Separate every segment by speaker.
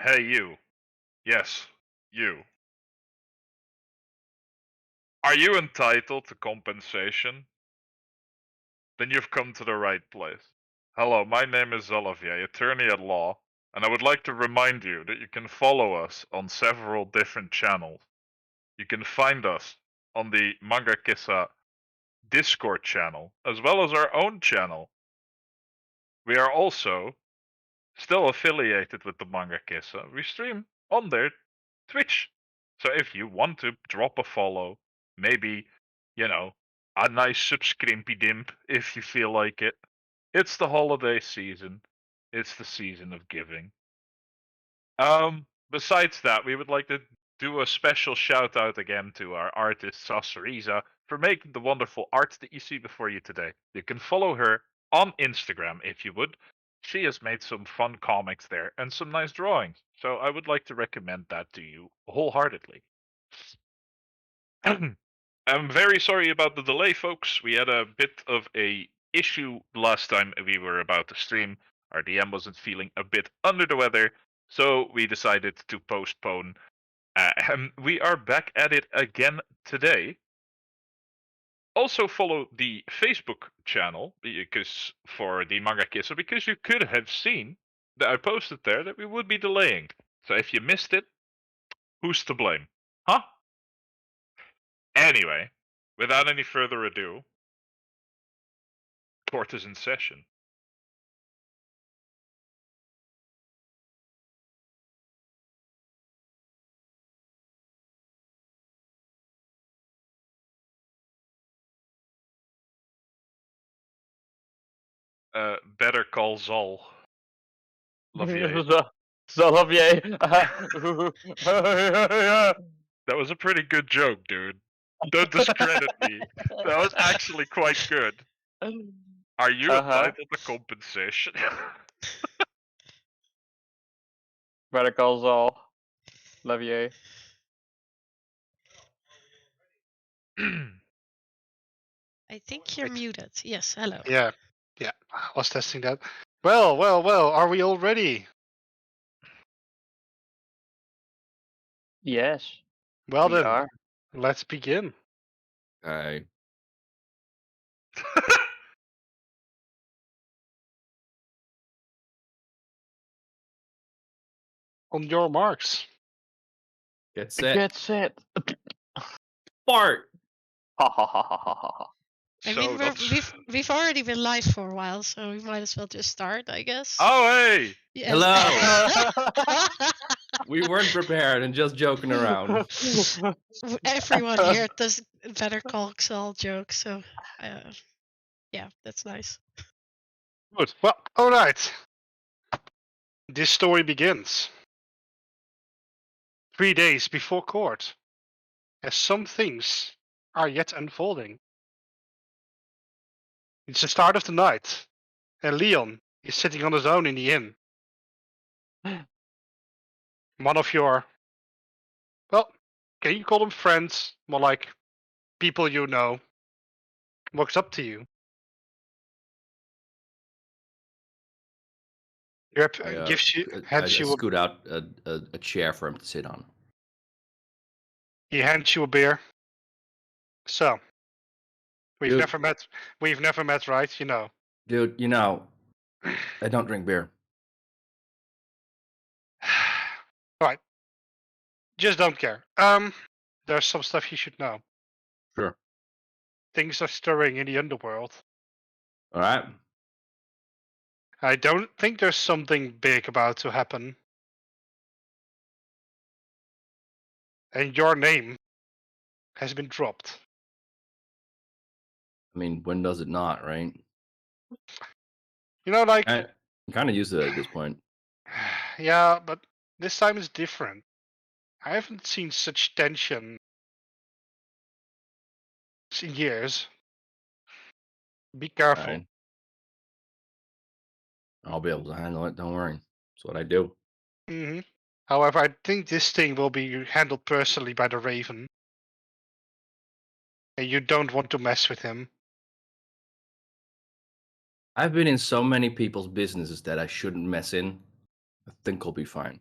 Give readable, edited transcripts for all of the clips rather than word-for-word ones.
Speaker 1: Hey, you. Yes, you. Are you entitled to compensation? Then you've come to the right place. Hello, my name is Olivier, attorney at law, and I would like to remind you that you can follow us on several different channels. You can find us on the Manga Kissa Discord channel, as well as our own channel. We are also still affiliated with the Manga Kissa. We stream on their Twitch. So if you want to drop a follow, maybe, you know, a nice subscrimpy dimp if you feel like it. It's the holiday season. It's the season of giving. Besides that, we would like to do a special shout out again to our artist Sasariza for making the wonderful art that you see before you today. You can follow her on Instagram if you would. She has made some fun comics there and some nice drawings. So I would like to recommend that to you wholeheartedly. I'm very sorry about the delay, folks. We had a bit of a issue last time we were about to stream. Our DM wasn't feeling a bit under the weather, so we decided to postpone. We are back at it again today. Also follow the Facebook channel because for the Manga Kisser, because you could have seen that I posted there that we would be delaying. So if you missed it, who's to blame? Huh? Anyway, without any further ado, court is in session. Better call Zol. Lavier.
Speaker 2: Olivier.
Speaker 1: That was a pretty good joke, dude. Don't discredit me. That was actually quite good. Are you entitled to compensation?
Speaker 2: Better call Saul. Olivier.
Speaker 3: I think you're muted. Yes, hello.
Speaker 4: Yeah, I was testing that. Well, are we all ready?
Speaker 2: Yes.
Speaker 4: Well
Speaker 2: we
Speaker 4: then,
Speaker 2: are.
Speaker 4: let's begin.
Speaker 5: I
Speaker 4: On your marks.
Speaker 5: get set.
Speaker 2: Get set.
Speaker 5: Fart.
Speaker 2: Ha ha ha ha ha ha.
Speaker 3: I
Speaker 1: So
Speaker 3: mean,
Speaker 1: that's-
Speaker 3: we've already been live for a while, so we might as well just start, I guess.
Speaker 1: Oh, hey!
Speaker 3: Yes.
Speaker 5: Hello. We weren't prepared and just joking around.
Speaker 3: Everyone here does Better Call Saul jokes, so yeah, that's nice.
Speaker 4: Good. Well, alright. This story begins 3 days before court, as some things are yet unfolding. It's the start of the night, and Leon is sitting on his own in the inn. One of your, well, can you call them friends? More like people you know, walks up to you. Gives you, hands you,
Speaker 5: scoot out a chair for him to sit on.
Speaker 4: he hands you a beer. So, we've
Speaker 5: Dude.
Speaker 4: never met. We've never met, right? You know.
Speaker 5: Dude, you know, I don't drink beer.
Speaker 4: Right. Just don't care. There's some stuff you should know.
Speaker 5: Sure.
Speaker 4: Things are stirring in the underworld.
Speaker 5: All right.
Speaker 4: I don't think there's something big about to happen. And your name has been dropped.
Speaker 5: I mean, when does it not, right?
Speaker 4: You know, like,
Speaker 5: I'm kind of used to it at this point.
Speaker 4: yeah, but this time is different. I haven't seen such tension in years. Be careful.
Speaker 5: Fine. I'll be able to handle it. Don't worry. That's what I do.
Speaker 4: Mm-hmm. However, I think this thing will be handled personally by the Raven. And you don't want to mess with him.
Speaker 5: I've been in so many people's businesses that I shouldn't mess in. I think I'll be fine.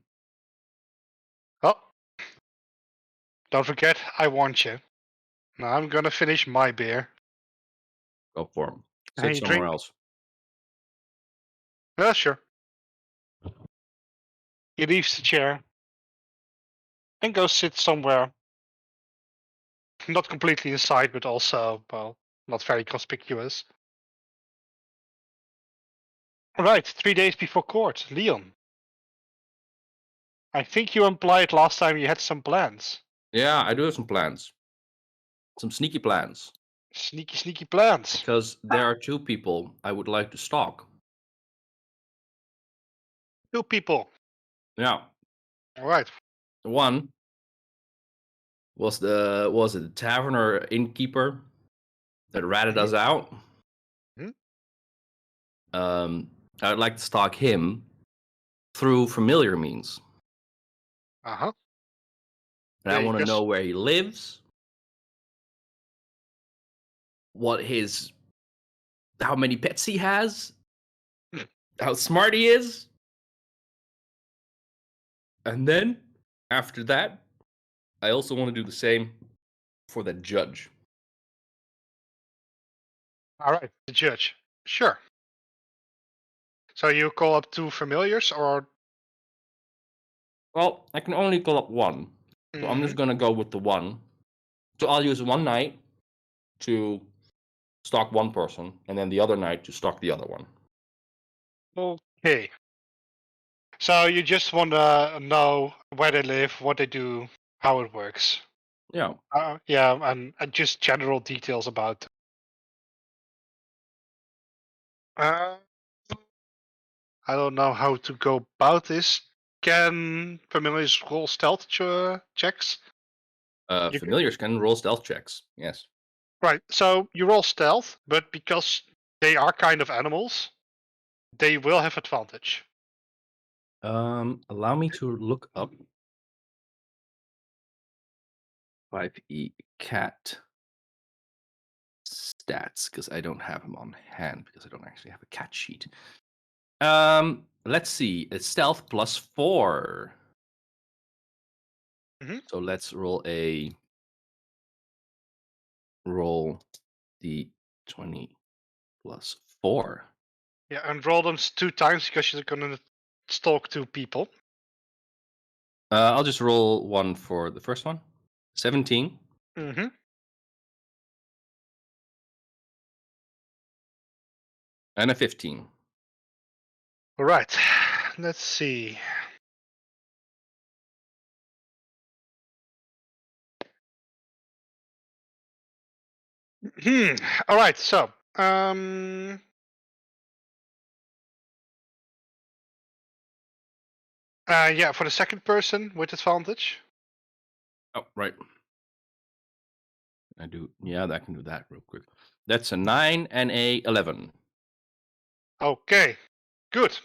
Speaker 4: Don't forget, I warned you. Now I'm gonna finish my beer.
Speaker 5: Go for him.
Speaker 4: And
Speaker 5: Sit
Speaker 4: you
Speaker 5: somewhere
Speaker 4: drink.
Speaker 5: else.
Speaker 4: Yeah, sure. He leaves the chair and goes sit somewhere. Not completely inside, but also, well, not very conspicuous. Right, 3 days before court. Leon. I think you implied last time you had some plans.
Speaker 5: Yeah, I do have some plans. Some sneaky plans.
Speaker 4: Sneaky, sneaky plans.
Speaker 5: Because there are 2 people I would like to stalk.
Speaker 4: 2 people.
Speaker 5: Yeah.
Speaker 4: Alright.
Speaker 5: One was the tavern or innkeeper that ratted us out.
Speaker 4: Mhm.
Speaker 5: I'd like to stalk him through familiar means.
Speaker 4: Uh-huh.
Speaker 5: And
Speaker 4: Yeah,
Speaker 5: I
Speaker 4: you
Speaker 5: want to
Speaker 4: just-
Speaker 5: know where he lives, how many pets he has, how smart he is. And then, after that, I also want to do the same for the judge.
Speaker 4: Alright, the judge. Sure. So you call up 2 familiars or
Speaker 5: Well, I can only call up one. So I'm just going to go with the one. So I'll use one night to stalk one person, and then the other night to stalk the other one.
Speaker 4: Okay. So you just want to know where they live, what they do, how it works.
Speaker 5: Yeah.
Speaker 4: Yeah, and just general details about. I don't know how to go about this. Can familiars roll stealth checks? You can-
Speaker 5: Familiars can roll stealth checks. Yes.
Speaker 4: Right. So you roll stealth, but because they are kind of animals, they will have advantage.
Speaker 5: Allow me to look up 5e cat stats because I don't have them on hand because I don't actually have a cat sheet. Let's see. It's stealth +4.
Speaker 4: Mhm.
Speaker 5: So let's roll the 20 +4.
Speaker 4: Yeah, and roll them 2 times because you're gonna stalk 2 people.
Speaker 5: I'll just roll one for the first one. 17
Speaker 4: Mm-hmm.
Speaker 5: and a 15.
Speaker 4: All right. Let's see. All right. So, yeah, for the second person with advantage.
Speaker 5: Oh, right. Yeah, I can do that real quick. That's a 9 and a 11.
Speaker 4: Okay, good.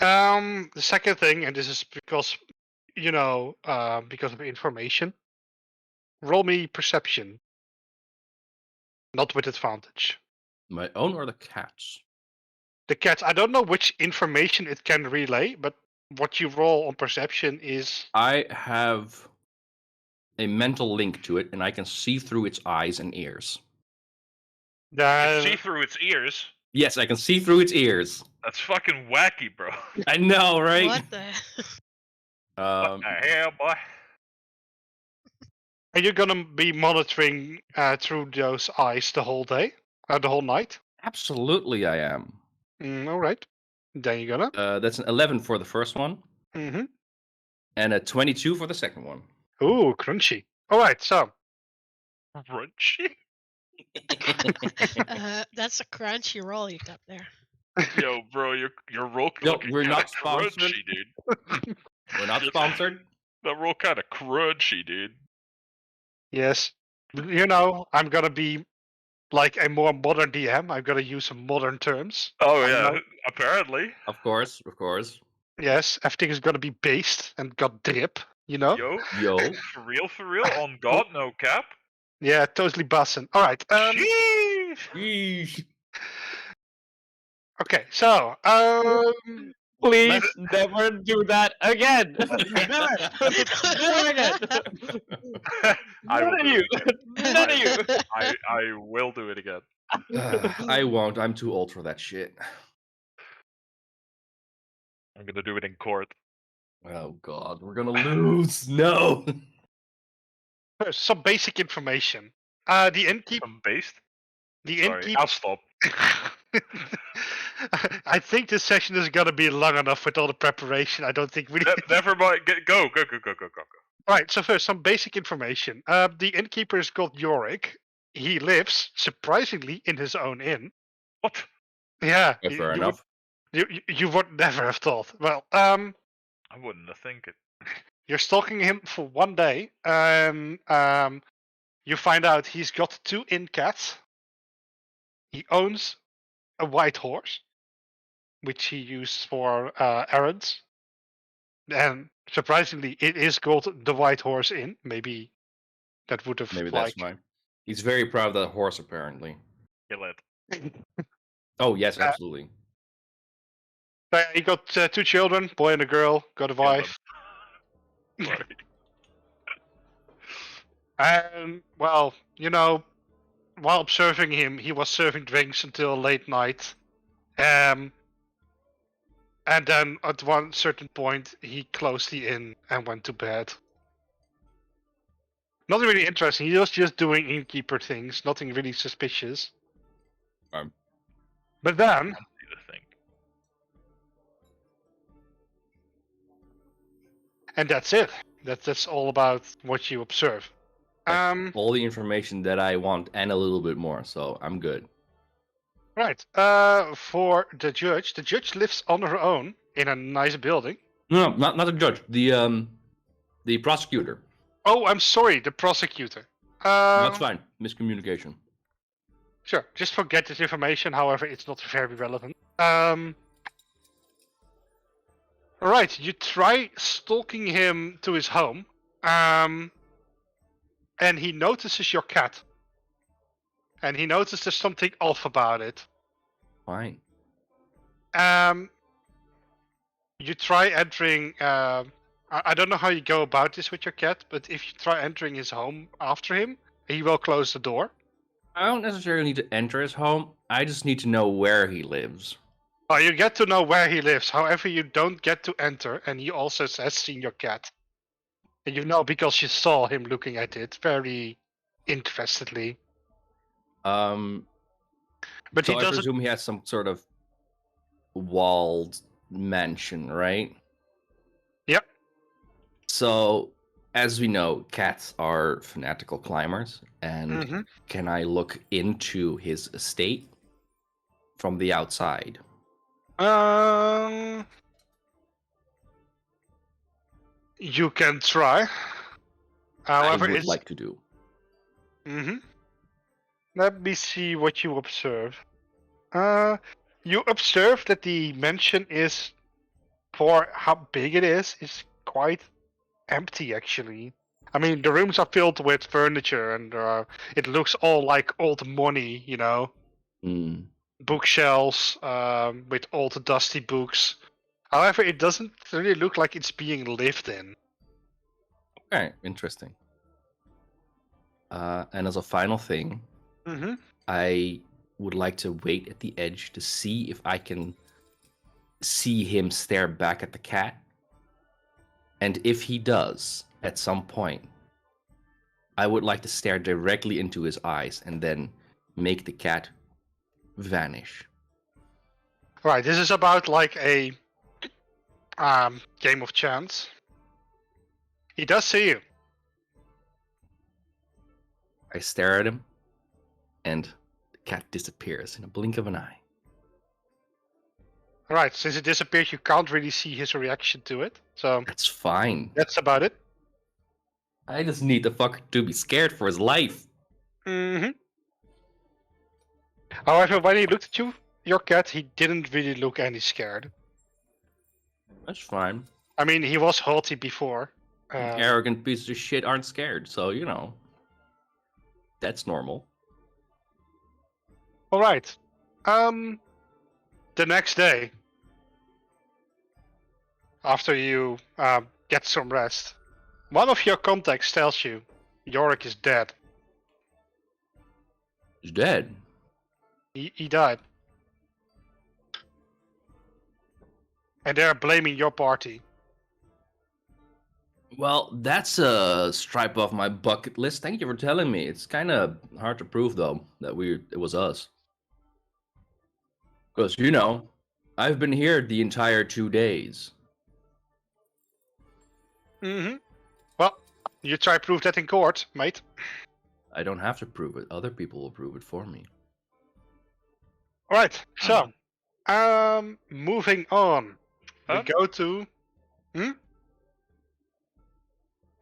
Speaker 4: The second thing, and this is because because of information. Roll me perception, not with advantage.
Speaker 5: My own or the cat's?
Speaker 4: The cat. I don't know which information it can relay, but what you roll on perception is.
Speaker 5: I have a mental link to it, and I can see through its eyes and ears.
Speaker 1: You can see
Speaker 4: The
Speaker 1: through its ears.
Speaker 5: Yes, I can see through its ears.
Speaker 1: That's fucking wacky, bro.
Speaker 5: I know, right?
Speaker 3: What the?
Speaker 1: What the hell, boy?
Speaker 4: Are you gonna be monitoring through those eyes the whole day, the whole night?
Speaker 5: Absolutely, I am.
Speaker 4: All right. Then you're gonna.
Speaker 5: That's an 11 for the first one,
Speaker 4: Mm-hmm.
Speaker 5: and a 22 for the second one.
Speaker 4: Ooh, crunchy. All right. So.
Speaker 1: Crunchy?
Speaker 3: That's a crunchy roll you got there.
Speaker 1: Yo, bro, your roll
Speaker 5: No,
Speaker 1: looking
Speaker 5: we're
Speaker 1: kinda
Speaker 5: not sponsored.
Speaker 1: crunchy, dude.
Speaker 5: We're not sponsored.
Speaker 1: That roll kind of crunchy, dude.
Speaker 4: Yes. You know, I'm gonna be like a more modern DM. I'm gonna use some modern terms.
Speaker 1: Oh
Speaker 4: I
Speaker 1: yeah,
Speaker 4: know.
Speaker 1: apparently.
Speaker 5: Of course, of course.
Speaker 4: Yes, everything is gonna be based and got drip. You know.
Speaker 1: Yo, for real, on God, no cap.
Speaker 4: Yeah, totally bussin'. All right.
Speaker 1: Sheesh.
Speaker 5: Yeesh.
Speaker 4: Okay. So,
Speaker 2: Please never do that again. Never. Never again.
Speaker 1: I will
Speaker 2: None of
Speaker 1: do
Speaker 2: you.
Speaker 1: it again.
Speaker 2: None of you.
Speaker 1: I will do it again.
Speaker 5: I won't. I'm too old for that shit.
Speaker 1: I'm gonna do it in court.
Speaker 5: Oh god, we're gonna lose. No.
Speaker 4: First, some basic information. The innkeeper.
Speaker 1: I'm based.
Speaker 4: The
Speaker 1: Sorry,
Speaker 4: innkeeper.
Speaker 1: I'll stop.
Speaker 4: I think this session is gonna be long enough with all the preparation. I don't think we.
Speaker 1: Never mind. Go.
Speaker 4: Right. So first, some basic information. The innkeeper is called Yorick. He lives surprisingly in his own inn.
Speaker 1: What?
Speaker 4: Yeah.
Speaker 5: Yeah, fair enough.
Speaker 4: You would never have thought. Well,
Speaker 1: I wouldn't have think it.
Speaker 4: you're stalking him for one day, and you find out he's got 2 inn cats. He owns a white horse, which he uses for errands. And surprisingly, it is called the White Horse Inn. Maybe that would have
Speaker 5: Maybe
Speaker 4: like.
Speaker 5: that's why. He's very proud of that horse, apparently.
Speaker 1: Kill it.
Speaker 5: Oh yes,
Speaker 4: Uh,
Speaker 5: absolutely.
Speaker 4: He got 2 children, boy and a girl. Got a
Speaker 1: Kill
Speaker 4: wife.
Speaker 1: them. Sorry.
Speaker 4: And well, while observing him, he was serving drinks until late night. And then at one certain point, he closed the inn and went to bed. Nothing really interesting. He was just doing innkeeper things. Nothing really suspicious. But then,
Speaker 1: See the thing.
Speaker 4: and that's it. That's all about what you observe.
Speaker 5: That's all the information that I want and a little bit more, so I'm good.
Speaker 4: Right. For the judge lives on her own in a nice building.
Speaker 5: No, not the judge. The prosecutor.
Speaker 4: Oh, I'm sorry, the prosecutor.
Speaker 5: That's fine. Miscommunication.
Speaker 4: Sure, just forget this information. However, it's not very relevant. Right, you try stalking him to his home, and he notices your cat, and he notices there's something off about it.
Speaker 5: Fine.
Speaker 4: You try entering. I don't know how you go about this with your cat, but if you try entering his home after him, he will close the door.
Speaker 5: I don't necessarily need to enter his home. I just need to know where he lives.
Speaker 4: Oh, you get to know where he lives. However, you don't get to enter, and he also has seen your cat. And you know because you saw him looking at it very interestedly. But
Speaker 5: So
Speaker 4: he
Speaker 5: I
Speaker 4: doesn't.
Speaker 5: presume he has some sort of walled mansion, right?
Speaker 4: Yep.
Speaker 5: So, as we know, cats are fanatical climbers. And
Speaker 4: Mhm.
Speaker 5: can I look into his estate from the outside?
Speaker 4: You can try.
Speaker 5: I
Speaker 4: However,
Speaker 5: would
Speaker 4: it's.
Speaker 5: like to do.
Speaker 4: Let me see what you observe. You observe that the mansion is, for how big it is quite empty actually. I mean, the rooms are filled with furniture, and it looks all like old money,
Speaker 5: Hmm.
Speaker 4: bookshelves with old dusty books. However, it doesn't really look like it's being lived in.
Speaker 5: Okay, interesting. And as a final thing,
Speaker 4: Mm-hmm.
Speaker 5: I would like to wait at the edge to see if I can see him stare back at the cat. And if he does, at some point, I would like to stare directly into his eyes and then make the cat vanish.
Speaker 4: Right, this is about like a game of chance. He does see you.
Speaker 5: I stare at him, and the cat disappears in a blink of an eye.
Speaker 4: Right, since it disappears, you can't really see his reaction to it. So
Speaker 5: That's fine.
Speaker 4: that's about it.
Speaker 5: I just need the fucker to be scared for his life.
Speaker 4: Mm-hmm. However, when he looked at you, your cat, he didn't really look any scared.
Speaker 5: That's fine.
Speaker 4: I mean, he was haughty before.
Speaker 5: Arrogant pieces of shit aren't scared, so that's normal.
Speaker 4: All right. The next day, after you get some rest, one of your contacts tells you Yorick is dead.
Speaker 5: He's dead.
Speaker 4: He died. And they're blaming your party.
Speaker 5: Well, that's a stripe off my bucket list. Thank you for telling me. It's kind of hard to prove, though, that it was us. Because, I've been here the entire 2 days.
Speaker 4: Mm-hmm. Well, you try to prove that in court, mate.
Speaker 5: I don't have to prove it. Other people will prove it for me.
Speaker 4: Alright, so, moving on. We
Speaker 1: Huh?
Speaker 4: go to...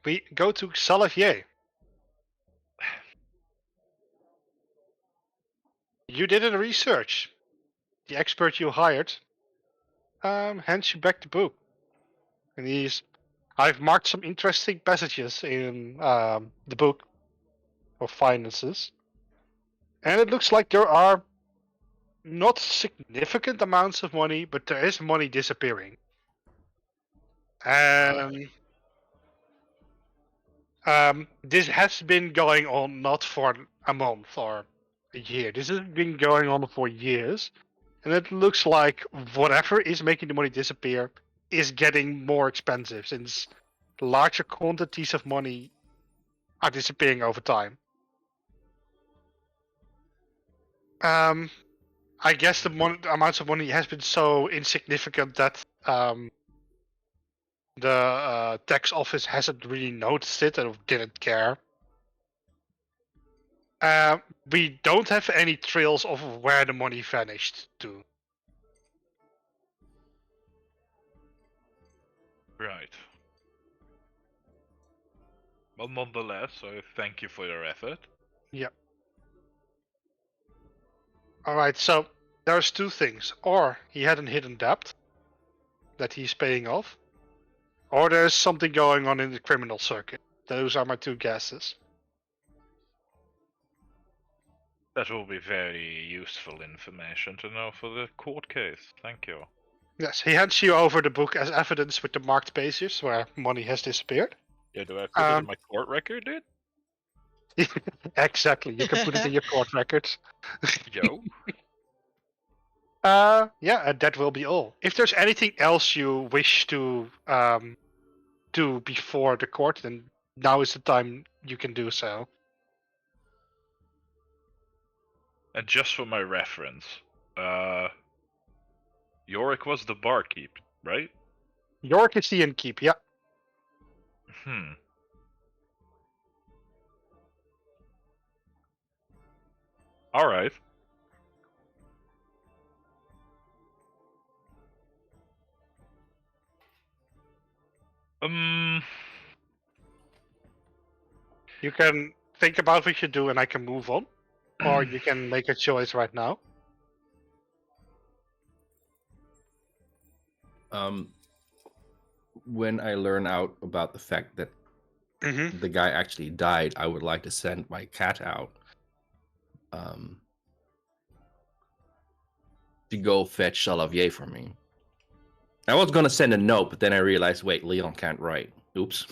Speaker 4: We go to Salavier. You did a research. The expert you hired hands you back the book. And I've marked some interesting passages in the book of finances. And it looks like there are not significant amounts of money, but there is money disappearing. And this has been going on not for a month or a year. This has been going on for years. And it looks like whatever is making the money disappear is getting more expensive, since larger quantities of money are disappearing over time. I guess the amounts of money has been so insignificant that the tax office hasn't really noticed it and didn't care. We don't have any trails of where the money vanished to.
Speaker 1: Right. Well, nonetheless, so thank you for your effort.
Speaker 4: Yeah. Alright, so there's two things. Or he had a hidden debt that he's paying off, or there's something going on in the criminal circuit. Those are my two guesses.
Speaker 1: That will be very useful information to know for the court case. Thank you.
Speaker 4: Yes, he hands you over the book as evidence with the marked pages where money has disappeared.
Speaker 1: Yeah, do I put it in my court record, dude?
Speaker 4: Exactly, you can put it in your court records.
Speaker 1: Yo.
Speaker 4: Yeah, and that will be all. If there's anything else you wish to do before the court, then now is the time you can do so.
Speaker 1: And just for my reference, Yorick was the barkeep, right?
Speaker 4: York is the innkeep, yeah.
Speaker 1: Alright.
Speaker 4: You can think about what you do and I can move on. Or you can make a choice right now.
Speaker 5: When I learn out about the fact that the guy actually died, I would like to send my cat out to go fetch Salavier for me. I was gonna send a note, but then I realized, wait, Leon can't write. Oops.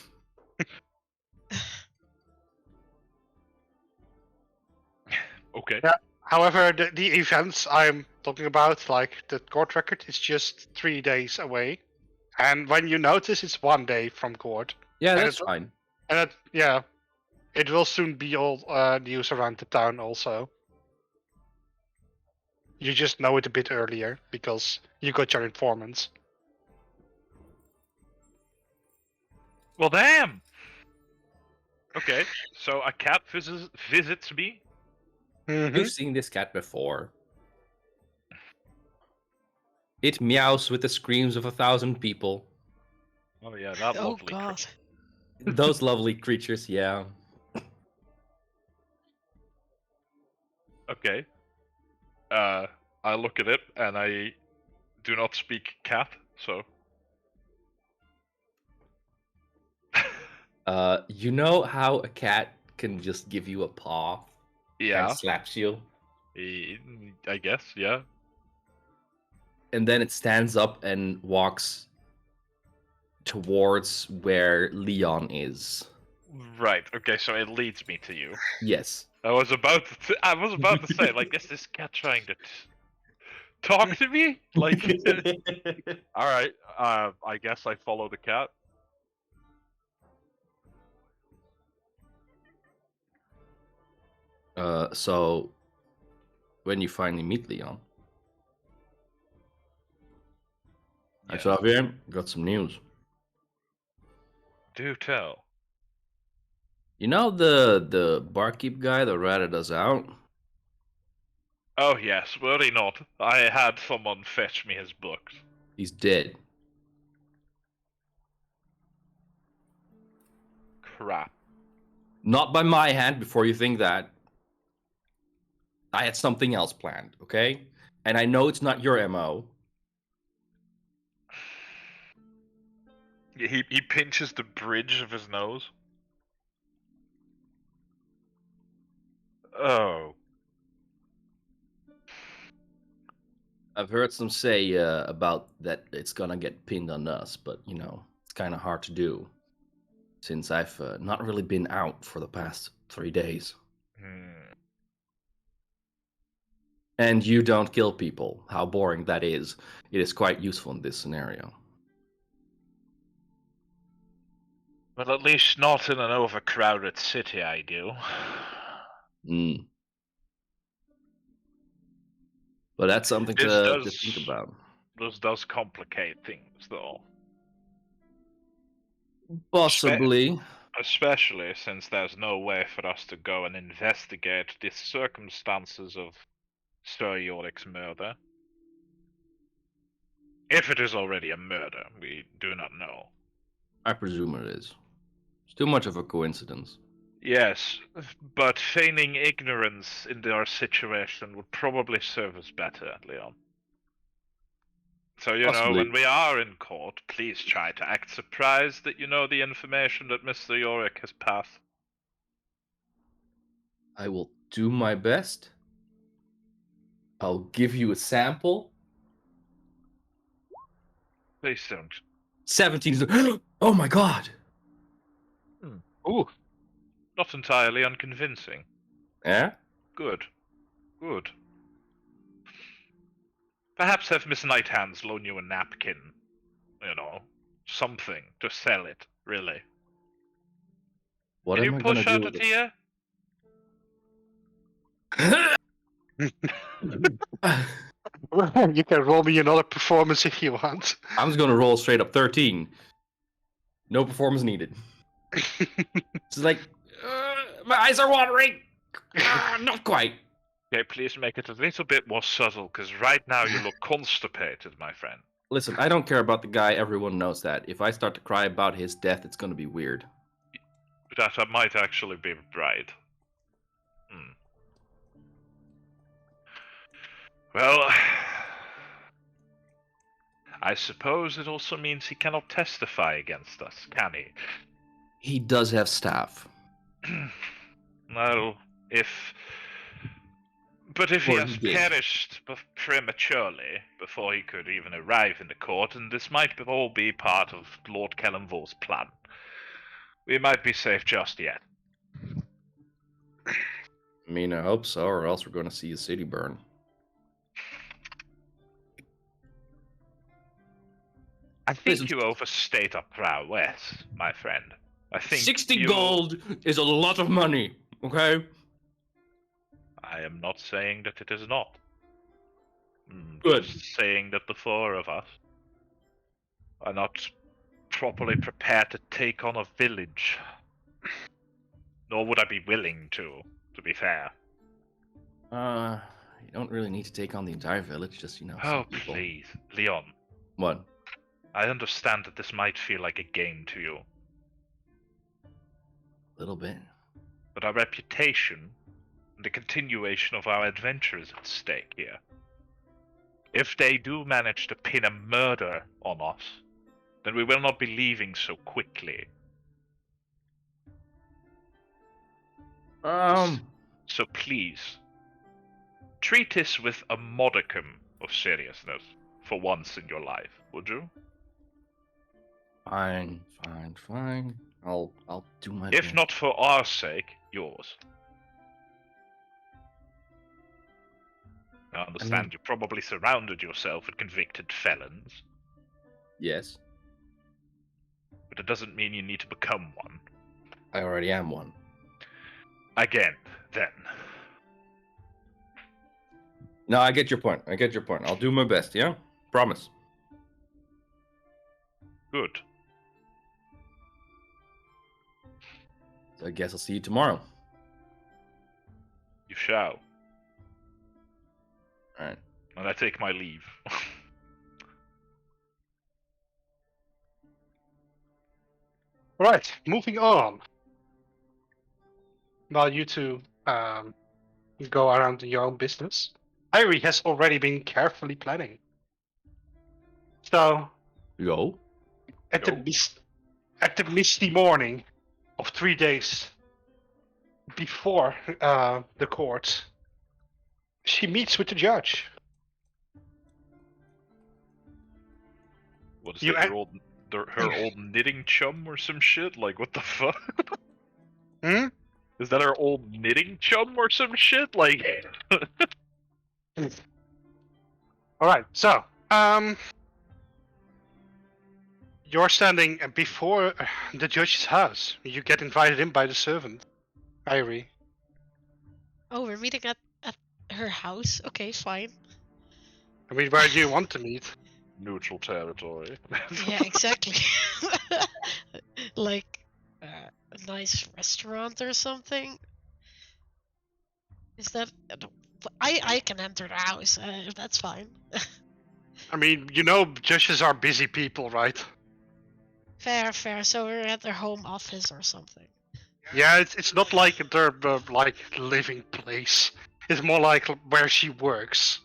Speaker 1: Okay.
Speaker 4: Yeah. However, the events I'm talking about, like the court record, is just 3 days away. And when you notice, it's 1 day from court.
Speaker 5: Yeah,
Speaker 4: And
Speaker 5: that's fine.
Speaker 4: And it will soon be all news around the town also. You just know it a bit earlier because you got your informants.
Speaker 1: Well, damn! Okay, so a cat visits me?
Speaker 5: You've seen this cat before. It meows with the screams of 1,000 people.
Speaker 1: Oh yeah, that
Speaker 3: Oh
Speaker 1: lovely
Speaker 3: god.
Speaker 5: Those lovely creatures, yeah.
Speaker 1: Okay. I look at it and I do not speak cat, so.
Speaker 5: You know how a cat can just give you a paw
Speaker 1: Yeah,
Speaker 5: and slaps you?
Speaker 1: I guess, yeah.
Speaker 5: And then it stands up and walks towards where Leon is.
Speaker 1: Right. Okay, so it leads me to you.
Speaker 5: Yes.
Speaker 1: I was about to say, like, is this cat trying to talk to me? Like, all right. I guess I follow the cat.
Speaker 5: So when you finally meet Leon,
Speaker 1: Yes.
Speaker 5: Xavier, got some news.
Speaker 1: Do tell.
Speaker 5: You know the barkeep guy that ratted us out?
Speaker 1: Oh yes, worry not. I had someone fetch me his books.
Speaker 5: He's dead.
Speaker 1: Crap.
Speaker 5: Not by my hand, before you think that. I had something else planned, okay? And I know it's not your MO.
Speaker 1: He pinches the bridge of his nose. Oh.
Speaker 5: I've heard some say about that it's gonna get pinned on us, but you know, it's kind of hard to do since I've not really been out for the past 3 days. And you don't kill people. How boring that is. It is quite useful in this scenario.
Speaker 1: Well, at least not in an overcrowded city, I do.
Speaker 5: Mm. But that's something
Speaker 1: This
Speaker 5: to
Speaker 1: does-
Speaker 5: think about.
Speaker 1: This does complicate things, though.
Speaker 5: Possibly.
Speaker 1: Especially since there's no way for us to go and investigate the circumstances of Sir Yorik's murder. If it is already a murder, we do not know.
Speaker 5: I presume it is. It's too much of a coincidence.
Speaker 1: Yes, but feigning ignorance in our situation would probably serve us better, Leon. So, you know,
Speaker 5: Possibly.
Speaker 1: when we are in court, please try to act surprised that you know the information that Mr. Yorick has passed.
Speaker 5: I will do my best. I'll give you a sample.
Speaker 1: Please don't.
Speaker 5: 17. Oh my god.
Speaker 1: Ooh. Not entirely unconvincing.
Speaker 5: Yeah?
Speaker 1: Good. Good. Perhaps have Miss Nighthands loan you a napkin. You know, something to sell it, really.
Speaker 5: What
Speaker 1: Can
Speaker 5: am
Speaker 1: you
Speaker 5: I gonna
Speaker 1: push
Speaker 5: do
Speaker 1: out a
Speaker 5: with it?
Speaker 1: tear?
Speaker 4: You can roll me another performance if you want.
Speaker 5: I'm just gonna roll straight up 13. No performance needed. It's like, my eyes are watering. Not quite.
Speaker 1: Okay, please make it a little bit more subtle, because right now you look constipated, my friend.
Speaker 5: Listen, I don't care about the guy. Everyone knows that. If I start to cry about his death, it's gonna be weird.
Speaker 1: That might actually be right. Well, I suppose it also means he cannot testify against us, can he?
Speaker 5: He does have staff.
Speaker 1: Well, if he
Speaker 5: Or
Speaker 1: has
Speaker 5: he did.
Speaker 1: perished prematurely before he could even arrive in the court, and this might all be part of Lord Kellenvor's plan, we might be safe just yet.
Speaker 5: I mean, I hope so, or else we're gonna see a city burn.
Speaker 1: I think
Speaker 5: Listen,
Speaker 1: you overstate our prowess, my friend. I think
Speaker 5: 60
Speaker 1: you...
Speaker 5: gold is a lot of money, okay?
Speaker 1: I am not saying that it is not.
Speaker 5: Good.
Speaker 1: Just saying that the four of us are not properly prepared to take on a village. Nor would I be willing to be fair.
Speaker 5: You don't really need to take on the entire village, just, you know, some
Speaker 1: Oh,
Speaker 5: people.
Speaker 1: please. Leon,
Speaker 5: What?
Speaker 1: I understand that this might feel like a game to you,
Speaker 5: A little bit.
Speaker 1: but our reputation and the continuation of our adventure is at stake here. If they do manage to pin a murder on us, then we will not be leaving so quickly. So please, treat this with a modicum of seriousness for once in your life, would you?
Speaker 5: Fine, fine, fine. I'll do my
Speaker 1: If
Speaker 5: best.
Speaker 1: not for our sake, yours. I understand you probably surrounded yourself with convicted felons,
Speaker 5: Yes,
Speaker 1: but it doesn't mean you need to become one.
Speaker 5: I already am one.
Speaker 1: Again, then.
Speaker 5: No, I get your point. I get your point. I'll do my best. Yeah, promise.
Speaker 1: Good.
Speaker 5: So I guess I'll see you tomorrow.
Speaker 1: You shall.
Speaker 5: All right.
Speaker 1: And I take my leave.
Speaker 4: Right, moving on. While you two go around your own business, Irie has already been carefully planning. So,
Speaker 5: Yo.
Speaker 4: at
Speaker 1: Yo.
Speaker 4: the misty morning of 3 days before the court, she meets with the judge.
Speaker 1: What is
Speaker 4: You
Speaker 1: that,
Speaker 4: an-
Speaker 1: her old knitting chum or some shit? Like, what the fuck?
Speaker 4: Hmm?
Speaker 1: Is that her old knitting chum or some shit? Like,
Speaker 4: All right, so you're standing before the judge's house. You get invited in by the servant, Irie.
Speaker 3: Oh, we're meeting at her house. Okay, fine.
Speaker 4: I mean, where do you want to meet?
Speaker 1: neutral territory.
Speaker 3: Yeah, exactly. Like a nice restaurant or something. Is that? I can enter the house. That's fine.
Speaker 4: I mean, you know, judges are busy people, right?
Speaker 3: Fair, fair. So we're at their home office or something.
Speaker 4: Yeah, it's not like their like living place. It's more like where she works.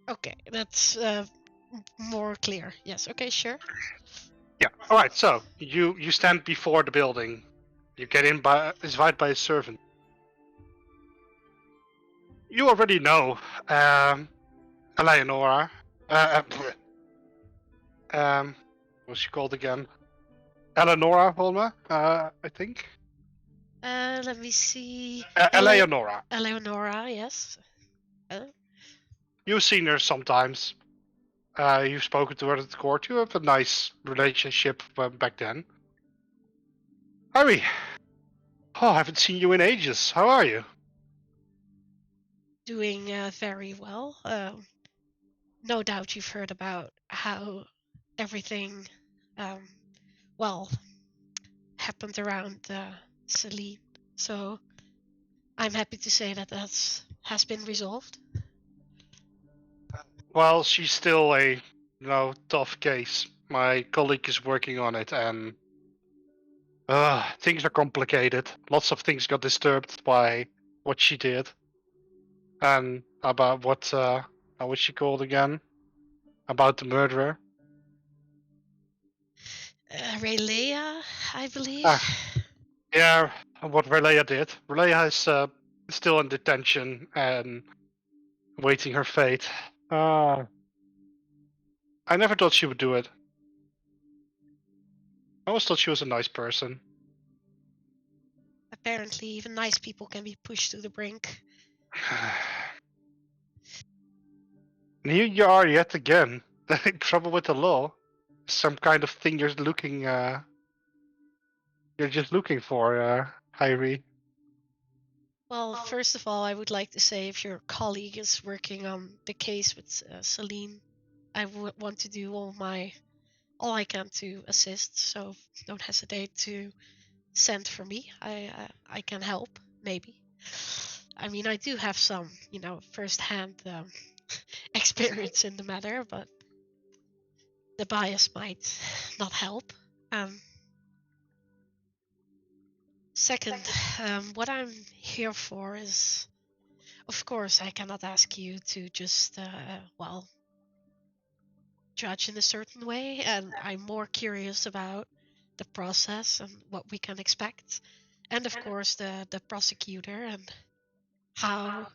Speaker 3: Okay, that's more clear. Yes. Okay, sure.
Speaker 4: Yeah. All right. So you stand before the building. You get in by invited by a servant. You already know, Eleonora. What's she called again? Eleonora Holme, I think.
Speaker 3: Let me see.
Speaker 4: Eleonora.
Speaker 3: Eleonora, yes.
Speaker 4: You've seen her sometimes. You've spoken to her at the court. You have a nice relationship back then. Harry. Oh, I haven't seen you in ages. How are you?
Speaker 3: Doing very well. No doubt you've heard about how everything, um, well, happened around Celine. So I'm happy to say that has been resolved.
Speaker 4: Well, she's still a tough case. My colleague is working on it, and things are complicated. Lots of things got disturbed by what she did, and about what how was she called again? About the murderer.
Speaker 3: Rayleigh, I believe.
Speaker 4: Ah, yeah, what Relaya did. Relaya is still in detention and waiting her fate. I never thought she would do it. I always thought she was a nice person.
Speaker 3: Apparently, even nice people can be pushed to the brink.
Speaker 4: And here you are yet again, in trouble with the law. Some kind of thing you're looking. You're just looking for, Irie.
Speaker 3: Well, first of all, I would like to say if your colleague is working on the case with Celine, I would want to do all I can to assist. So don't hesitate to send for me. I can help maybe. I mean, I do have some, first-hand experience in the matter, but the bias might not help. Second, what I'm here for is, of course, I cannot ask you to just, judge in a certain way, and I'm more curious about the process and what we can expect, and of course the prosecutor and how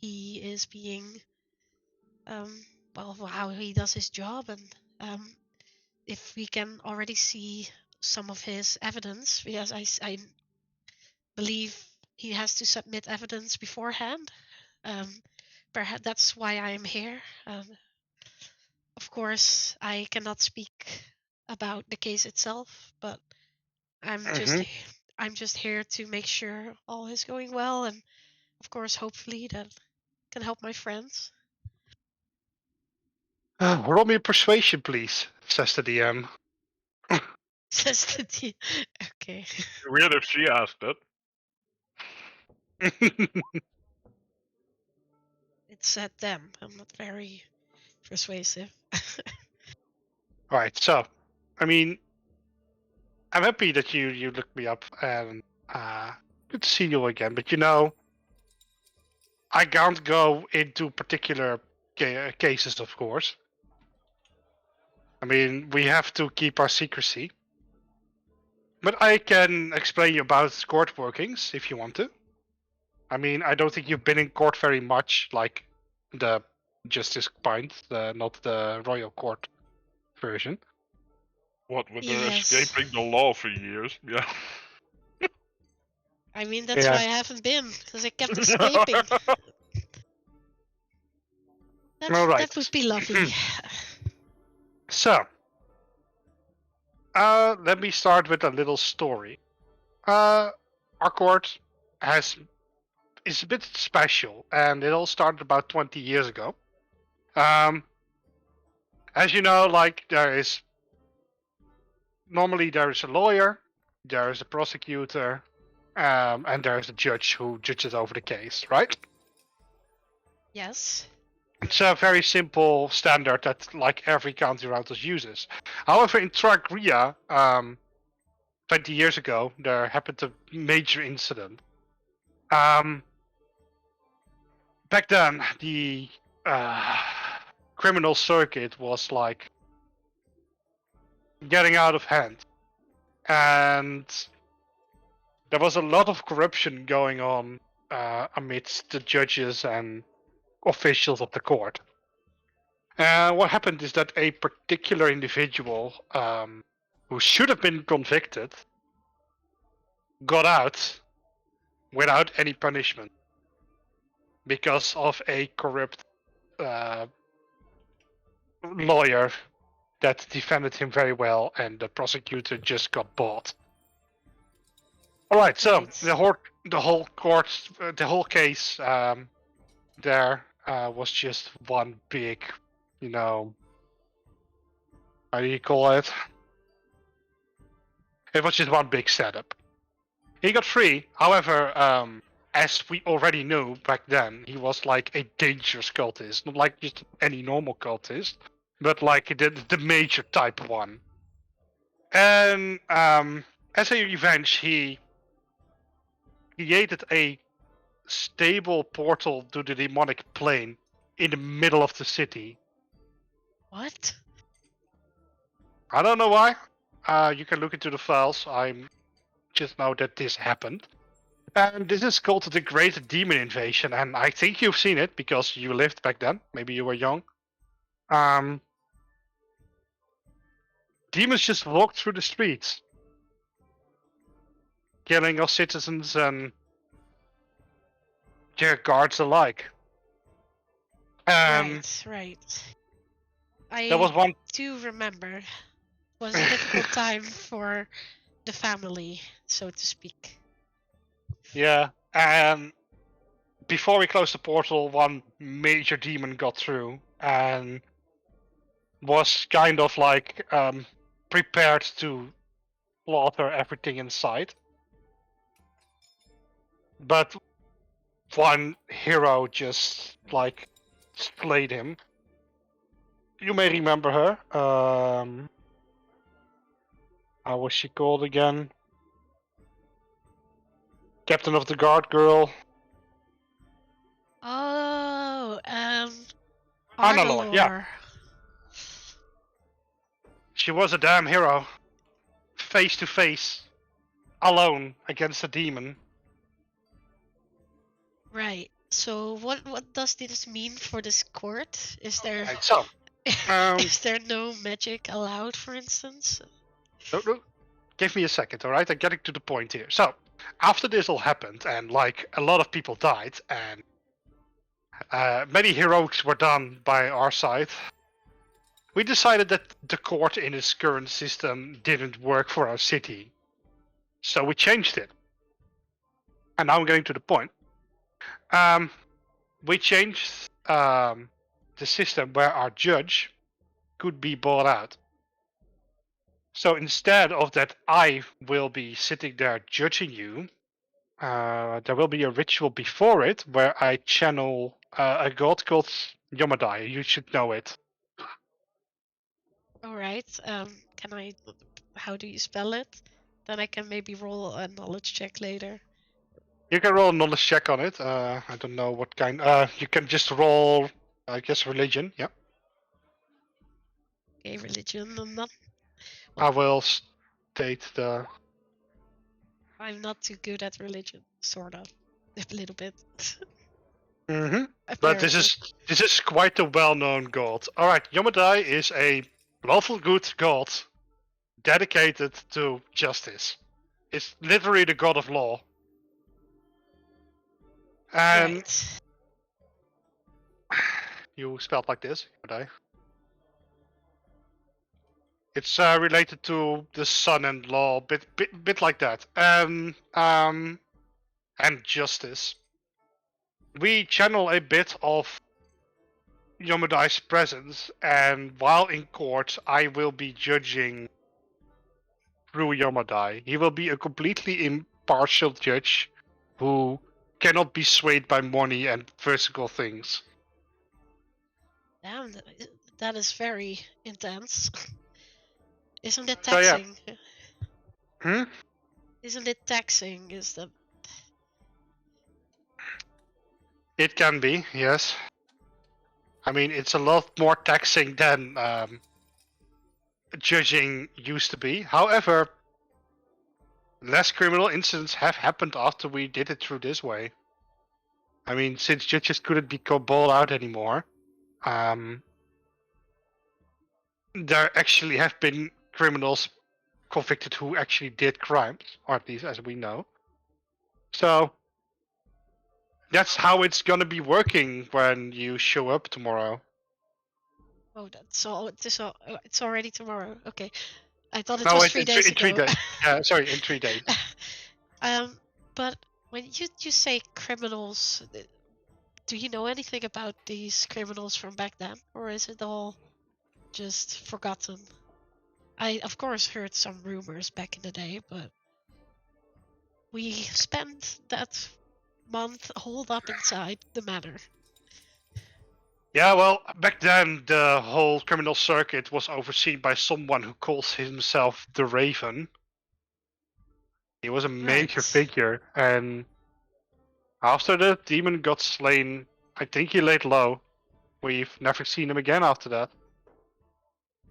Speaker 3: he is being, how he does his job, and if we can already see some of his evidence, because I believe he has to submit evidence beforehand. Perhaps that's why I am here. Of course, I cannot speak about the case itself, but
Speaker 4: Mhm.
Speaker 3: I'm just here to make sure all is going well, and of course, hopefully that can help my friends.
Speaker 4: Roll me a persuasion, please, says the DM.
Speaker 3: Says the D. Okay.
Speaker 1: Weird if she asked it.
Speaker 3: It's at them. I'm not very persuasive.
Speaker 4: Right, so, I mean, I'm happy that you looked me up and good to see you again. But I can't go into particular cases, of course. I mean, we have to keep our secrecy. But I can explain you about court workings if you want to. I mean, I don't think you've been in court very much, like the Justice Pint, not the Royal Court version.
Speaker 1: What, with her
Speaker 3: Yes.
Speaker 1: escaping the law for years? Yeah.
Speaker 3: I mean, that's
Speaker 4: Yeah.
Speaker 3: why I haven't been, because I kept escaping.
Speaker 4: All right.
Speaker 3: That would be lovely.
Speaker 4: So, let me start with a little story. Our court is a bit special, and it all started about 20 years ago. As you know, like normally there is a lawyer, there is a prosecutor, and there is a judge who judges over the case, right?
Speaker 3: Yes.
Speaker 4: It's a very simple standard that like every county around us uses. However, in Tragria, 20 years ago, there happened a major incident. Back then, the criminal circuit was like getting out of hand, and there was a lot of corruption going on amidst the judges and officials of the court. And what happened is that a particular individual who should have been convicted got out without any punishment because of a corrupt lawyer that defended him very well, and the prosecutor just got bought. All right, so
Speaker 3: Right.
Speaker 4: the whole court, the whole case there was just one big, how do you call it? It was just one big setup. He got free. However, as we already knew back then, he was like a dangerous cultist, not like just any normal cultist, but like the major type one. And as a revenge, he created a stable portal to the demonic plane in the middle of the city.
Speaker 3: What?
Speaker 4: I don't know why. You can look into the files. I just know that this happened. And this is called the Great Demon Invasion, and I think you've seen it because you lived back then. Maybe you were young. Demons just walk through the streets, killing our citizens and their guards alike.
Speaker 3: Right.
Speaker 4: There was
Speaker 3: I
Speaker 4: one.
Speaker 3: do remember. It was a difficult time for the family, so to speak.
Speaker 4: Yeah, and before we closed the portal, one major demon got through and was kind of like prepared to slaughter everything in sight. But one hero just like slayed him. You may remember her. How was she called again? Captain of the Guard girl.
Speaker 3: Oh,
Speaker 4: Annalore, yeah.
Speaker 3: Arnalore.
Speaker 4: She was a damn hero. Face to face, alone against a demon.
Speaker 3: Right. So what does this mean for this court? Is there
Speaker 4: Right, so
Speaker 3: Is there no magic allowed, for instance?
Speaker 4: No, give me a second, all right? I'm getting to the point here. So, after this all happened, and like a lot of people died, and many heroics were done by our side, we decided that the court in its current system didn't work for our city. So we changed it. And now I'm getting to the point. We changed the system where our judge could be bought out. So instead of that, I will be sitting there judging you. There will be a ritual before it where I channel a god called Yomadai. You should know it.
Speaker 3: All right. Can I? How do you spell it? Then I can maybe roll a knowledge check later.
Speaker 4: You can roll a knowledge check on it. I don't know what kind. You can just roll, I guess, religion. Yeah.
Speaker 3: Okay, religion. I'm not.
Speaker 4: I will state the.
Speaker 3: I'm not too good at religion. Sort of. A little bit.
Speaker 4: Mm-hmm. But
Speaker 3: Apparently.
Speaker 4: this is quite a well-known god. All right, Yomadai is a lawful good god dedicated to justice. It's literally the god of law. And
Speaker 3: Right.
Speaker 4: you spelled like this, Yomadai. It's related to the son-in-law, bit like that. And justice. We channel a bit of Yomadai's presence, and while in court, I will be judging through Yomadai. He will be a completely impartial judge who cannot be swayed by money and physical things.
Speaker 3: Damn, that is very intense. Isn't it
Speaker 4: So, yeah.
Speaker 3: taxing?
Speaker 4: Hmm?
Speaker 3: Isn't it taxing? Is the
Speaker 4: It can be, yes. I mean, it's a lot more taxing than judging used to be. However, less criminal incidents have happened after we did it through this way. I mean, since judges couldn't be balled out anymore, there actually have been criminals convicted who actually did crimes, or at least as we know. So that's how it's gonna be working when you show up tomorrow.
Speaker 3: oh, that's all. It's already tomorrow. Okay, I thought it
Speaker 4: No,
Speaker 3: was
Speaker 4: it's
Speaker 3: 3
Speaker 4: in
Speaker 3: days
Speaker 4: in 3
Speaker 3: ago.
Speaker 4: days. Sorry, in 3 days.
Speaker 3: But when you say criminals, do you know anything about these criminals from back then, or is it all just forgotten? I of course heard some rumors back in the day, but we spent that month holed up inside the manor.
Speaker 4: Yeah, well, back then the whole criminal circuit was overseen by someone who calls himself the Raven. He was a major
Speaker 3: Right.
Speaker 4: figure, and after the demon got slain, I think he laid low. We've never seen him again after that.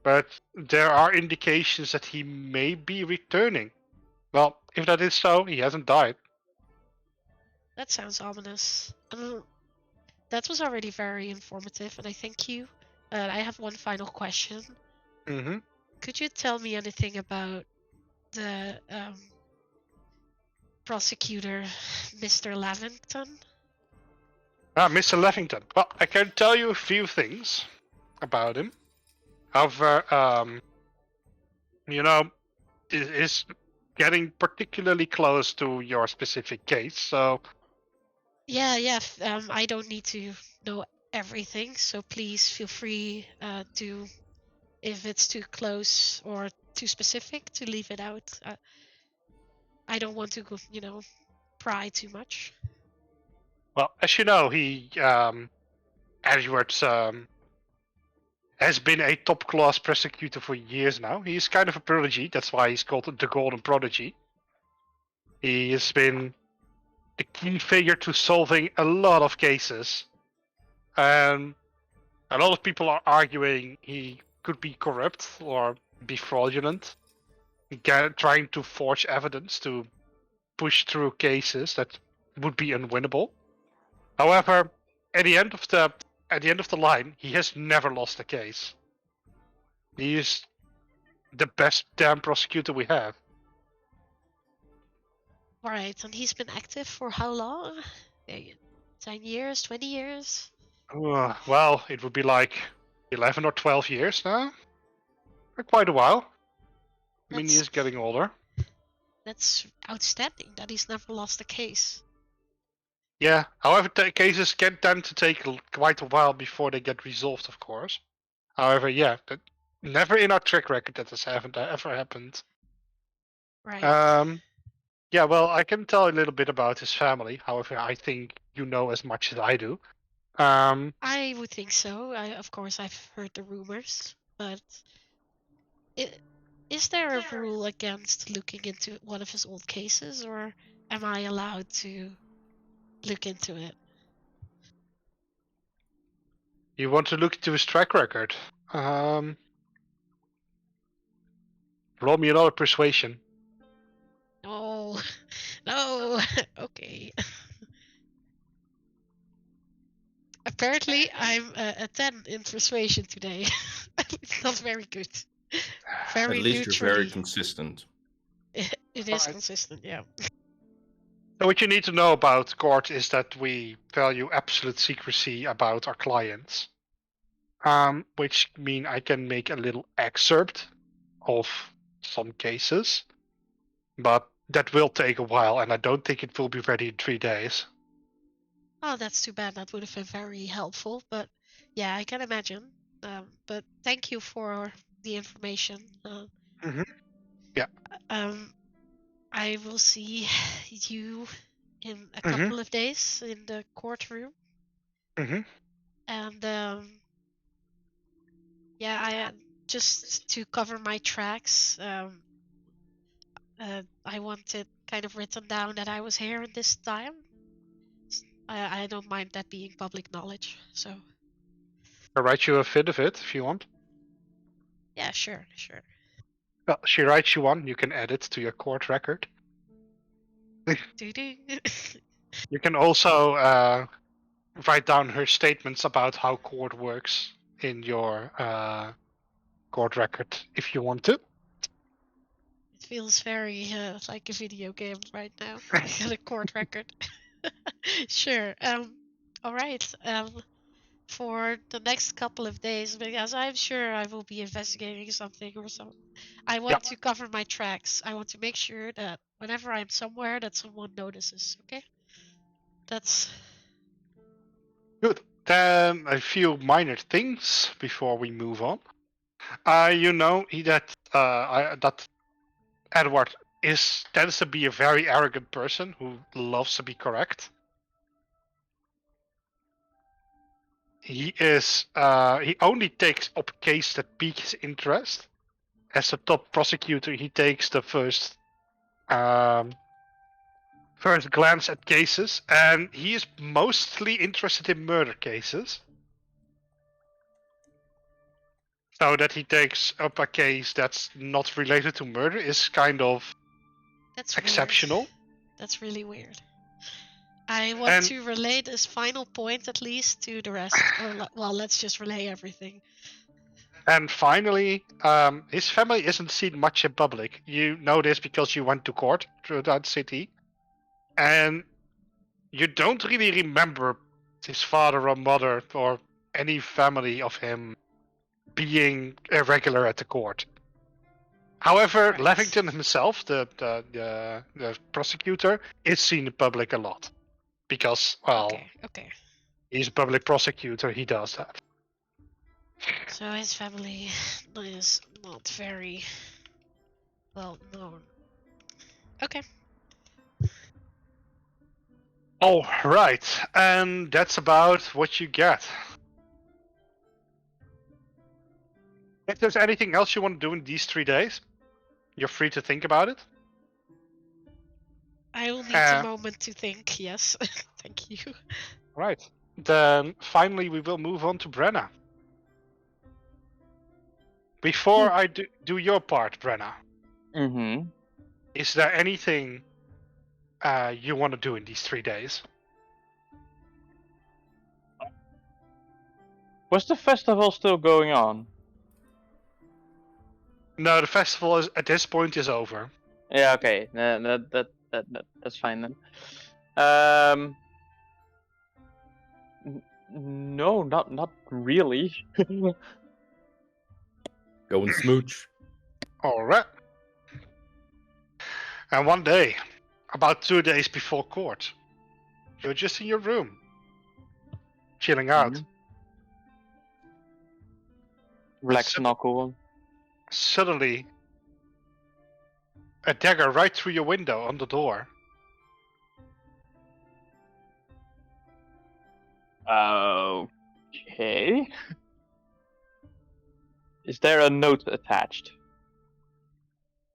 Speaker 4: But there are indications that he may be returning. Well, if that is so, he hasn't died.
Speaker 3: That sounds ominous. That was already very informative, and I thank you. I have one final question.
Speaker 4: Mm-hmm.
Speaker 3: Could you tell me anything about the prosecutor, Mr. Lavington?
Speaker 4: Mr. Leffington. Well, I can tell you a few things about him. However, it is getting particularly close to your specific case, so
Speaker 3: Yeah. I don't need to know everything, so please feel free to, if it's too close or too specific, to leave it out. I don't want to, pry too much.
Speaker 4: well, as you know, he Edwards has been a top class prosecutor for years now. He's kind of a prodigy, that's why he's called the Golden Prodigy. He has been the key figure to solving a lot of cases. And a lot of people are arguing he could be corrupt or be fraudulent, trying to forge evidence to push through cases that would be unwinnable. However, at the end of the line, he has never lost a case. He's the best damn prosecutor we have.
Speaker 3: Right, and he's been active for how long? 10 years, 20 years?
Speaker 4: Well, it would be like 11 or 12 years now. For quite a while. I mean, he
Speaker 3: That's
Speaker 4: is getting older.
Speaker 3: that's outstanding that he's never lost a case.
Speaker 4: Yeah, however, cases can tend to take quite a while before they get resolved, of course. However, yeah, never in our track record that this haven't ever happened.
Speaker 3: Right.
Speaker 4: Yeah, well, I can tell a little bit about his family. However, I think you know as much as I do.
Speaker 3: I would think so. Of course, I've heard the rumors, but is there a rule against looking into one of his old cases, or am I allowed to look into it?
Speaker 4: You want to look into his track record. Roll me another persuasion.
Speaker 3: No, no. Okay. Apparently, I'm a 10 in persuasion today. It's not very good. Very
Speaker 5: At least you're very
Speaker 3: neutrally.
Speaker 5: consistent.
Speaker 3: It is
Speaker 4: Alright.
Speaker 3: consistent, yeah.
Speaker 4: So what you need to know about court is that we value absolute secrecy about our clients. Which mean I can make a little excerpt of some cases, but that will take a while, and I don't think it will be ready in 3 days.
Speaker 3: Oh, that's too bad. That would have been very helpful, but yeah, I can imagine. But thank you for the information.
Speaker 4: Yeah.
Speaker 3: I will see you in a
Speaker 4: Mhm.
Speaker 3: couple of days in the courtroom.
Speaker 4: Mhm.
Speaker 3: And yeah, I just to cover my tracks. I want it kind of written down that I was here at this time. I don't mind that being public knowledge. So
Speaker 4: I'll write you a fit of it if you want.
Speaker 3: yeah, sure.
Speaker 4: Well, she writes you one. You can add it to your court record.
Speaker 3: Doo-doo.
Speaker 4: You can also write down her statements about how court works in your court record if you want to.
Speaker 3: It feels very like a video game right now. I got a court record. Sure. All right. For the next couple of days, because I'm sure I will be investigating something or something. I want to cover my tracks. I want to make sure that whenever I'm somewhere, that someone notices. Okay. That's
Speaker 4: Good. Then a few minor things before we move on. You know that Edward tends to be a very arrogant person who loves to be correct. He only takes up a case that piques his interest. As a top prosecutor, he takes the first glance at cases, and he is mostly interested in murder cases. So that he takes up a case that's not related to murder is kind of exceptional.
Speaker 3: Weird. That's really weird. I want to relay this final point at least to the rest. Or well, let's just relay everything.
Speaker 4: And finally, his family isn't seen much in public. You know this because you went to court through that city, and you don't really remember his father or mother or any family of him being irregular at the court. However,
Speaker 3: Right.
Speaker 4: Levington himself, the prosecutor, is seen in public a lot because, well,
Speaker 3: Okay.
Speaker 4: he's a public prosecutor. He does that.
Speaker 3: So his family is not very well known. Okay.
Speaker 4: All right, and that's about what you get. If there's anything else you want to do in these 3 days, you're free to think about it.
Speaker 3: I will need a moment to think, yes. Thank you.
Speaker 4: Right. Then finally we will move on to Brenna. Before I do your part, Brenna, is there anything you want to do in these 3 days?
Speaker 2: Was the festival still going on?
Speaker 4: No, the festival is at this point is over.
Speaker 2: Yeah, okay. That's fine then. No, not really.
Speaker 5: Go and smooch.
Speaker 4: All right. And one day, about 2 days before court, you're just in your room, chilling out.
Speaker 2: Mhm. Relax,
Speaker 4: Sud-
Speaker 2: not cool.
Speaker 4: Suddenly, a dagger right through your window on the door.
Speaker 2: Okay. Is there a note attached?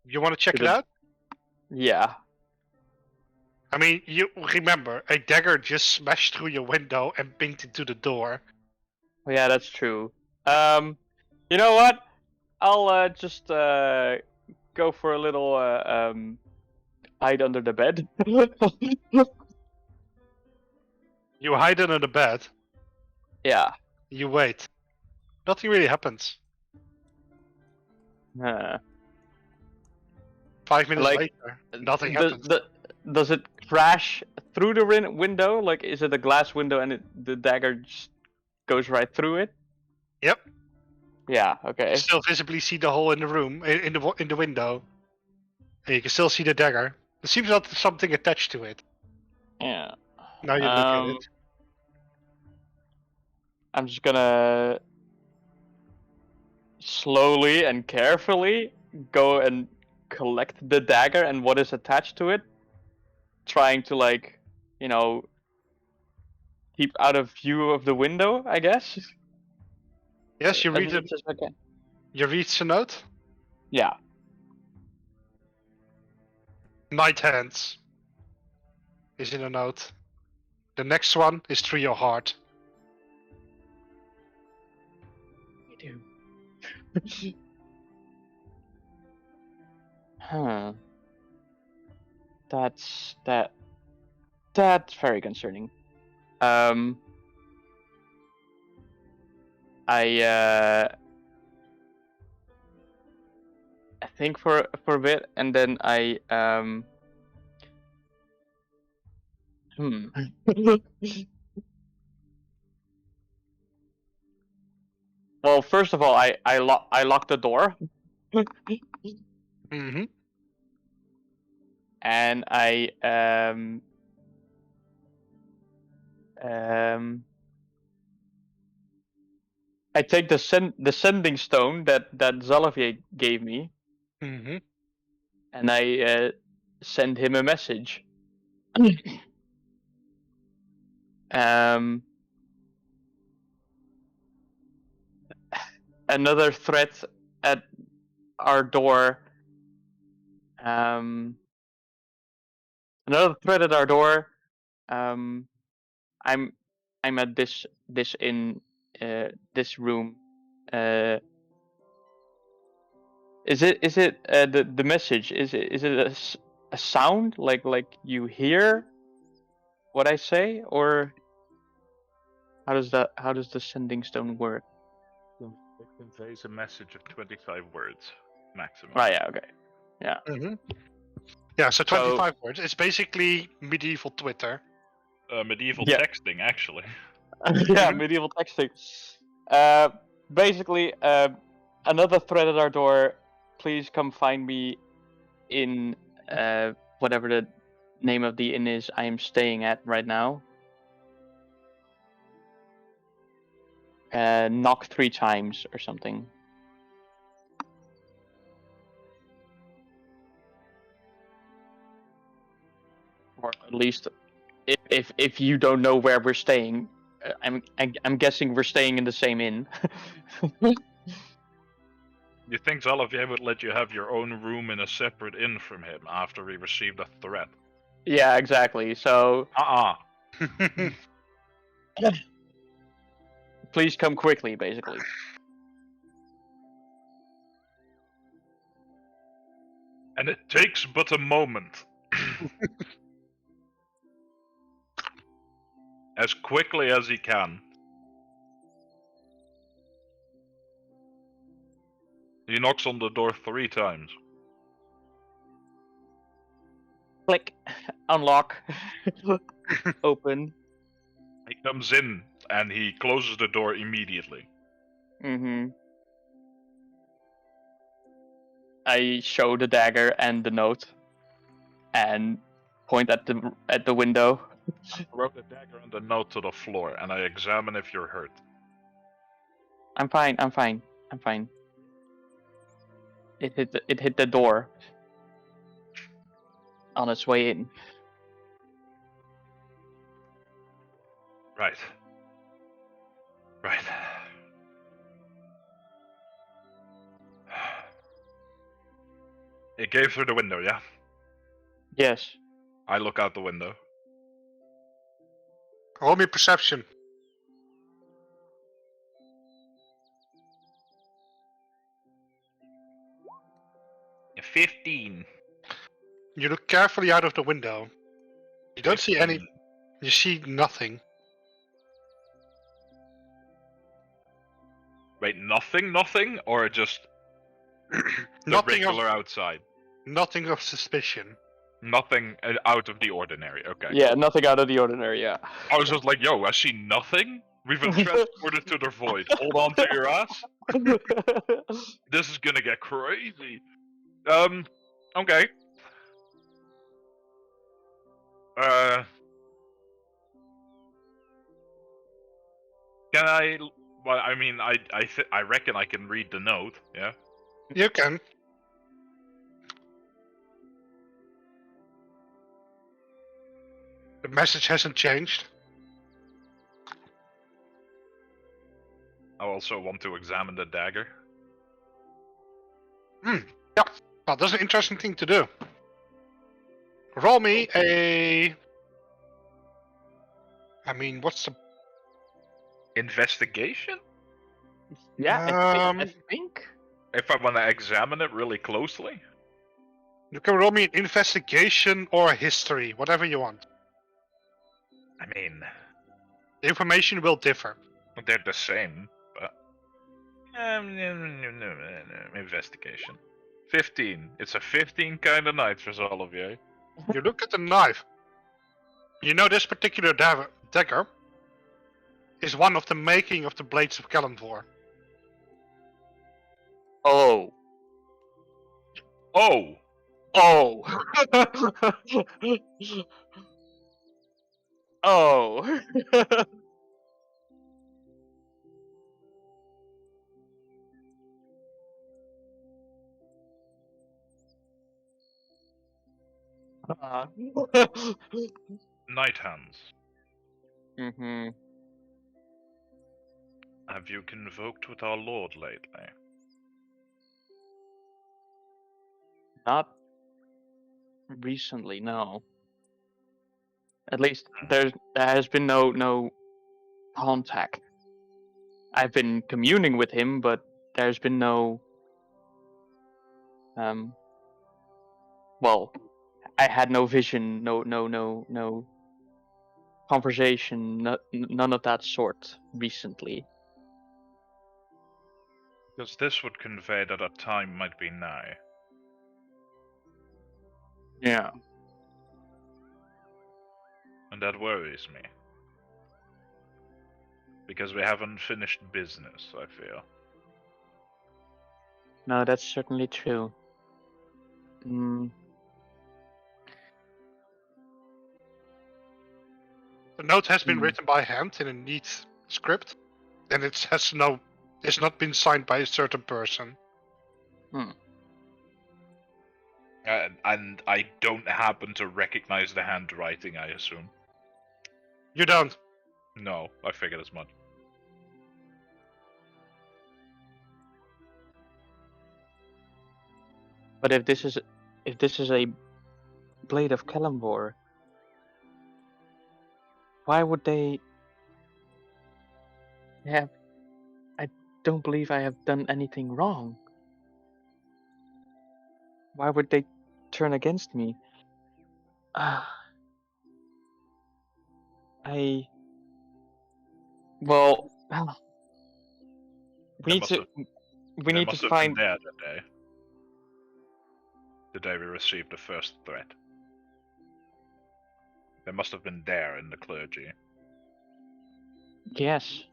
Speaker 4: You want to check
Speaker 2: To
Speaker 4: it
Speaker 2: the-
Speaker 4: out?
Speaker 2: Yeah.
Speaker 4: I mean, you remember, a dagger just smashed through your window and pinged into the door.
Speaker 2: Yeah, that's true. You know what? I'll just go for a little hide under the bed.
Speaker 4: You hide under the bed.
Speaker 2: Yeah.
Speaker 4: You wait. Nothing really happens.
Speaker 2: Uh,
Speaker 4: 5 minutes
Speaker 2: Like,
Speaker 4: later, nothing happens.
Speaker 2: Does it crash through the window? Like, is it a glass window and the dagger just goes right through it?
Speaker 4: Yep.
Speaker 2: Yeah. Okay.
Speaker 4: You still visibly see the hole in the room, in the window. And you can still see the dagger. There seems not something attached to it.
Speaker 2: Yeah.
Speaker 4: Now you look at it.
Speaker 2: I'm just gonna slowly and carefully go and collect the dagger and what is attached to it, trying to, like, you know, keep out of view of the window, I guess.
Speaker 4: Yes, you
Speaker 2: As
Speaker 4: read it.
Speaker 2: much as I can.
Speaker 4: You read the note.
Speaker 2: Yeah.
Speaker 4: Night hands is in a note. The next one is through your heart.
Speaker 2: Huh. That's very concerning. I think for a bit, and then Well, first of all, I lock the door,
Speaker 4: Mm-hmm.
Speaker 2: and I take the sending stone that Zalavier gave me,
Speaker 4: Mm-hmm.
Speaker 2: and I send him a message. Another threat at our door. Another threat at our door. I'm at this in this room. Is it the message? Is it a sound like you hear what I say, or how does the sending stone work?
Speaker 1: It conveys a message of 25 words maximum.
Speaker 2: Oh yeah, okay, yeah.
Speaker 4: Mm-hmm. Yeah, so 25 words. It's basically medieval Twitter.
Speaker 1: Medieval
Speaker 2: Yeah.
Speaker 1: texting, actually.
Speaker 2: Yeah, medieval texting. Basically, another threat at our door. Please come find me in whatever the name of the inn is I am staying at right now. Knock 3 times or something. Or at least, if you don't know where we're staying, I'm guessing we're staying in the same inn.
Speaker 1: You think Zalavier would let you have your own room in a separate inn from him after he received a threat?
Speaker 2: Yeah, exactly. So please come quickly, basically.
Speaker 1: And it takes but a moment. As quickly as he can, He knocks on the door 3 times.
Speaker 2: Click. Unlock. Open.
Speaker 1: He comes in and he closes the door immediately.
Speaker 2: Mm-hmm. I show the dagger and the note, and point at the window.
Speaker 1: Throw the dagger and the note to the floor, and I examine if you're hurt.
Speaker 2: I'm fine. I'm fine. I'm fine. It hit the door on its way in.
Speaker 1: Right. Right. It gave through the window, yeah?
Speaker 2: Yes.
Speaker 1: I look out the window.
Speaker 4: Roll me perception.
Speaker 1: A 15.
Speaker 4: You look carefully out of the window. You don't see any.
Speaker 1: 15.
Speaker 4: You see nothing.
Speaker 1: Wait, nothing? Or just the
Speaker 4: Nothing of
Speaker 1: regular outside?
Speaker 4: nothing of suspicion.
Speaker 1: Nothing out of the ordinary, okay.
Speaker 2: Yeah, nothing out of the ordinary. Yeah.
Speaker 1: I was just like, yo, I see nothing? We've been transported to the void. Hold on to your ass. This is gonna get crazy. Okay. Can I? Well, I mean, I reckon I can read the note. Yeah.
Speaker 4: You can. The message hasn't changed.
Speaker 1: I also want to examine the dagger.
Speaker 4: Yeah. Well, that's an interesting thing to do. Roll me a. I mean, what's the?
Speaker 1: Investigation?
Speaker 2: Yeah, I
Speaker 4: Um,
Speaker 2: think.
Speaker 1: If I want to examine it really closely.
Speaker 4: You can roll me an investigation or a history, whatever you want.
Speaker 1: I mean,
Speaker 4: The information will differ.
Speaker 1: they're the same, but investigation. 15. It's a 15 kind of night for all of you.
Speaker 4: You look at the knife. You know this particular dagger is one of the making of the Blades of Kalimdor.
Speaker 2: Oh.
Speaker 1: Oh,
Speaker 2: Oh. Oh.
Speaker 1: Night Hands.
Speaker 2: Mm-hmm.
Speaker 1: Have you convoked with our lord lately?
Speaker 2: Not recently, no. At least there has been no contact. I've been communing with him, but there's been no well, I had no vision, no conversation, none of that sort recently.
Speaker 1: Because this would convey that a time might be nigh.
Speaker 2: Yeah.
Speaker 1: And that worries me. Because we haven't finished business, I feel.
Speaker 2: No, that's certainly true. Mm.
Speaker 4: The note has been written by hand in a neat script, and it's not been signed by a certain person.
Speaker 1: And I don't happen to recognize the handwriting, I assume.
Speaker 4: You don't.
Speaker 1: No, I figured as much.
Speaker 2: But if this is a Blade of Kalimdor, why would they have? I don't believe I have done anything wrong. Why would they turn against me? Well, we
Speaker 1: They
Speaker 2: need
Speaker 1: must
Speaker 2: to.
Speaker 1: have-
Speaker 2: we
Speaker 1: They
Speaker 2: need
Speaker 1: must
Speaker 2: to
Speaker 1: have
Speaker 2: find.
Speaker 1: been there that day. The day we received the first threat. They must have been there in the clergy.
Speaker 2: Yes.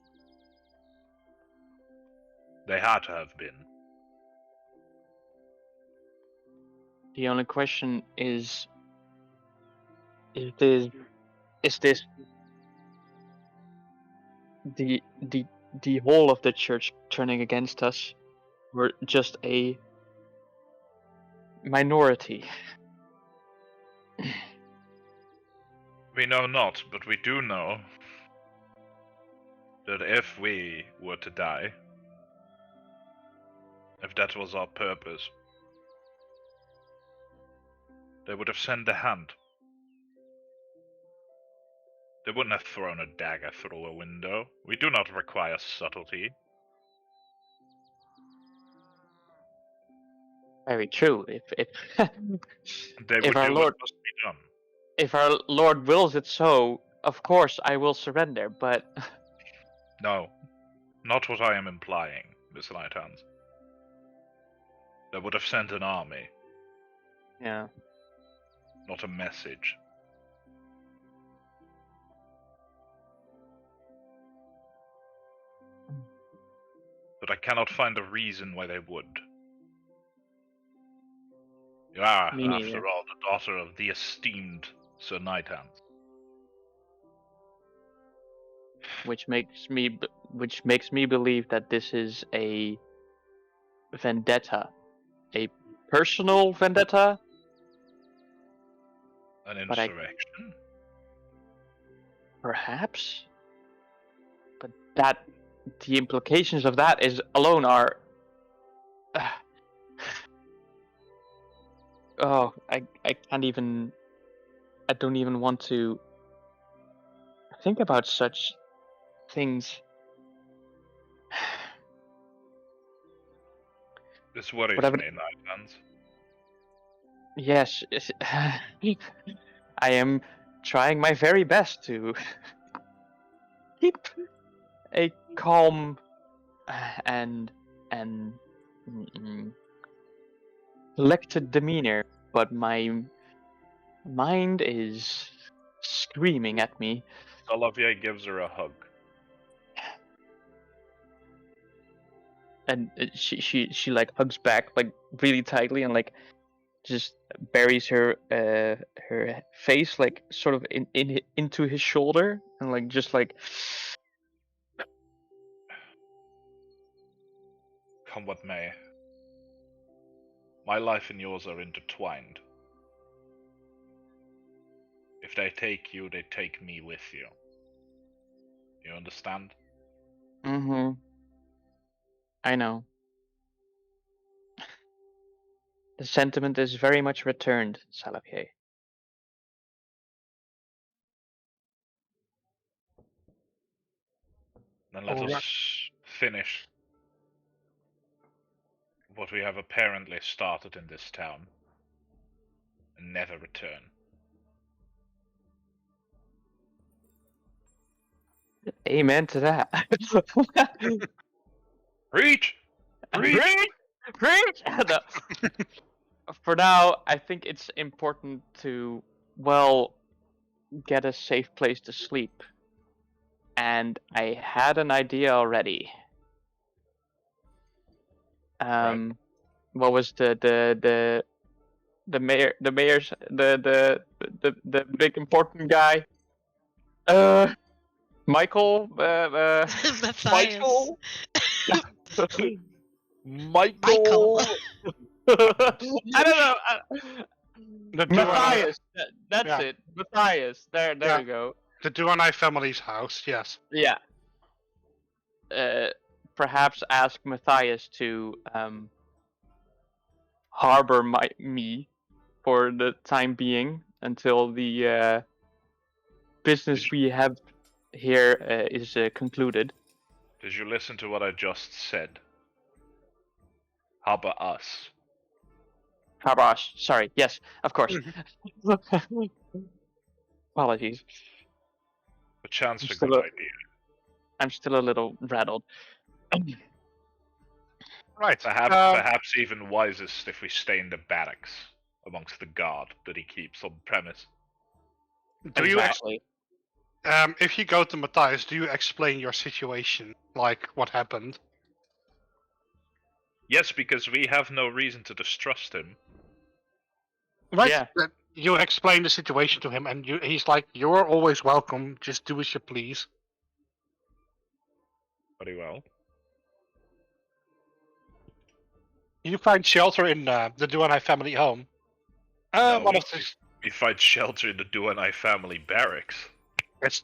Speaker 1: They had to have been.
Speaker 2: The only question is this the whole of the church turning against us, or just a minority?
Speaker 1: We know not, but we do know that if we were to die, if that was our purpose, they would have sent a hand. They wouldn't have thrown a dagger through a window. We do not require subtlety.
Speaker 2: Very true.
Speaker 1: They
Speaker 2: If
Speaker 1: would
Speaker 2: our
Speaker 1: do
Speaker 2: Lord
Speaker 1: what must be done.
Speaker 2: if our Lord wills it so, of course I will surrender. But
Speaker 1: No, not what I am implying, Miss Lighthand. They would have sent an army,
Speaker 2: yeah,
Speaker 1: not a message. But I cannot find a reason why they would. You are,
Speaker 2: me
Speaker 1: after
Speaker 2: neither.
Speaker 1: all, the daughter of the esteemed Sir Nighthand.
Speaker 2: Which makes me believe that this is a vendetta, a personal vendetta.
Speaker 1: An
Speaker 2: But I
Speaker 1: insurrection?
Speaker 2: perhaps, but that the implications of that is alone are. Oh, I can't even. I don't even want to think about such things.
Speaker 1: This worries
Speaker 2: Whatever.
Speaker 1: me, Nighthand.
Speaker 2: Yes, I am trying my very best to keep a calm and collected demeanor, but my mind is screaming at me.
Speaker 1: Olivier gives her a hug.
Speaker 2: And she like hugs back like really tightly and like just buries her face like sort of into his shoulder and like just like
Speaker 1: Come what may. My life and yours are intertwined. If they take you, they take me with you. You understand?
Speaker 2: mm-hmm. I know. The sentiment is very much returned, Salapier.
Speaker 1: Then let
Speaker 4: All
Speaker 1: us
Speaker 4: right.
Speaker 1: finish what we have apparently started in this town and never return.
Speaker 2: Amen to that.
Speaker 1: Preach! Preach!
Speaker 2: Preach! No. For now, I think it's important to, well, get a safe place to sleep. And I had an idea already.
Speaker 1: Right.
Speaker 2: What was the mayor's the big important guy? Michael.
Speaker 3: Matthias.
Speaker 2: Michael.
Speaker 3: Michael.
Speaker 2: Michael. I don't know.
Speaker 4: The Duanai,
Speaker 2: Matthias. That's
Speaker 4: yeah,
Speaker 2: it. Matthias. There
Speaker 4: yeah,
Speaker 2: you go.
Speaker 4: the Duanai family's house. Yes.
Speaker 2: Yeah. Perhaps ask Matthias to harbor me for the time being until the business we have here is concluded.
Speaker 1: Did you listen to what I just said? Harbor us.
Speaker 2: Harbosh, sorry. Yes, of course. Apologies.
Speaker 1: A chance
Speaker 2: I'm
Speaker 1: for
Speaker 2: still
Speaker 1: good
Speaker 2: a,
Speaker 1: idea.
Speaker 2: I'm still a little rattled.
Speaker 4: Right.
Speaker 1: Perhaps even wisest if we stay in the barracks amongst the guard that he keeps on premise.
Speaker 4: Do you
Speaker 2: Exactly.
Speaker 4: if you go to Matthias, do you explain your situation, like what happened?
Speaker 1: Yes, because we have no reason to distrust him.
Speaker 4: Right.
Speaker 2: Yeah.
Speaker 4: You explain the situation to him, and he's like, "You're always welcome. Just do as you please."
Speaker 1: Very well.
Speaker 4: You find shelter in the Duanai family home.
Speaker 1: No,
Speaker 4: One of the,
Speaker 1: we find shelter in the Duanai family barracks.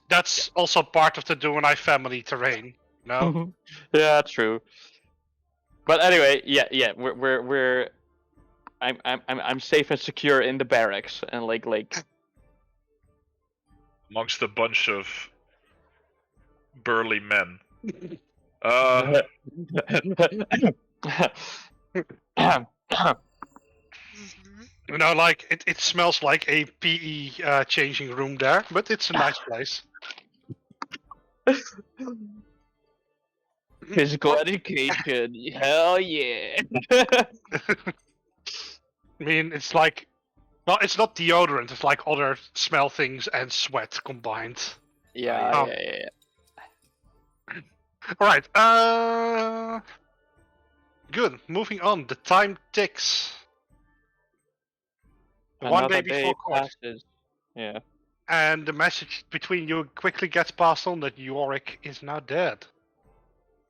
Speaker 4: that's also part of the Duanai family terrain. No.
Speaker 2: Yeah, true. But anyway, yeah, we're I'm safe and secure in the barracks, and like
Speaker 1: Amongst a bunch of burly men.
Speaker 3: Mm-hmm.
Speaker 4: Like it smells like a PE changing room there, but it's a nice place.
Speaker 2: Physical education, hell yeah.
Speaker 4: I mean, it's like, well, it's not deodorant. It's like other smell things and sweat combined.
Speaker 2: Yeah,
Speaker 4: Um,
Speaker 2: yeah.
Speaker 4: All right. Good. Moving on. The time ticks. One day
Speaker 2: Another
Speaker 4: before court,
Speaker 2: passes. Yeah.
Speaker 4: and the message between you quickly gets passed on that Yorick is now dead.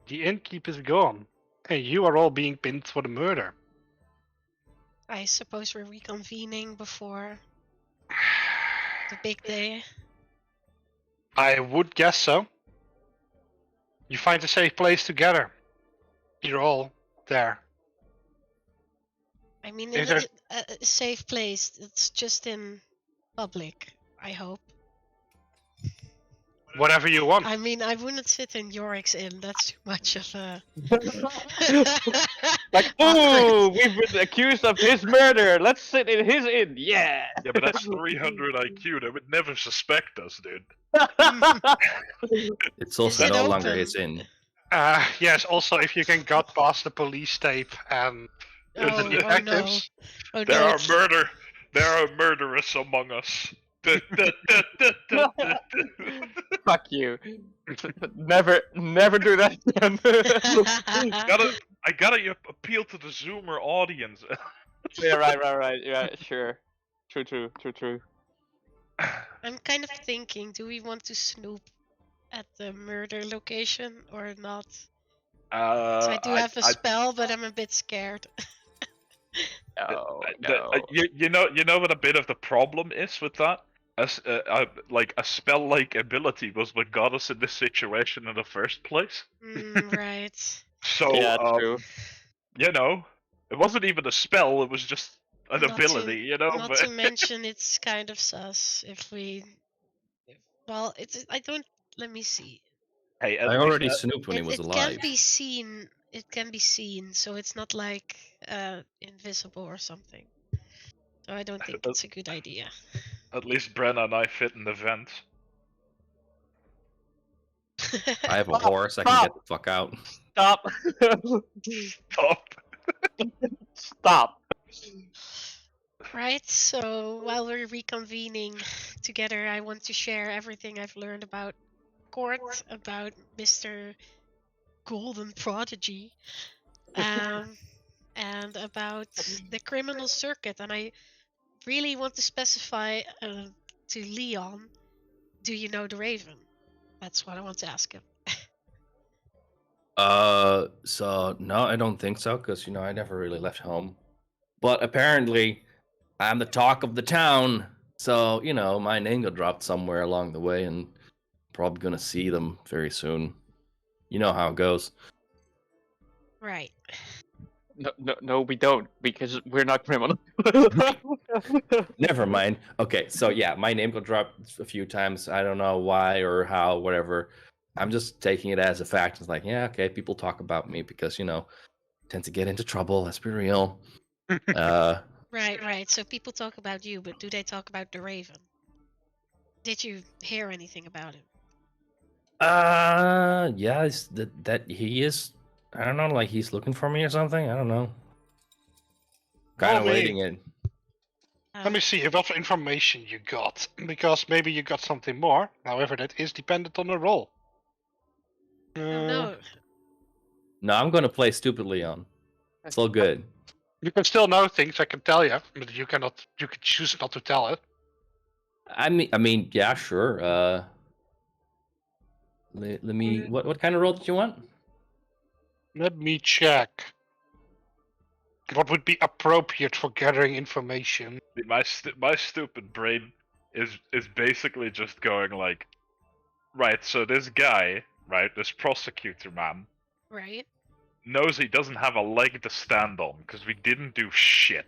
Speaker 4: The innkeep is gone, and you are all being pinned for the murder.
Speaker 3: I suppose we're reconvening before the big day.
Speaker 4: I would guess so. You find a safe place together. You're all there.
Speaker 3: I mean,
Speaker 4: Is
Speaker 3: in
Speaker 4: there-
Speaker 3: a safe place. It's just in public, I hope.
Speaker 4: Whatever you want.
Speaker 3: I mean, I wouldn't sit in Yorick's Inn. That's too much of a.
Speaker 2: Like, ooh, we've been accused of his murder. Let's sit in his inn. Yeah.
Speaker 1: Yeah, but that's 300 IQ. They would never suspect us, dude.
Speaker 5: It's also
Speaker 3: it
Speaker 5: no
Speaker 3: open?
Speaker 5: longer his inn.
Speaker 4: Yes, also if you can get past the police tape and the
Speaker 3: Oh no!
Speaker 4: detectives.
Speaker 3: Oh
Speaker 1: There
Speaker 3: no!
Speaker 1: are murderers among us.
Speaker 2: Fuck you. Never do that again.
Speaker 1: I gotta appeal to the Zoomer audience.
Speaker 2: Yeah, right. Yeah, sure. True.
Speaker 3: I'm kind of thinking, do we want to snoop at the murder location or not? So I do have a spell, but I'm a bit scared.
Speaker 2: No.
Speaker 1: You know what a bit of the problem is with that? Like a spell-like ability was what got us in this situation in the first place.
Speaker 3: Right.
Speaker 1: So,
Speaker 2: Yeah, true.
Speaker 1: you know, it wasn't even a spell; it was just an
Speaker 3: Not
Speaker 1: ability, you know.
Speaker 3: Not
Speaker 1: But
Speaker 3: to mention, it's kind of sus if we. Well, it's. I don't. Let me see.
Speaker 1: hey, at
Speaker 5: I
Speaker 1: least
Speaker 5: already snooped when he was
Speaker 3: It
Speaker 5: alive.
Speaker 3: can be seen. It can be seen, so it's not like invisible or something. So I don't think it's a good idea.
Speaker 1: at least Brenna and I fit in the vent.
Speaker 5: I have a horse. I can get the fuck out.
Speaker 2: Stop.
Speaker 1: Stop.
Speaker 3: Right, so while we're reconvening together, I want to share everything I've learned about court, about Mr. Golden Prodigy, and about the criminal circuit. And I really want to specify to Leon, do you know the Raven? That's what I want to ask him.
Speaker 5: So no, I don't think so, because I never really left home. But apparently, I'm the talk of the town. So my name got dropped somewhere along the way, and probably gonna see them very soon. You know how it goes.
Speaker 3: Right.
Speaker 2: No, we don't, because we're not criminal.
Speaker 5: Never mind. Okay, so yeah, my name got dropped a few times. I don't know why or how, whatever. I'm just taking it as a fact. It's like, yeah, okay, people talk about me because, tend to get into trouble. Let's be real.
Speaker 3: Right. So people talk about you, but do they talk about the Raven? Did you hear anything about him?
Speaker 5: Yeah, that he is I don't know, like he's looking for me or something? I don't know. Kind
Speaker 4: Tell
Speaker 5: of
Speaker 4: me.
Speaker 5: waiting it.
Speaker 4: Let me see what information you got, because maybe you got something more. However, that is dependent on the roll.
Speaker 3: Oh no.
Speaker 5: No, I'm gonna play stupid Leon. It's all good.
Speaker 4: You can still know things, I can tell you, but you cannot. You can choose not to tell it.
Speaker 5: I mean, yeah, sure. Let me. What kind of roll did you want?
Speaker 4: Let me check. What would be appropriate for gathering information?
Speaker 1: My stupid brain is basically just going like, right. So this guy, right, this prosecutor man,
Speaker 3: Right.
Speaker 1: knows he doesn't have a leg to stand on because we didn't do shit,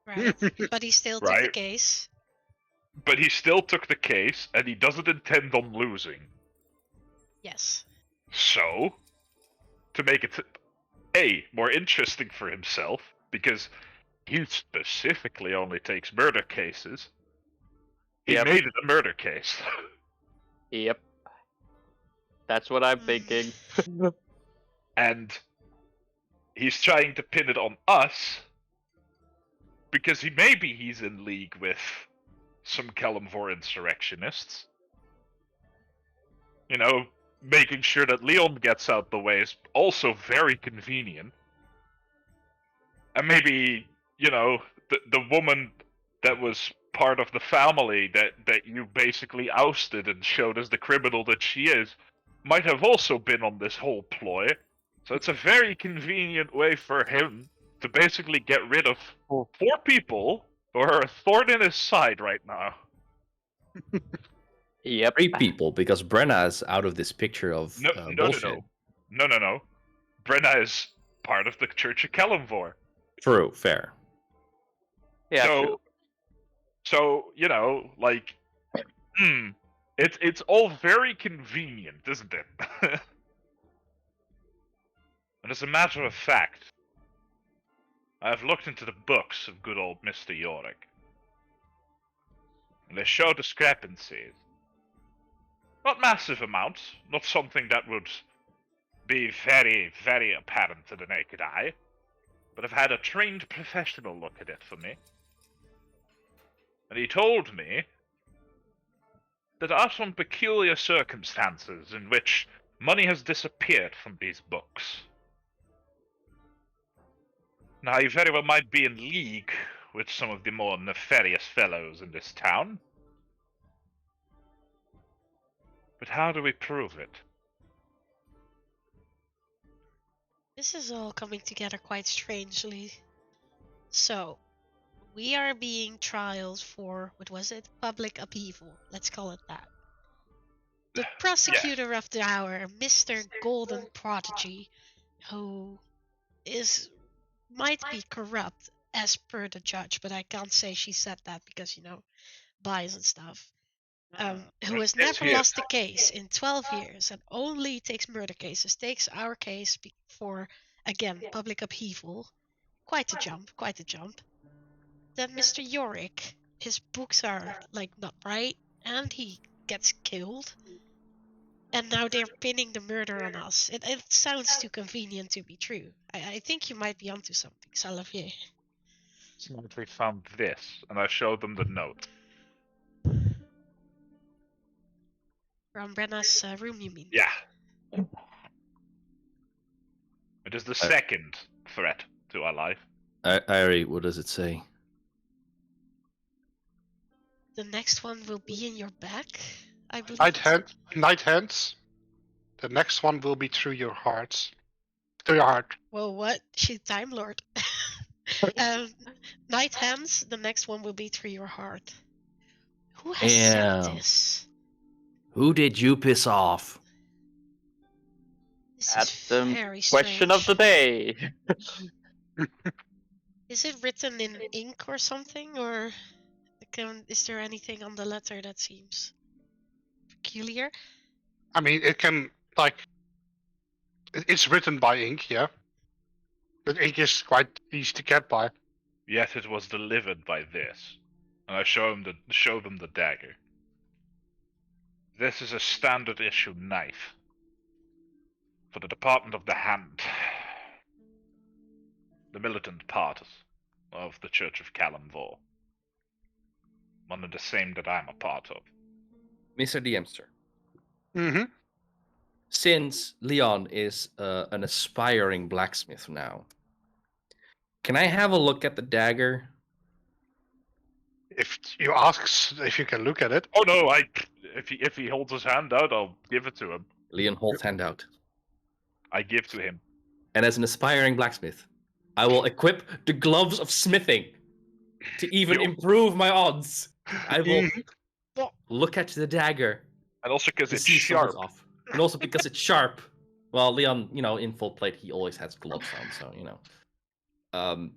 Speaker 3: Right. But he still took the
Speaker 1: right?
Speaker 3: case.
Speaker 1: But he still took the case, and he doesn't intend on losing.
Speaker 3: Yes.
Speaker 1: So, to make it more interesting for himself, because he specifically only takes murder cases, he
Speaker 2: Yep.
Speaker 1: made it a murder case.
Speaker 2: Yep. That's what I'm
Speaker 3: Mm.
Speaker 2: thinking.
Speaker 1: And he's trying to pin it on us because maybe he's in league with some Kalimvor insurrectionists. You know, making sure that Leon gets out the way is also very convenient. And maybe, you know, the woman that was part of the family that you basically ousted and showed as the criminal that she is might have also been on this whole ploy. So it's a very convenient way for him to basically get rid of 4 people who are a thorn in his side right now.
Speaker 2: Yep.
Speaker 5: 3 people, because Brenna is out of this picture of
Speaker 1: No,
Speaker 5: bullshit.
Speaker 1: no. Brenna is part of the Church of Kalimvor.
Speaker 5: True, fair.
Speaker 2: Yeah,
Speaker 1: so,
Speaker 2: true.
Speaker 1: So, you know, like, it's all very convenient, isn't it? And as a matter of fact, I have looked into the books of good old Mr. Yorick, and they show discrepancies. Not massive amounts, not something that would be very, very apparent to the naked eye, but I've had a trained professional look at it for me. And he told me that there are some peculiar circumstances in which money has disappeared from these books. Now, you very well might be in league with some of the more nefarious fellows in this town. But how do we prove it?
Speaker 3: This is all coming together quite strangely. So, we are being trialed for, what was it? Public upheaval. Let's call it that. The prosecutor of the hour, Mr. Golden Prodigy, who might be corrupt as per the judge, but I can't say she said that because, bias and stuff. Who has never lost a case in 12 years and only takes murder cases, takes our case for, again, public upheaval. Quite a jump. Then Mr. Yorick, his books are, not right, and he gets killed. And now they're pinning the murder on us. It sounds too convenient to be true. I think you might be onto something, Salavier.
Speaker 1: We found this, and I showed them the note.
Speaker 3: From Brenna's room, you mean?
Speaker 1: Yeah. It is the second threat to our life.
Speaker 5: Irie, what does it say?
Speaker 3: The next one will be in your back, I believe.
Speaker 4: Night hands. The next one will be through your hearts. Through your heart.
Speaker 3: Well, what? She's Time Lord. Night hands. The next one will be through your heart. Who has said this?
Speaker 5: Who did you piss off?
Speaker 3: This
Speaker 2: That's
Speaker 3: is
Speaker 2: the
Speaker 3: very
Speaker 2: question of the
Speaker 3: strange.
Speaker 2: day.
Speaker 3: Is it written in ink or something, or is there anything on the letter that seems peculiar?
Speaker 4: I mean, it can, it's written by ink, yeah. But ink is quite easy to get by.
Speaker 1: Yet it was delivered by this. And I show them the dagger. This is a standard issue knife. for the Department of the Hand. The militant part of the Church of Kalimvor. One of the same that I'm a part of.
Speaker 5: Mr. Diemster,
Speaker 4: Mm-hmm.
Speaker 5: since Leon is an aspiring blacksmith now, can I have a look at the dagger?
Speaker 4: If you ask if you can look at it.
Speaker 1: Oh no, if he holds his hand out, I'll give it to him.
Speaker 5: Leon holds hand out.
Speaker 1: I give to him.
Speaker 5: And as an aspiring blacksmith, I will equip the gloves of smithing to even improve my odds. I will look at the dagger.
Speaker 1: And also because
Speaker 5: to
Speaker 1: it's
Speaker 5: see
Speaker 1: sharp.
Speaker 5: something's off. And also because it's sharp. Well, Leon, in full plate, he always has gloves on, so,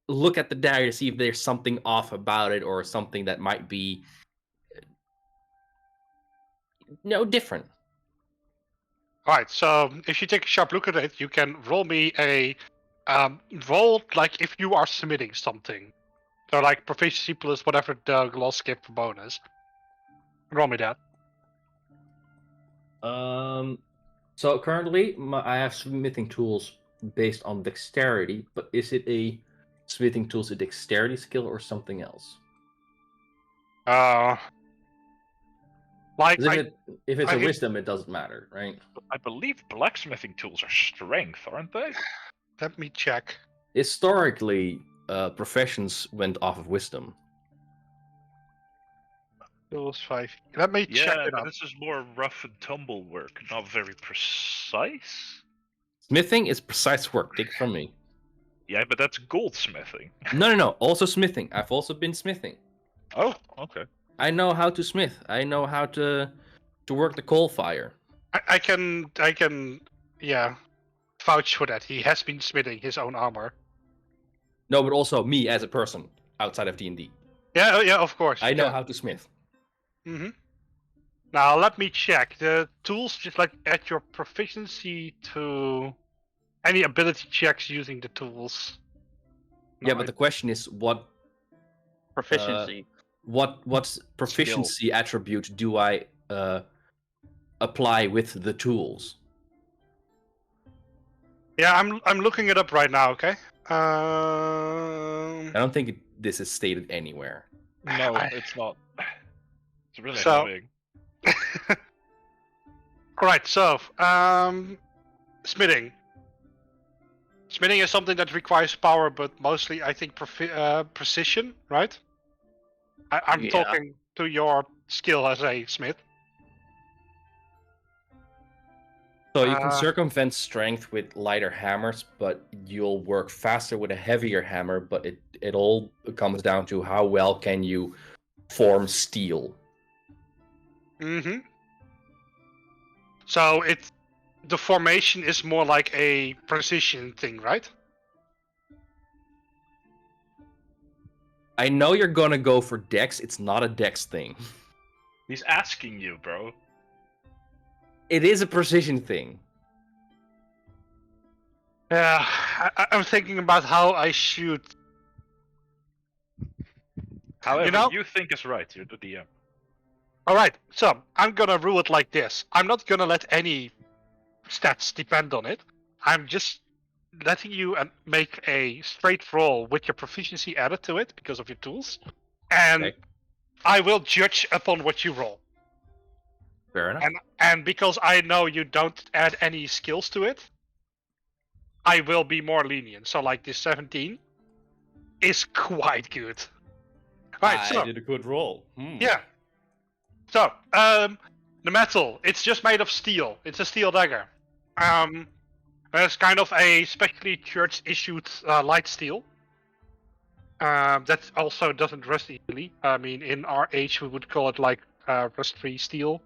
Speaker 5: look at the dagger to see if there's something off about it or something that might be, different.
Speaker 4: All right, so if you take a sharp look at it, you can roll me a roll like if you are submitting something. So like proficiency plus whatever the gloss give for bonus. Roll me that.
Speaker 5: So currently I have smithing tools based on dexterity, but is it a smithing tools a dexterity skill or something else?
Speaker 4: Like
Speaker 5: 'Cause if it's a
Speaker 4: I-
Speaker 5: wisdom, it doesn't matter, right?
Speaker 1: I believe blacksmithing tools are strength, aren't they?
Speaker 4: let me check.
Speaker 5: Historically, professions went off of wisdom.
Speaker 4: Tools 5. Let me check
Speaker 1: Yeah,
Speaker 4: it
Speaker 1: but
Speaker 4: out.
Speaker 1: this is more rough and tumble work, not very precise.
Speaker 5: Smithing is precise work. Take it from me.
Speaker 1: Yeah, but that's goldsmithing.
Speaker 5: No. Also smithing. I've also been smithing.
Speaker 1: Oh, okay.
Speaker 5: I know how to smith. I know how to work the coal fire.
Speaker 4: I can vouch for that. He has been smithing his own armor.
Speaker 5: No, but also me as a person outside of D&D.
Speaker 4: Yeah, of course.
Speaker 5: I know how to smith.
Speaker 4: Mm-hmm. Now let me check the tools. Just like add your proficiency to any ability checks using the tools.
Speaker 5: Yeah, but the question is what
Speaker 2: Proficiency.
Speaker 5: what proficiency attribute do I apply with the tools?
Speaker 4: Yeah, I'm looking it up right now. Okay.
Speaker 5: I don't think this is stated anywhere.
Speaker 1: No, it's not. It's really
Speaker 4: So-
Speaker 1: annoying.
Speaker 4: All right. So, smithing. Smithing is something that requires power, but mostly I think precision, right? I'm
Speaker 2: Yeah.
Speaker 4: talking to your skill as a smith.
Speaker 5: So you can
Speaker 4: Uh,
Speaker 5: circumvent strength with lighter hammers, but you'll work faster with a heavier hammer, but it all comes down to how well can you form steel.
Speaker 4: Mm-hmm. So the formation is more like a precision thing, right?
Speaker 5: I know you're gonna go for dex, it's not a dex thing.
Speaker 1: He's asking you, bro.
Speaker 5: It is a precision thing.
Speaker 4: Yeah, I'm thinking about how I shoot.
Speaker 1: However, you think is right. You're the DM.
Speaker 4: All right, so I'm gonna rule it like this. I'm not gonna let any stats depend on it. I'm just letting you make a straight roll with your proficiency added to it because of your tools, and
Speaker 5: Okay.
Speaker 4: I will judge upon what you roll.
Speaker 5: Fair enough.
Speaker 4: And because I know you don't add any skills to it, I will be more lenient. So like this 17 is quite good. Right, so
Speaker 5: did a good roll.
Speaker 4: yeah. So, the metal, it's just made of steel. It's a steel dagger. It's kind of a specially church issued light steel. That also doesn't rust easily. I mean, in our age, we would call it like rust-free steel.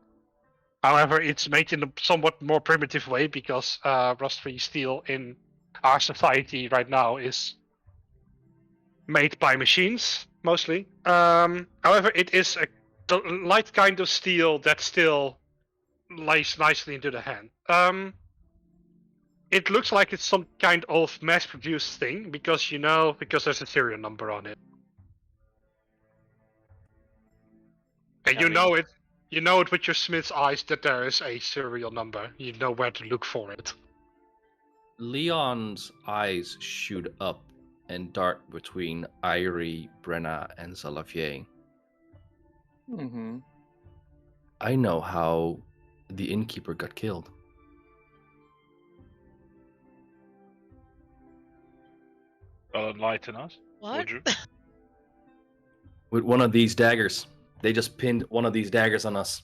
Speaker 4: However, it's made in a somewhat more primitive way because rust-free steel in our society right now is made by machines mostly. However, it is a light kind of steel that still lays nicely into the hand. It looks like it's some kind of mass-produced thing because there's a serial number on it. And
Speaker 1: I mean,
Speaker 4: know it. You know it with your smith's eyes that there is a serial number. You know where to look for it.
Speaker 5: Leon's eyes shoot up and dart between Irie, Brenna, and Zalavier.
Speaker 2: Mm-hmm.
Speaker 5: I know how the innkeeper got killed.
Speaker 1: Enlighten us,
Speaker 3: What?
Speaker 1: would you?
Speaker 5: With one of these daggers. They just pinned one of these daggers on us.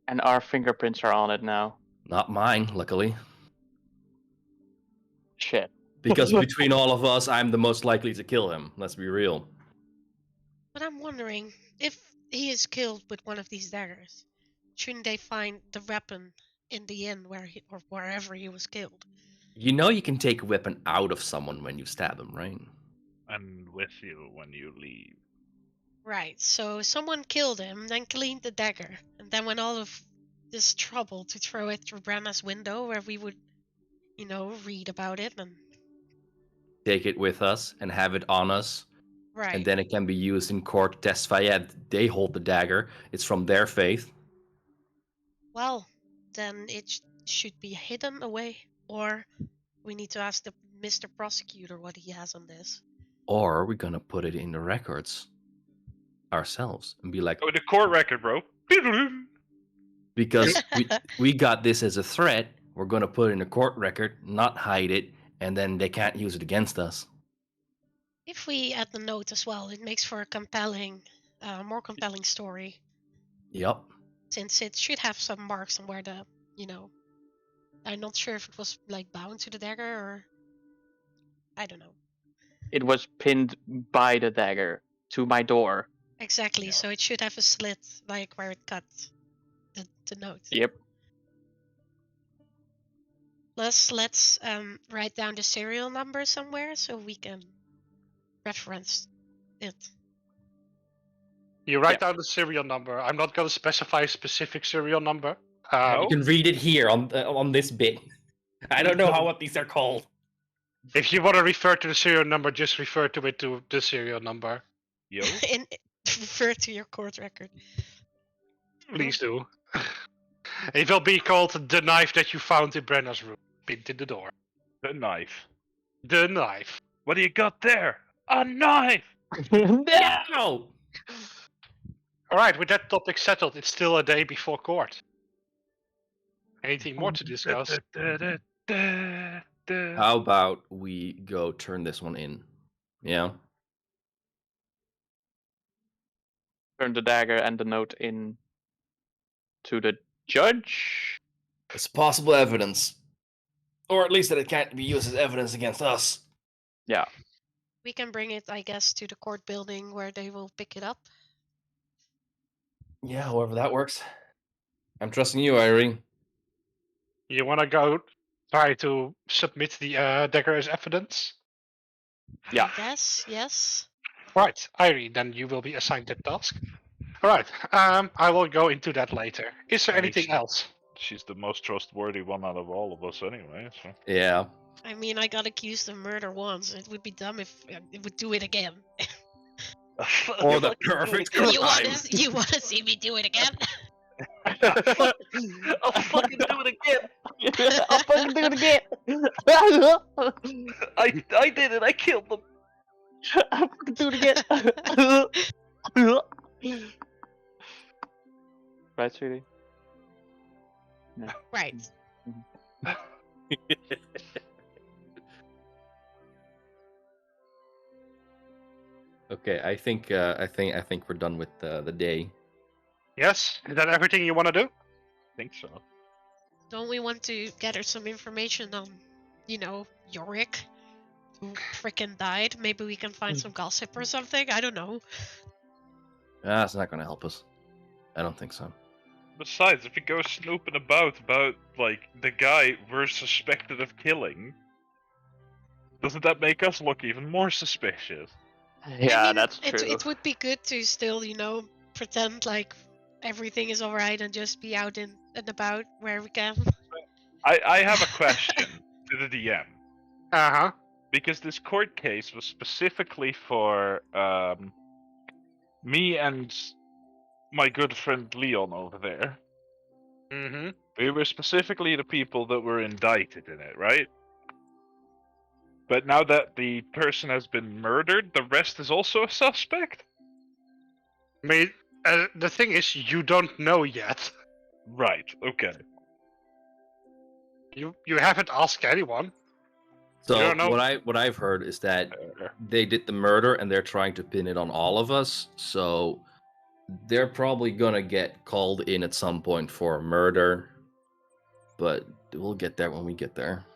Speaker 2: And our fingerprints are on it now.
Speaker 5: Not mine, luckily.
Speaker 2: Shit.
Speaker 5: Because between all of us, I'm the most likely to kill him. Let's be real.
Speaker 3: But I'm wondering, if he is killed with one of these daggers, shouldn't they find the weapon in the inn or wherever he was killed?
Speaker 5: You know you can take a weapon out of someone when you stab him, right?
Speaker 1: And with you when you leave.
Speaker 3: Right, so someone killed him, then cleaned the dagger, and then went all of this trouble to throw it through Branna's window where we would, read about it and...
Speaker 5: Take it with us and have it on us.
Speaker 3: Right.
Speaker 5: And then it can be used in court to testify. Yeah, they hold the dagger. It's from their faith.
Speaker 3: Well, then it should be hidden away, or we need to ask the Mr. Prosecutor what he has on this.
Speaker 5: Or we're gonna put it in the records ourselves and be like,
Speaker 1: Oh, the court record, bro.
Speaker 5: because we got this as a threat, we're gonna put it in a court record, not hide it, and then they can't use it against us.
Speaker 3: If we add the note as well, it makes for a more compelling story,
Speaker 5: Yep.
Speaker 3: since it should have some marks on where the, I'm not sure if it was like bound to the dagger or I don't know.
Speaker 2: It was pinned by the dagger to my door.
Speaker 3: Exactly,
Speaker 1: Yeah.
Speaker 3: so it should have a slit like where it cut the note.
Speaker 2: Yep.
Speaker 3: Plus, let's write down the serial number somewhere so we can reference it.
Speaker 4: You write
Speaker 2: Yeah.
Speaker 4: down the serial number. I'm not going to specify a specific serial number.
Speaker 1: No?
Speaker 5: You can read it here on this bit. I don't know what these are called.
Speaker 4: If you want to refer to the serial number, just refer to it to the serial number.
Speaker 1: Yo?
Speaker 3: Refer to your court record.
Speaker 4: Please do. It will be called the knife that you found in Brenna's room, pinned in the door.
Speaker 1: The knife.
Speaker 4: The knife.
Speaker 1: What do you got there? A knife!
Speaker 5: No!
Speaker 4: All right, with that topic settled, it's still a day before court. Anything more to discuss?
Speaker 5: How about we go turn this one in? Yeah.
Speaker 2: Turn the dagger and the note in to the judge.
Speaker 5: It's possible evidence. Or at least that it can't be used as evidence against us.
Speaker 2: Yeah.
Speaker 3: We can bring it, I guess, to the court building where they will pick it up.
Speaker 5: Yeah, however that works. I'm trusting you, Irene.
Speaker 4: You want to go try to submit the dagger as evidence?
Speaker 2: Yeah.
Speaker 3: Yes, yes.
Speaker 4: Right, Irene, then you will be assigned that task. All right, I will go into that later. Is there
Speaker 1: I mean,
Speaker 4: anything else?
Speaker 1: She's the most trustworthy one out of all of us anyway, so...
Speaker 5: Yeah.
Speaker 3: I mean, I got accused of murder once. It would be dumb if it would do it again.
Speaker 5: Or the perfect crime.
Speaker 3: You wanna see me do it again?
Speaker 1: I'll fucking do it again!
Speaker 2: I'll fucking do it again.
Speaker 1: I did it, I killed them!
Speaker 2: I'll fucking do it again. Right, sweetie?
Speaker 3: Right.
Speaker 5: Okay, I think we're done with the day.
Speaker 4: Yes? Is that everything you want to do?
Speaker 1: I think so.
Speaker 3: Don't we want to gather some information on, Yorick, who frickin' died? Maybe we can find some gossip or something? I don't know.
Speaker 5: That's not gonna help us. I don't think so.
Speaker 1: Besides, if you go snooping about, like, the guy we're suspected of killing, doesn't that make us look even more suspicious?
Speaker 2: Yeah,
Speaker 3: I mean,
Speaker 2: that's true.
Speaker 3: It would be good to still, pretend like everything is alright and just be out and about where we can.
Speaker 1: I have a question to the DM.
Speaker 4: Uh-huh.
Speaker 1: because this court case was specifically for me and my good friend Leon over there.
Speaker 4: Mm-hmm.
Speaker 1: We were specifically the people that were indicted in it, right? But now that the person has been murdered, the rest is also a suspect?
Speaker 4: I mean, the thing is, you don't know yet.
Speaker 1: Right, okay.
Speaker 4: You haven't asked anyone.
Speaker 5: So
Speaker 4: don't know.
Speaker 5: what I've heard is that they did the murder and they're trying to pin it on all of us. So they're probably gonna get called in at some point for murder, but we'll get there when we get there.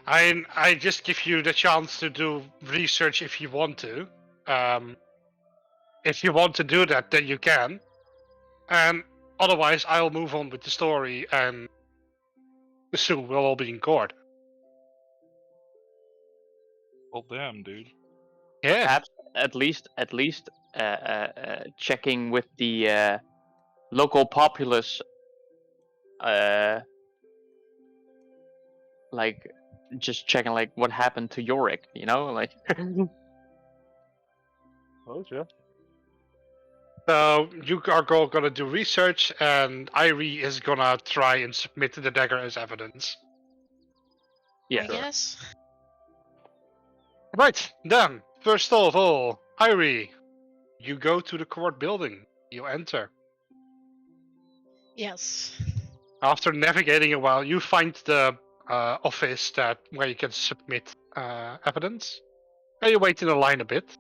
Speaker 4: I just give you the chance to do research if you want to. If you want to do that, then you can. And otherwise, I'll move on with the story, and soon we'll all be in court.
Speaker 1: Well, damn, dude.
Speaker 4: Yeah.
Speaker 2: Perhaps at least checking with the local populace, like just checking like what happened to Yorick, you know, like.
Speaker 1: Oh, yeah.
Speaker 4: So you are gonna do research, and Irie is gonna try and submit the dagger as evidence.
Speaker 2: Yeah.
Speaker 3: I guess.
Speaker 4: Right, then, first of all, Irie, you go to the court building. You enter.
Speaker 3: Yes.
Speaker 4: After navigating a while, you find the office where you can submit evidence. And you wait in the line a bit.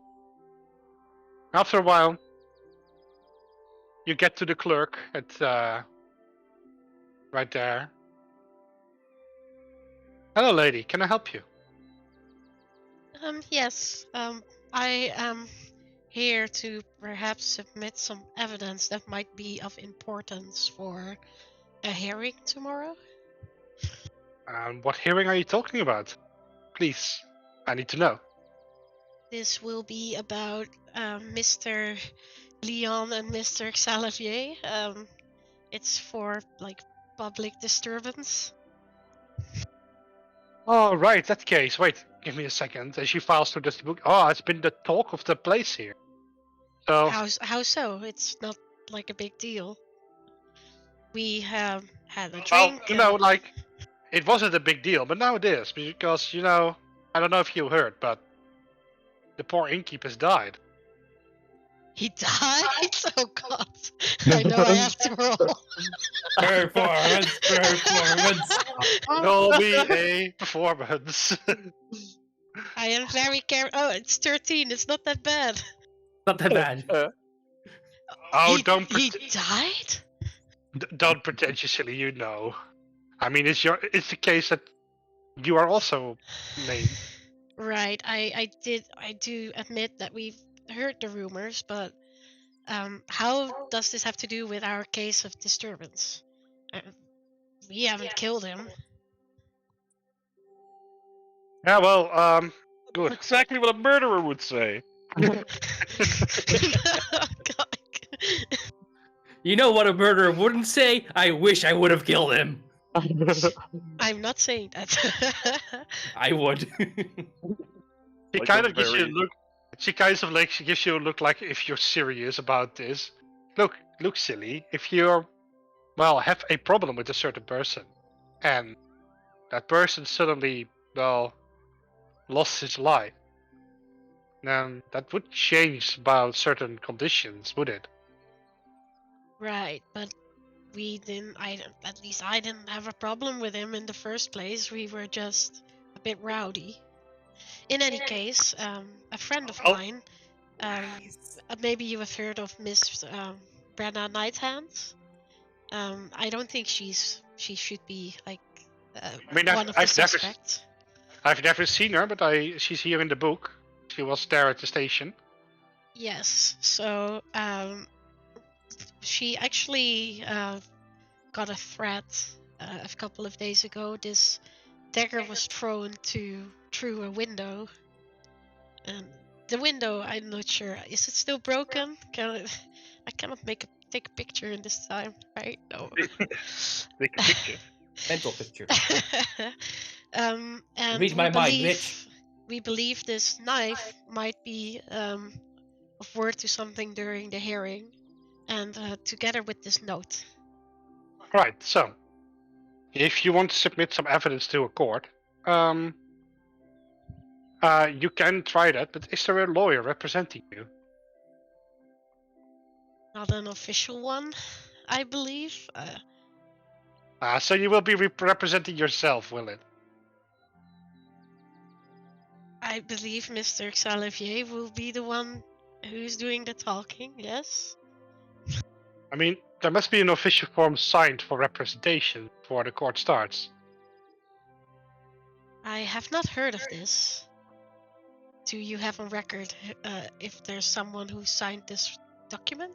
Speaker 4: After a while, you get to the clerk at right there. Hello, lady. Can I help you?
Speaker 3: Yes. I am here to perhaps submit some evidence that might be of importance for a hearing tomorrow.
Speaker 4: What hearing are you talking about? Please, I need to know.
Speaker 3: This will be about Mr. Leon and Mr. Xalavier. It's for like public disturbance.
Speaker 4: Oh, right, that case. Wait, give me a second. As she files through this book. Oh, it's been the talk of the place here. So,
Speaker 3: How so? It's not like a big deal. We have had a
Speaker 4: well,
Speaker 3: drink.
Speaker 4: like, it wasn't a big deal, but now it is. Because, I don't know if you heard, but the poor innkeeper's died.
Speaker 3: He died? Oh god. I know I have to roll.
Speaker 5: Performance.
Speaker 4: Roll me a performance.
Speaker 3: I am very careful. Oh, it's 13. It's not that bad.
Speaker 5: Not that bad.
Speaker 4: Oh,
Speaker 3: he
Speaker 4: don't
Speaker 3: died?
Speaker 4: don't pretend you're silly. You know. I mean, it's the case that you are also named.
Speaker 3: Right. I do admit that we've heard the rumors, but how does this have to do with our case of disturbance? We haven't killed him.
Speaker 4: Yeah, well, good.
Speaker 1: That's exactly what a murderer would say.
Speaker 3: God.
Speaker 5: You know what a murderer wouldn't say? I wish I would have killed him.
Speaker 3: I'm not saying that.
Speaker 5: I would.
Speaker 4: She
Speaker 1: Like
Speaker 4: kind
Speaker 1: a
Speaker 4: of gives you a
Speaker 1: very-
Speaker 4: look. She gives you a look like if you're serious about this. Look, silly. If you're, have a problem with a certain person, and that person suddenly, lost his life, then that would change about certain conditions, would it?
Speaker 3: Right, but we didn't. At least I didn't have a problem with him in the first place. We were just a bit rowdy. In any case, a friend of mine, maybe you have heard of Miss Brenna Nighthand. I don't think she should be like one of the suspects.
Speaker 4: I've never seen her, but she's here in the book. She was there at the station.
Speaker 3: Yes. So she actually got a threat a couple of days ago. This dagger was thrown through a window, and the window, I'm not sure. Is it still broken? I cannot take a picture in this time, right? No.
Speaker 1: Take a picture.
Speaker 5: Mental picture.
Speaker 3: And
Speaker 5: Read my mind, bitch.
Speaker 3: we believe this knife might be of worth to something during the hearing, and together with this note.
Speaker 4: Right, so if you want to submit some evidence to a court, you can try that, but is there a lawyer representing you?
Speaker 3: Not an official one, I believe.
Speaker 4: So you will be representing yourself, will it?
Speaker 3: I believe Mr. Xalivier will be the one who's doing the talking, yes?
Speaker 4: I mean, there must be an official form signed for representation before the court starts.
Speaker 3: I have not heard of this. Do you have a record if there's someone who signed this document?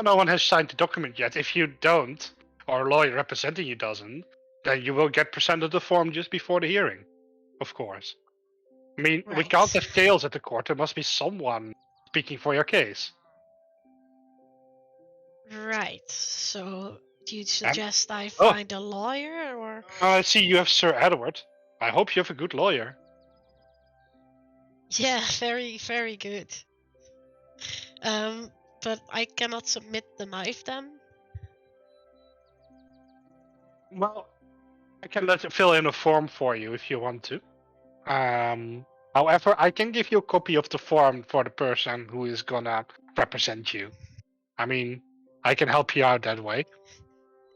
Speaker 4: No one has signed the document yet. If you don't, or a lawyer representing you doesn't, then you will get presented the form just before the hearing, of course. I mean, we
Speaker 3: Right.
Speaker 4: can't have chaos at the court. There must be someone speaking for your case.
Speaker 3: Right. So, do you suggest I
Speaker 4: Oh.
Speaker 3: find a lawyer, or?
Speaker 4: I see you have Sir Edward. I hope you have a good lawyer.
Speaker 3: Yeah, very, very good. But I cannot submit the knife then?
Speaker 4: Well, I can fill in a form for you if you want to. However, I can give you a copy of the form for the person who is gonna represent you. I mean, I can help you out that way.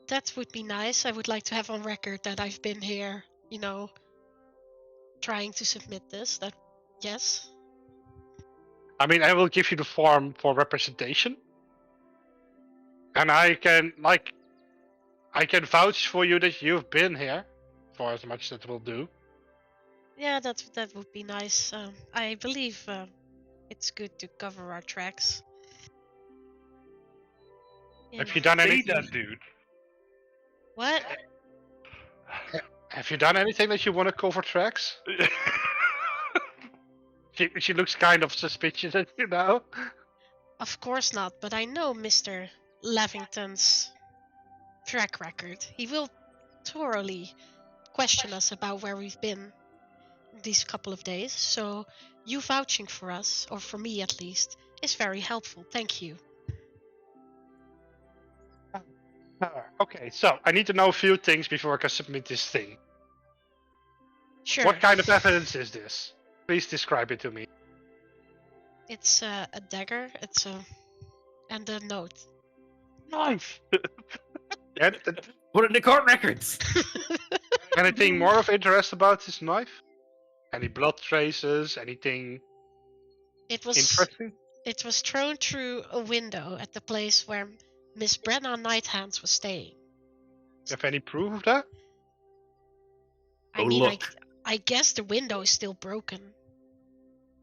Speaker 3: That would be nice. I would like to have on record that I've been here, trying to submit this. That, yes.
Speaker 4: I mean, I will give you the form for representation. And I can vouch for you that you've been here, for as much that will do.
Speaker 3: Yeah, that would be nice. I believe it's good to cover our tracks.
Speaker 4: Have you done
Speaker 1: Say
Speaker 4: anything?
Speaker 1: that, dude.
Speaker 3: What?
Speaker 4: Have you done anything that you want to cover tracks? She looks kind of suspicious at you now.
Speaker 3: Of course not, but I know Mr. Lavington's track record. He will thoroughly question us about where we've been these couple of days, so you vouching for us, or for me at least, is very helpful. Thank you.
Speaker 4: Okay, so I need to know a few things before I can submit this thing.
Speaker 3: Sure.
Speaker 4: What kind of evidence is this? Please describe it to me.
Speaker 3: It's a dagger. And a note.
Speaker 4: Knife.
Speaker 5: Put it in the court records.
Speaker 4: Anything more of interest about this knife? Any blood traces? Anything
Speaker 3: It was
Speaker 4: interesting?
Speaker 3: It was thrown through a window at the place where Miss Brenna Nighthands was staying.
Speaker 4: You have any proof of that?
Speaker 3: I
Speaker 5: Oh,
Speaker 3: mean,
Speaker 5: look.
Speaker 3: I guess the window is still broken.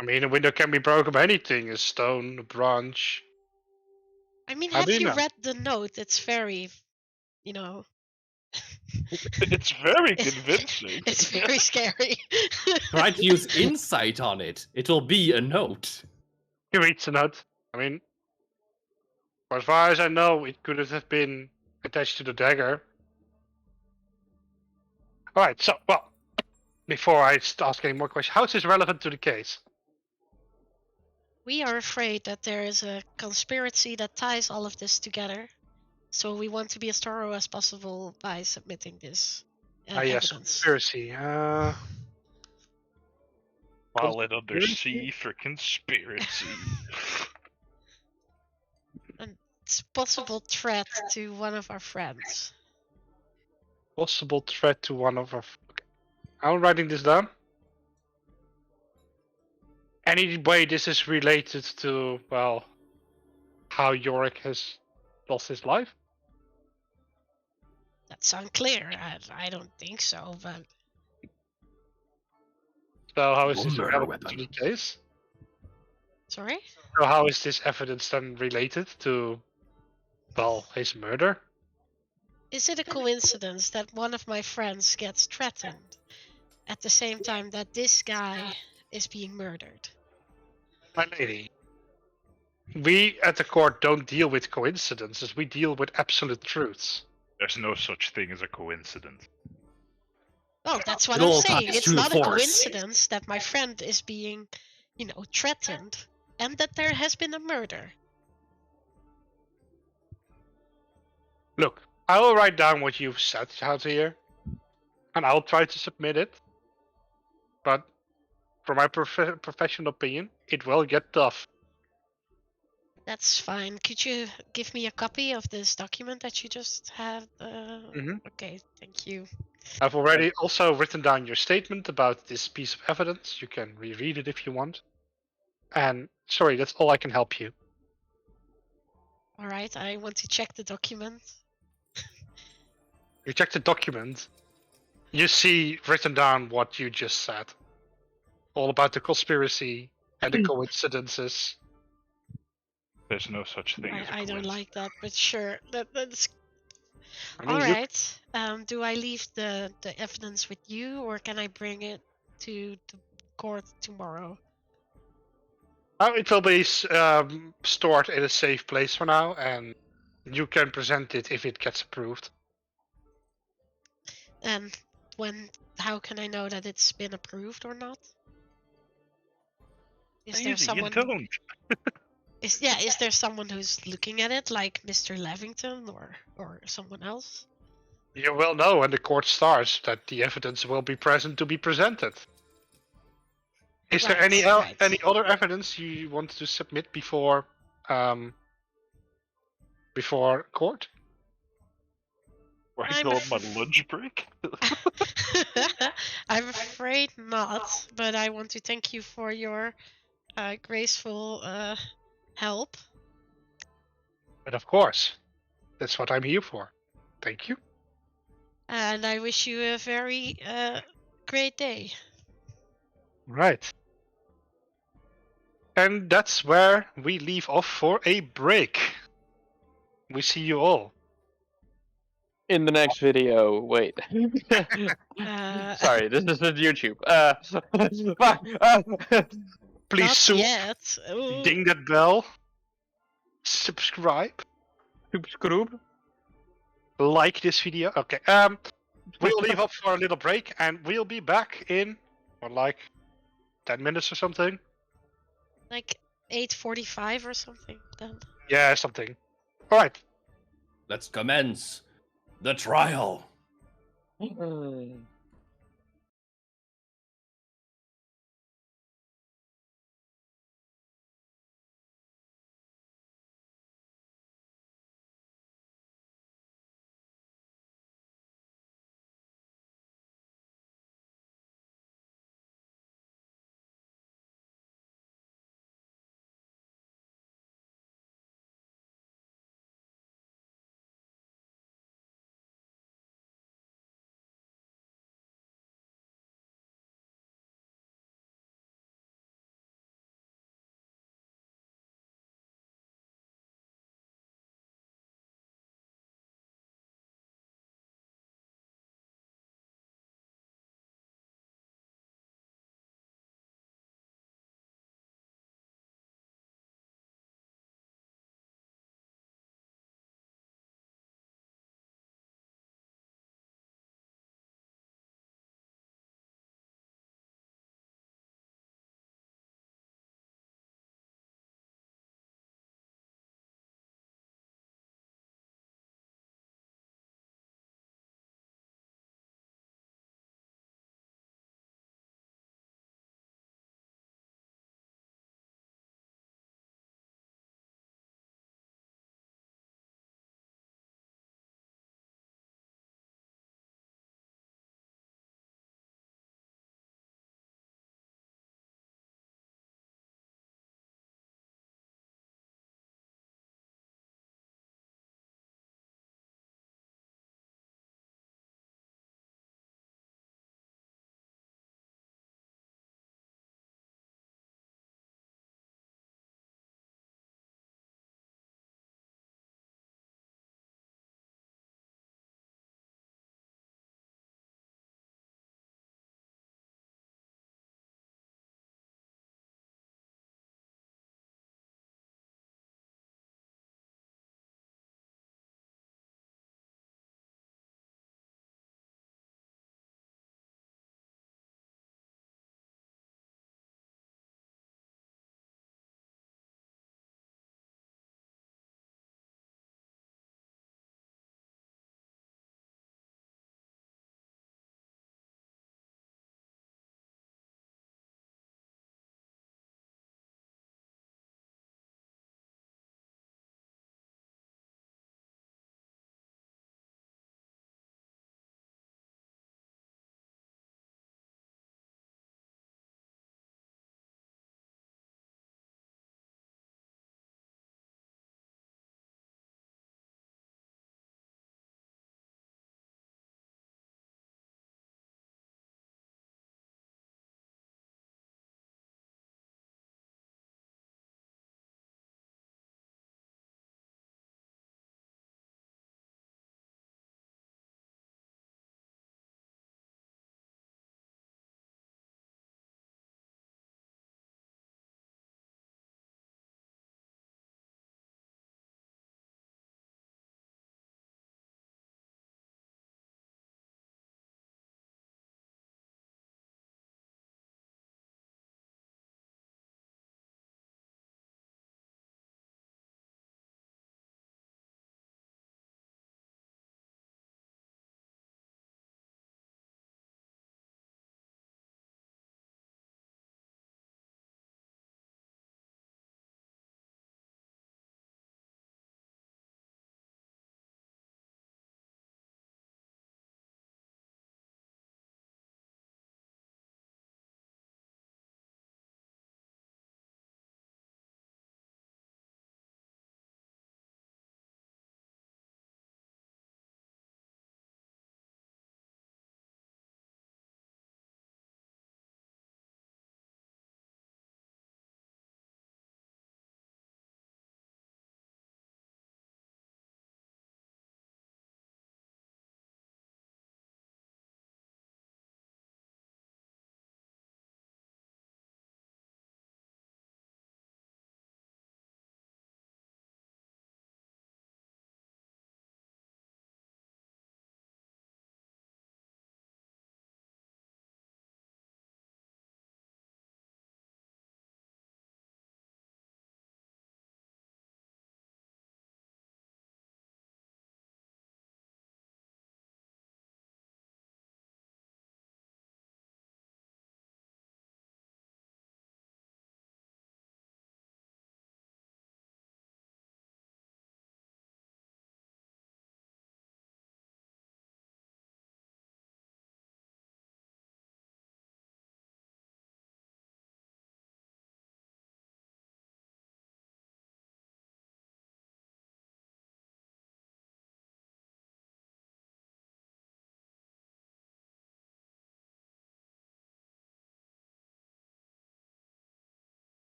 Speaker 4: I mean, a window can be broken by anything: a stone, a branch.
Speaker 3: I mean,
Speaker 4: How
Speaker 3: have
Speaker 4: do you
Speaker 3: you
Speaker 4: know?
Speaker 3: read the note? It's very,
Speaker 1: It's very convincing.
Speaker 3: it's very scary.
Speaker 5: Try to use insight on it. It'll be a note.
Speaker 4: He reads the note. I mean, as far as I know, it could have been attached to the dagger. Alright, so, well, before I ask any more questions, how is this relevant to the case?
Speaker 3: We are afraid that there is a conspiracy that ties all of this together. So we want to be as thorough as possible by submitting this
Speaker 4: Yes,
Speaker 3: evidence.
Speaker 4: conspiracy.
Speaker 1: File it under
Speaker 4: Conspiracy?
Speaker 1: C for conspiracy.
Speaker 3: It's possible threat to one of our friends.
Speaker 4: Possible threat to one of our. Okay. I'm writing this down. Any way this is related to, well, how Yorick has lost his life?
Speaker 3: That's unclear. I don't think so, but
Speaker 4: So how is
Speaker 5: Or
Speaker 4: this
Speaker 5: murder
Speaker 4: relevant to
Speaker 5: weapon.
Speaker 4: the case?
Speaker 3: sorry?
Speaker 4: So how is this evidence then related to, well, his murder?
Speaker 3: Is it a coincidence that one of my friends gets threatened at the same time that this guy is being murdered?
Speaker 4: My lady, we at the court don't deal with coincidences, we deal with absolute truths.
Speaker 1: There's no such thing as a coincidence.
Speaker 3: Oh, that's what
Speaker 5: It
Speaker 3: I'm
Speaker 5: all
Speaker 3: saying.
Speaker 5: ties
Speaker 3: It's
Speaker 5: to the
Speaker 3: not a
Speaker 5: Force.
Speaker 3: coincidence that my friend is being, threatened, and that there has been a murder.
Speaker 4: Look, I will write down what you've said out here, and I'll try to submit it. But from my professional opinion, it will get tough.
Speaker 3: That's fine. Could you give me a copy of this document that you just had?
Speaker 4: Mhm.
Speaker 3: Okay, thank you.
Speaker 4: I've already also written down your statement about this piece of evidence. You can reread it if you want. And sorry, that's all I can help you.
Speaker 3: All right, I want to check the document.
Speaker 4: You check the document. You see written down what you just said. All about the conspiracy and the coincidences.
Speaker 1: There's no such thing as a
Speaker 3: I don't
Speaker 1: coincidence.
Speaker 3: like that, but sure. That's
Speaker 4: I mean,
Speaker 3: all
Speaker 4: you,
Speaker 3: right. Do I leave the evidence with you, or can I bring it to the court tomorrow?
Speaker 4: it will be stored in a safe place for now, and you can present it if it gets approved.
Speaker 3: And how can I know that it's been approved or not? Is there
Speaker 1: Easy,
Speaker 3: someone?
Speaker 1: you don't.
Speaker 3: Is there someone who's looking at it, like Mr. Levington or someone else?
Speaker 4: You will know when the court starts that the evidence will be present to be presented. Is there any
Speaker 3: Right.
Speaker 4: any other evidence you want to submit before court?
Speaker 1: Right
Speaker 3: I'm
Speaker 1: on my lunch break?
Speaker 3: I'm afraid not, but I want to thank you for your graceful help.
Speaker 4: But of course, that's what I'm here for. Thank you.
Speaker 3: And I wish you a very great day.
Speaker 4: Right. And that's where we leave off for a break. We see you all.
Speaker 2: In the next video, wait. Sorry, this isn't YouTube.
Speaker 4: Please
Speaker 3: Not yet. Ooh.
Speaker 4: ding that bell. Subscribe.
Speaker 2: Subscribe.
Speaker 4: Like this video. Okay. We'll leave off for a little break, and we'll be back in like 10 minutes or something.
Speaker 3: Like 8:45 or something then.
Speaker 4: Yeah, something. All right.
Speaker 5: Let's commence the trial.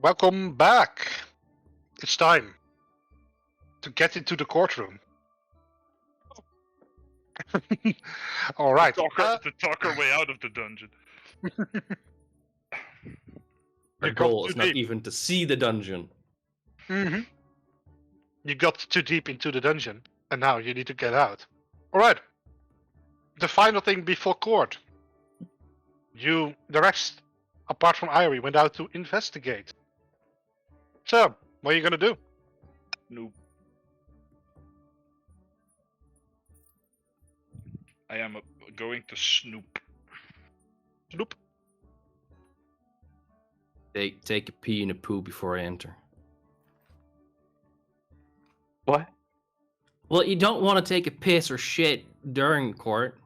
Speaker 4: Welcome back. It's time to get into the courtroom. All right.
Speaker 1: To talk our way out of the dungeon.
Speaker 5: Our
Speaker 4: You got
Speaker 5: goal
Speaker 4: too
Speaker 5: is not
Speaker 4: deep.
Speaker 5: even to see the dungeon.
Speaker 4: Mm-hmm. You got too deep into the dungeon, and now you need to get out. All right. The final thing before court. The rest, apart from Irie, went out to investigate. So, what are you gonna do?
Speaker 1: Nope. I am going to snoop.
Speaker 4: Snoop.
Speaker 5: Take a pee and a poo before I enter.
Speaker 2: What?
Speaker 5: Well, you don't want to take a piss or shit during court.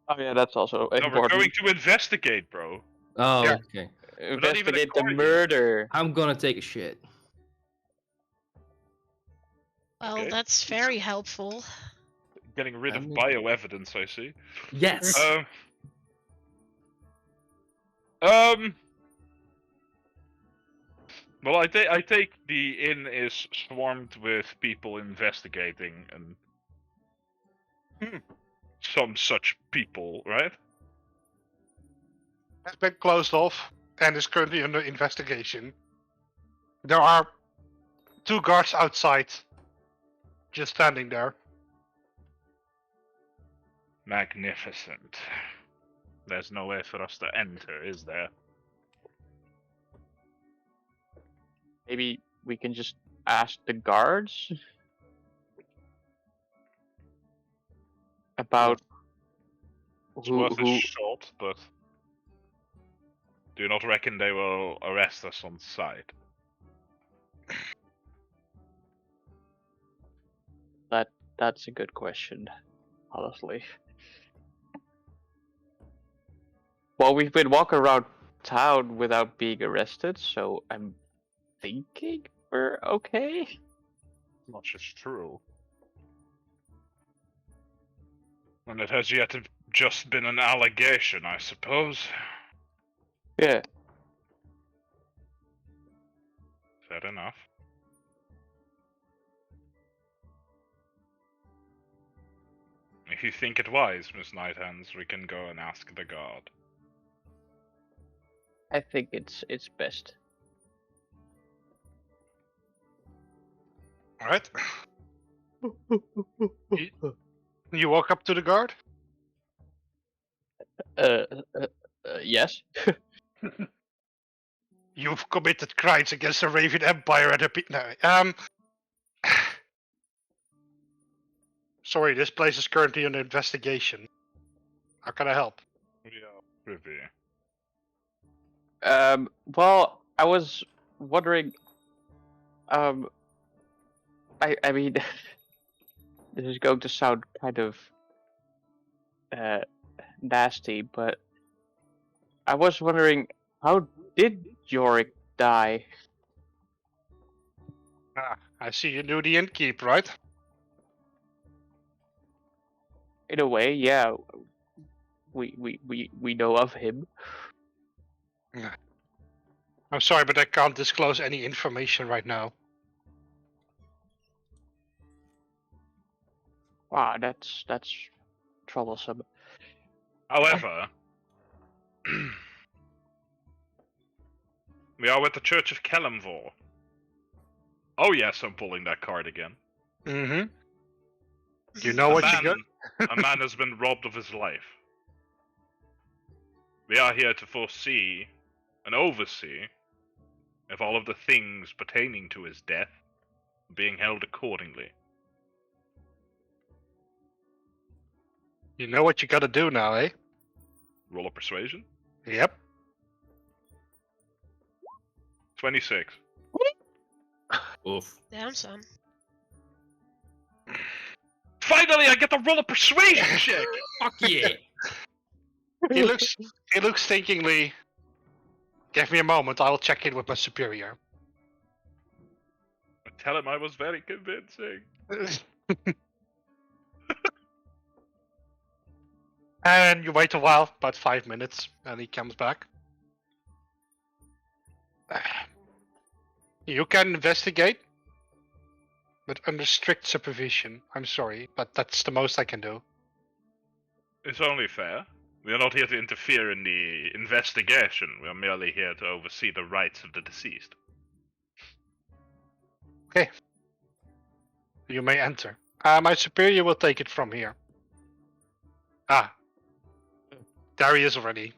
Speaker 2: Oh yeah, that's also
Speaker 1: No, we're
Speaker 2: important.
Speaker 1: going to investigate, bro.
Speaker 5: Oh,
Speaker 4: Yeah.
Speaker 5: okay.
Speaker 1: not even
Speaker 2: Investigate the
Speaker 1: court yet.
Speaker 2: murder.
Speaker 5: I'm gonna take a shit.
Speaker 3: Well,
Speaker 1: Okay.
Speaker 3: that's very helpful.
Speaker 1: Getting rid
Speaker 5: I
Speaker 1: of
Speaker 5: mean-
Speaker 1: bioevidence, I see.
Speaker 5: Yes.
Speaker 1: Well, I take the inn is swarmed with people investigating and some such people, right?
Speaker 4: Has been closed off and is currently under investigation. There are 2 guards outside, just standing there.
Speaker 1: Magnificent. There's no way for us to enter, is there?
Speaker 2: Maybe we can just ask the guards about
Speaker 1: It's
Speaker 2: who
Speaker 1: worth a shot, but do you not reckon they will arrest us on sight?
Speaker 2: That's a good question, honestly. Well, we've been walking around town without being arrested, so I'm thinking we're okay.
Speaker 1: Much is true. And it has yet just been an allegation, I suppose.
Speaker 2: Yeah.
Speaker 1: Fair enough. If you think it wise, Miss Nighthands, we can go and ask the guard.
Speaker 2: I think it's best.
Speaker 4: All right. You walk up to the guard.
Speaker 2: Yes.
Speaker 4: You've committed crimes against the Raven Empire and the Sorry, this place is currently under investigation. How can I help?
Speaker 1: Yeah, privy.
Speaker 2: Well, I was wondering. I mean, this is going to sound kind of nasty, but I was wondering, how did Yorick die?
Speaker 4: Ah, I see you knew the innkeep, right?
Speaker 2: In a way, yeah. We know of him.
Speaker 4: I'm sorry, but I can't disclose any information right now.
Speaker 2: Wow, that's troublesome.
Speaker 1: However, we are with the Church of Kellamvor. Oh yes, I'm pulling that card again.
Speaker 4: Mm-hmm. You know what you got?
Speaker 1: A man has been robbed of his life. We are here to foresee and oversee if all of the things pertaining to his death are being held accordingly.
Speaker 4: You know what you gotta do now, eh?
Speaker 1: Roll a persuasion.
Speaker 4: Yep.
Speaker 1: 26.
Speaker 5: Oof.
Speaker 3: Damn, son.
Speaker 1: Finally, I get to roll a persuasion check.
Speaker 5: Fuck yeah.
Speaker 4: He looks thinkingly. Give me a moment, I will check in with my superior.
Speaker 1: Tell him I was very convincing.
Speaker 4: And you wait a while, about 5 minutes, and he comes back. You can investigate, but under strict supervision. I'm sorry, but that's the most I can do.
Speaker 1: It's only fair. We are not here to interfere in the investigation. We are merely here to oversee the rights of the deceased.
Speaker 4: Okay. You may enter. My superior will take it from here. There he is already.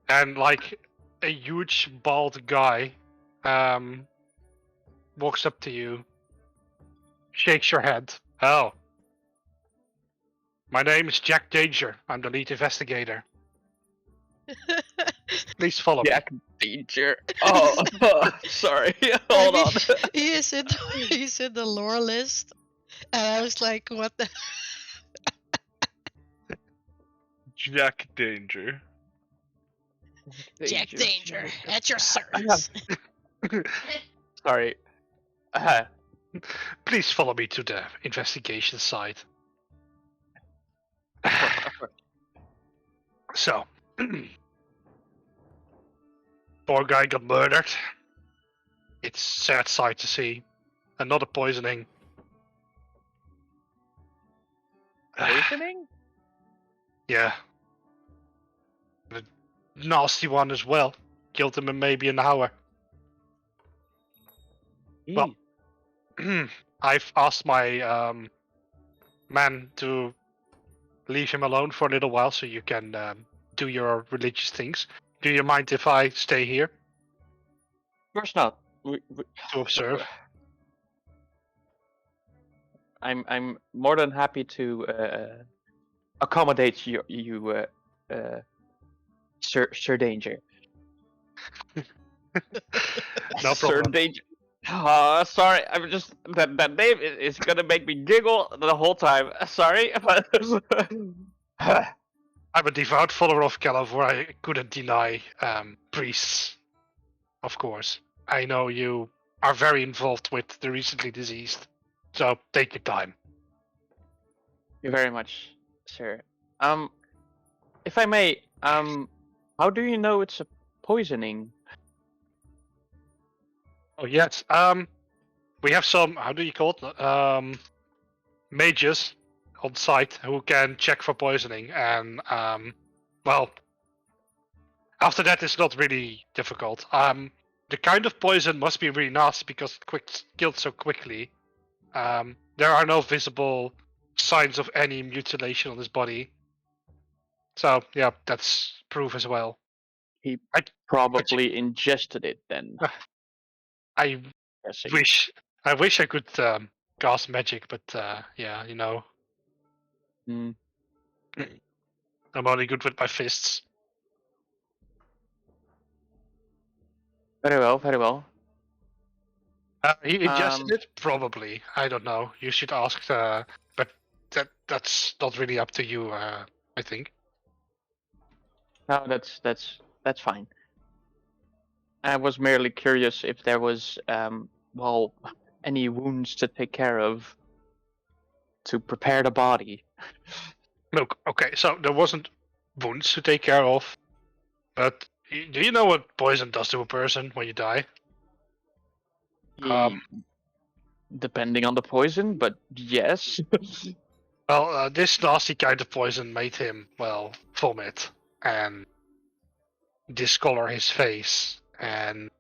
Speaker 4: And like a huge bald guy walks up to you, shakes your hand. Oh. My name is Jack Danger. I'm the lead investigator. Please follow
Speaker 2: Jack Danger. Oh, sorry. Hold on.
Speaker 3: He's in the lore list, and I was like, what the?
Speaker 1: Jack Danger.
Speaker 3: Jack Danger, at your service.
Speaker 2: Sorry.
Speaker 4: me. Please follow me to the investigation site. So, poor guy got murdered. It's sad sight to see. Another poisoning.
Speaker 2: Poisoning?
Speaker 4: Yeah. A nasty one as well. Killed him in maybe an hour. Well, I've asked my man to leave him alone for a little while so you can do your religious things. Do you mind if I stay here
Speaker 2: Of course not.
Speaker 4: to observe?
Speaker 2: I'm more than happy to accommodate you, Sir Danger.
Speaker 4: No
Speaker 2: Sir
Speaker 4: problem.
Speaker 2: Danger. Sorry, I'm just that name is gonna make me giggle the whole time. Sorry, but
Speaker 4: I'm a devout follower of Calivore. I couldn't deny priests, of course. I know you are very involved with the recently deceased, so take your time.
Speaker 2: Thank you very much, sir. If I may, how do you know it's a poisoning?
Speaker 4: Oh yes, we have some. How do you call it? Mages on site who can check for poisoning, and well, after that it's not really difficult. The kind of poison must be really nasty because it killed so quickly. There are no visible signs of any mutilation on his body. So yeah, that's proof as well.
Speaker 2: He
Speaker 4: I-
Speaker 2: probably ingested it then.
Speaker 4: I
Speaker 2: Guessing.
Speaker 4: wish I could cast magic, but yeah, you know,
Speaker 2: Hmm.
Speaker 4: I'm only good with my fists.
Speaker 2: Very well, very well.
Speaker 4: He ingested it, probably. I don't know. You should ask. But that's not really up to you. I think.
Speaker 2: No, that's fine. I was merely curious if there was well, any wounds to take care of to prepare the body.
Speaker 4: Look, okay. So there wasn't wounds to take care of, but do you know what poison does to a person when you die?
Speaker 2: Depending on the poison, but yes.
Speaker 4: Well, this nasty kind of poison made him, well, vomit and discolor his face. And,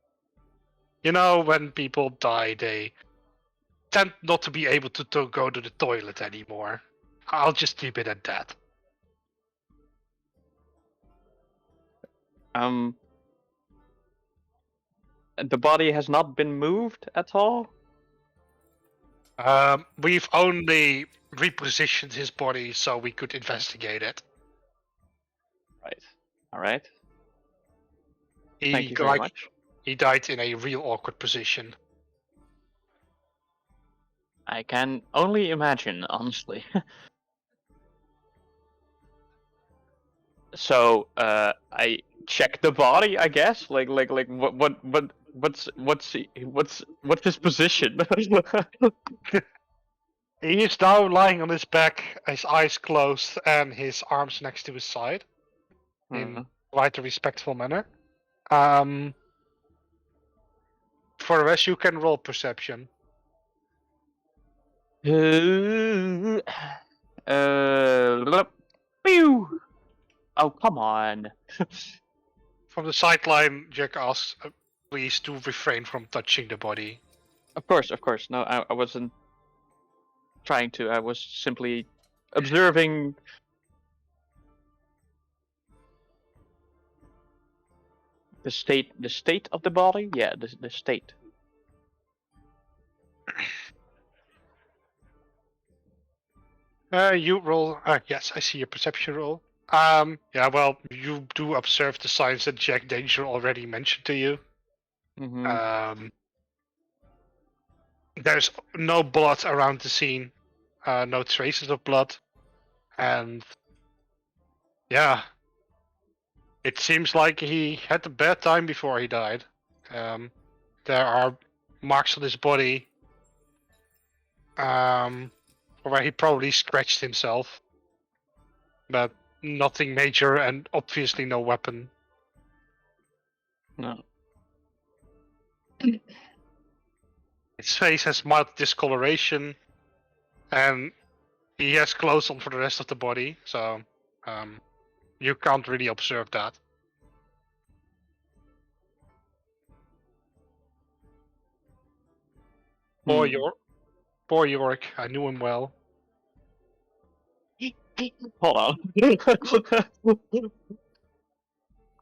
Speaker 4: you know, when people die, they tend not to be able to go to the toilet anymore. I'll just keep it at that.
Speaker 2: The body has not been moved at all?
Speaker 4: We've only repositioned his body so we could investigate it.
Speaker 2: Right. Alright.
Speaker 4: He,
Speaker 2: Thank you very much.
Speaker 4: He died in a real awkward position.
Speaker 2: I can only imagine, honestly. So, I check the body, I guess. Like, what's his position?
Speaker 4: He is now lying on his back, his eyes closed, and his arms next to his side, in quite a respectful manner. For the rest, you can roll perception.
Speaker 2: Pew! Oh, come on.
Speaker 4: From the sideline, Jack asks, please to refrain from touching the body.
Speaker 2: Of course. No, I wasn't trying to. I was simply observing. The state of the body? Yeah, the state.
Speaker 4: You roll. Yes, I see your perception roll. Yeah, well, you do observe the signs that Jack Danger already mentioned to you.
Speaker 2: Mm-hmm.
Speaker 4: There's no blood around the scene, no traces of blood, and yeah, it seems like he had a bad time before he died. There are marks on his body, where he probably scratched himself, but nothing major, and obviously no weapon.
Speaker 2: No.
Speaker 4: His face has mild discoloration, and he has clothes on for the rest of the body, so you can't really observe that. Poor Yorick, I knew him well.
Speaker 2: Hold on.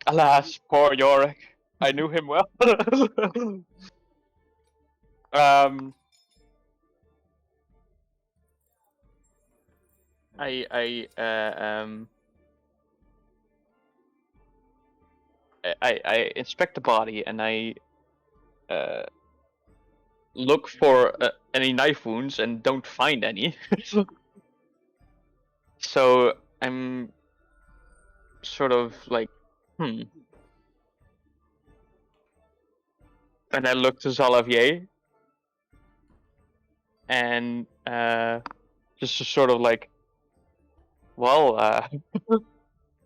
Speaker 2: Alas, poor Yorick. I knew him well. um. I inspect the body and I look for any knife wounds and don't find any. So I'm sort of like, And I look to Xalavier and just sort of like, well,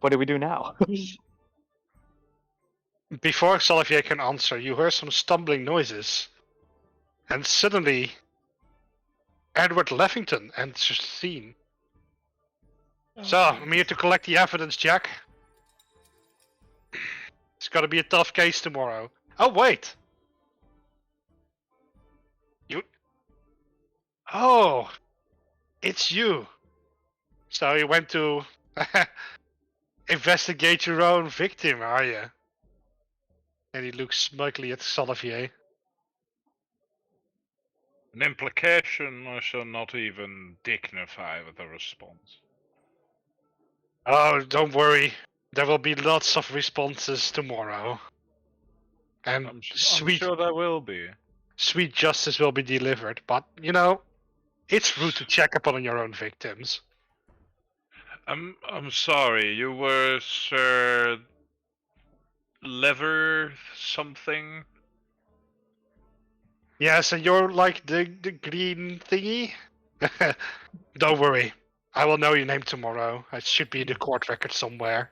Speaker 2: what do we do now?
Speaker 4: Before Xalavier can answer, you hear some stumbling noises, and suddenly Edward Leffington enters the scene. So, I'm here to collect the evidence, Jack. It's gonna be a tough case tomorrow. Oh, wait! Oh, it's you. So you went to investigate your own victim, are you? And he looks smugly at Xalavier.
Speaker 1: An implication I shall not even dignify with a response.
Speaker 4: Oh, don't worry. There will be lots of responses tomorrow. And
Speaker 1: I'm sure there will be.
Speaker 4: Sweet justice will be delivered, but, you know, it's rude to check up on your own victims.
Speaker 1: I'm sorry, you were Sir Lever something?
Speaker 4: Yes, and you're like the green thingy? Don't worry. I will know your name tomorrow. It should be in the court record somewhere.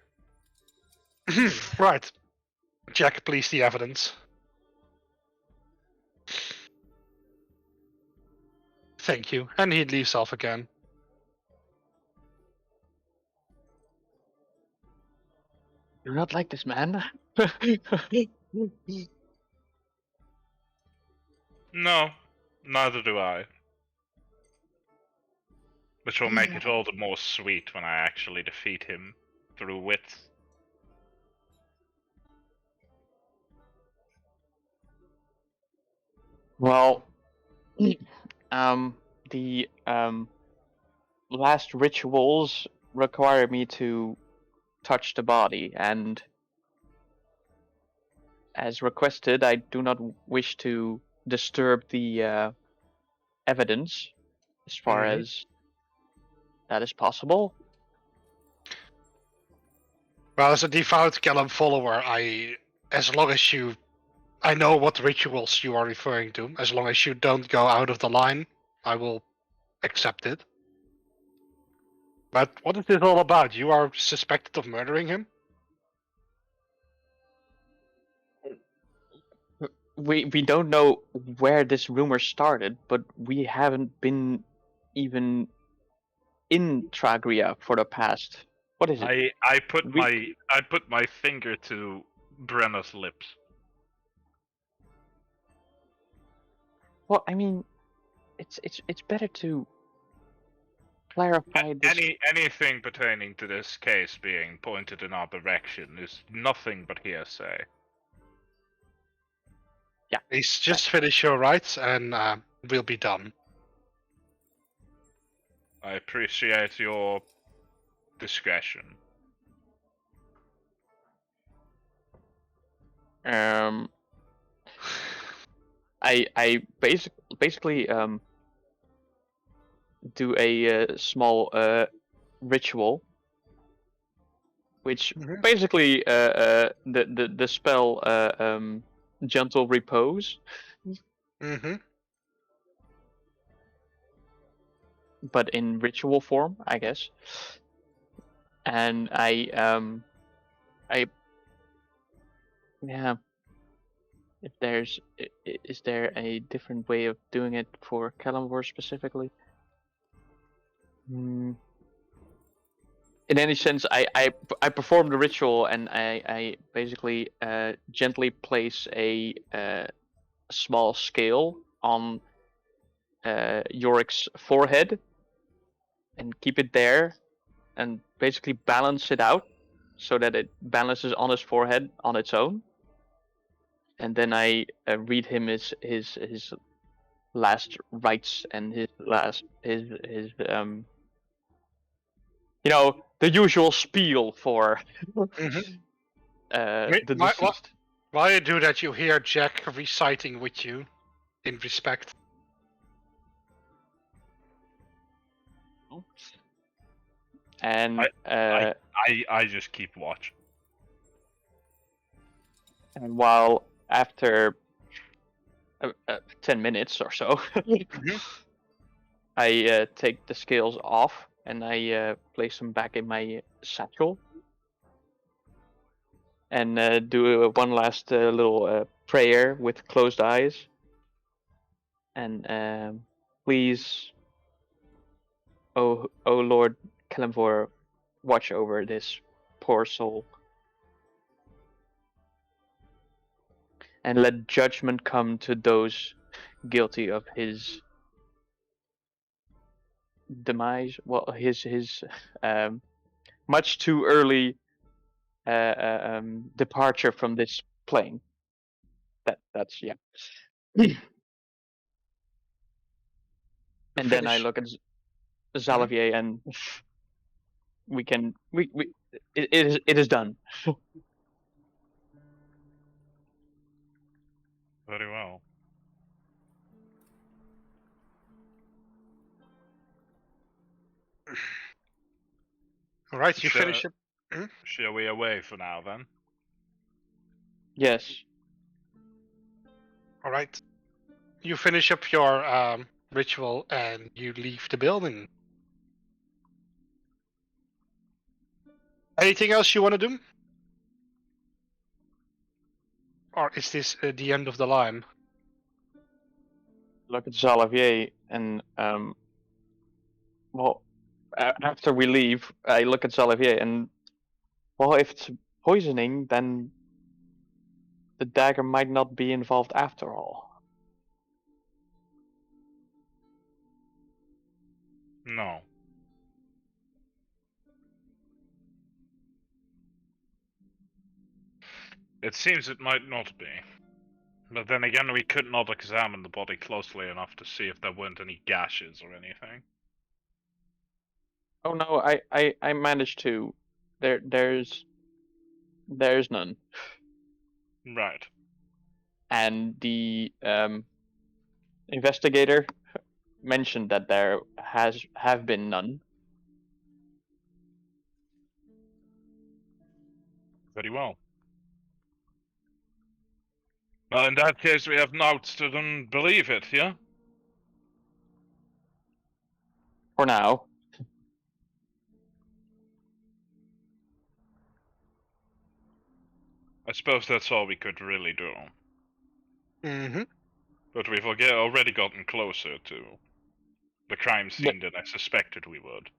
Speaker 4: Right. Jack, please, the evidence. Thank you. And he leaves off again.
Speaker 2: You're not like this, man.
Speaker 1: No, neither do I. Which will make it all the more sweet when I actually defeat him through wit.
Speaker 2: Well, the last rituals require me to touch the body, and as requested, I do not wish to disturb the evidence as far as that is possible.
Speaker 4: Well, as a devout Callum follower, as long as I know what rituals you are referring to. As long as you don't go out of the line, I will accept it. But what is this all about? You are suspected of murdering him?
Speaker 2: we don't know where this rumor started, but we haven't been even in Tragria for the past. What is it?
Speaker 1: I put
Speaker 2: We
Speaker 1: my finger to Brenna's lips.
Speaker 2: well, I mean, it's better to clarify this.
Speaker 1: Anything pertaining to this case being pointed in our direction is nothing but hearsay.
Speaker 4: Please just finish your rites and we'll be done.
Speaker 1: I appreciate your discretion.
Speaker 2: I basically do a small ritual, which
Speaker 4: Mhm.
Speaker 2: basically the spell gentle repose,
Speaker 4: Mm-hmm.
Speaker 2: but in ritual form, I guess. And I yeah. If there's is there a different way of doing it for Kalimvor specifically? Hmm. In any sense, I perform the ritual and I basically gently place a small scale on Yorick's forehead and keep it there and basically balance it out so that it balances on his forehead on its own. And then I read him his last rites and his the usual spiel for
Speaker 4: Mm-hmm.
Speaker 2: the deceased.
Speaker 4: While you do that, you hear Jack reciting with you in respect.
Speaker 2: And
Speaker 1: I just keep watch.
Speaker 2: and while after 10 minutes or so, I take the scales off and I place them back in my satchel and do one last little prayer with closed eyes. And please, oh Lord Kalimvor, watch over this poor soul. And let judgment come to those guilty of his demise. Well, his much too early departure from this plane. That's yeah. And then I
Speaker 4: Finish.
Speaker 2: look at Xalavier and we it is done.
Speaker 1: Very well.
Speaker 4: All right, you
Speaker 1: Sure.
Speaker 4: finish your.
Speaker 1: Shall we away for now then?
Speaker 2: Yes.
Speaker 4: All right, you finish up your ritual and you leave the building. Anything else you want to do? Or is this the end of the line?
Speaker 2: Look at Xalavier and well, after we leave, I look at Xalavier and well, if it's poisoning, then the dagger might not be involved after all.
Speaker 1: No. It seems it might not be. But then again, we could not examine the body closely enough to see if there weren't any gashes or anything.
Speaker 2: Oh no, I managed to. There's none.
Speaker 1: Right.
Speaker 2: And the investigator mentioned that there have been none.
Speaker 1: Very well. Well, in that case, we have now to believe it, yeah?
Speaker 2: For now.
Speaker 1: I suppose that's all we could really do.
Speaker 4: Mm-hmm.
Speaker 1: But we've already gotten closer to the crime scene than I suspected we would.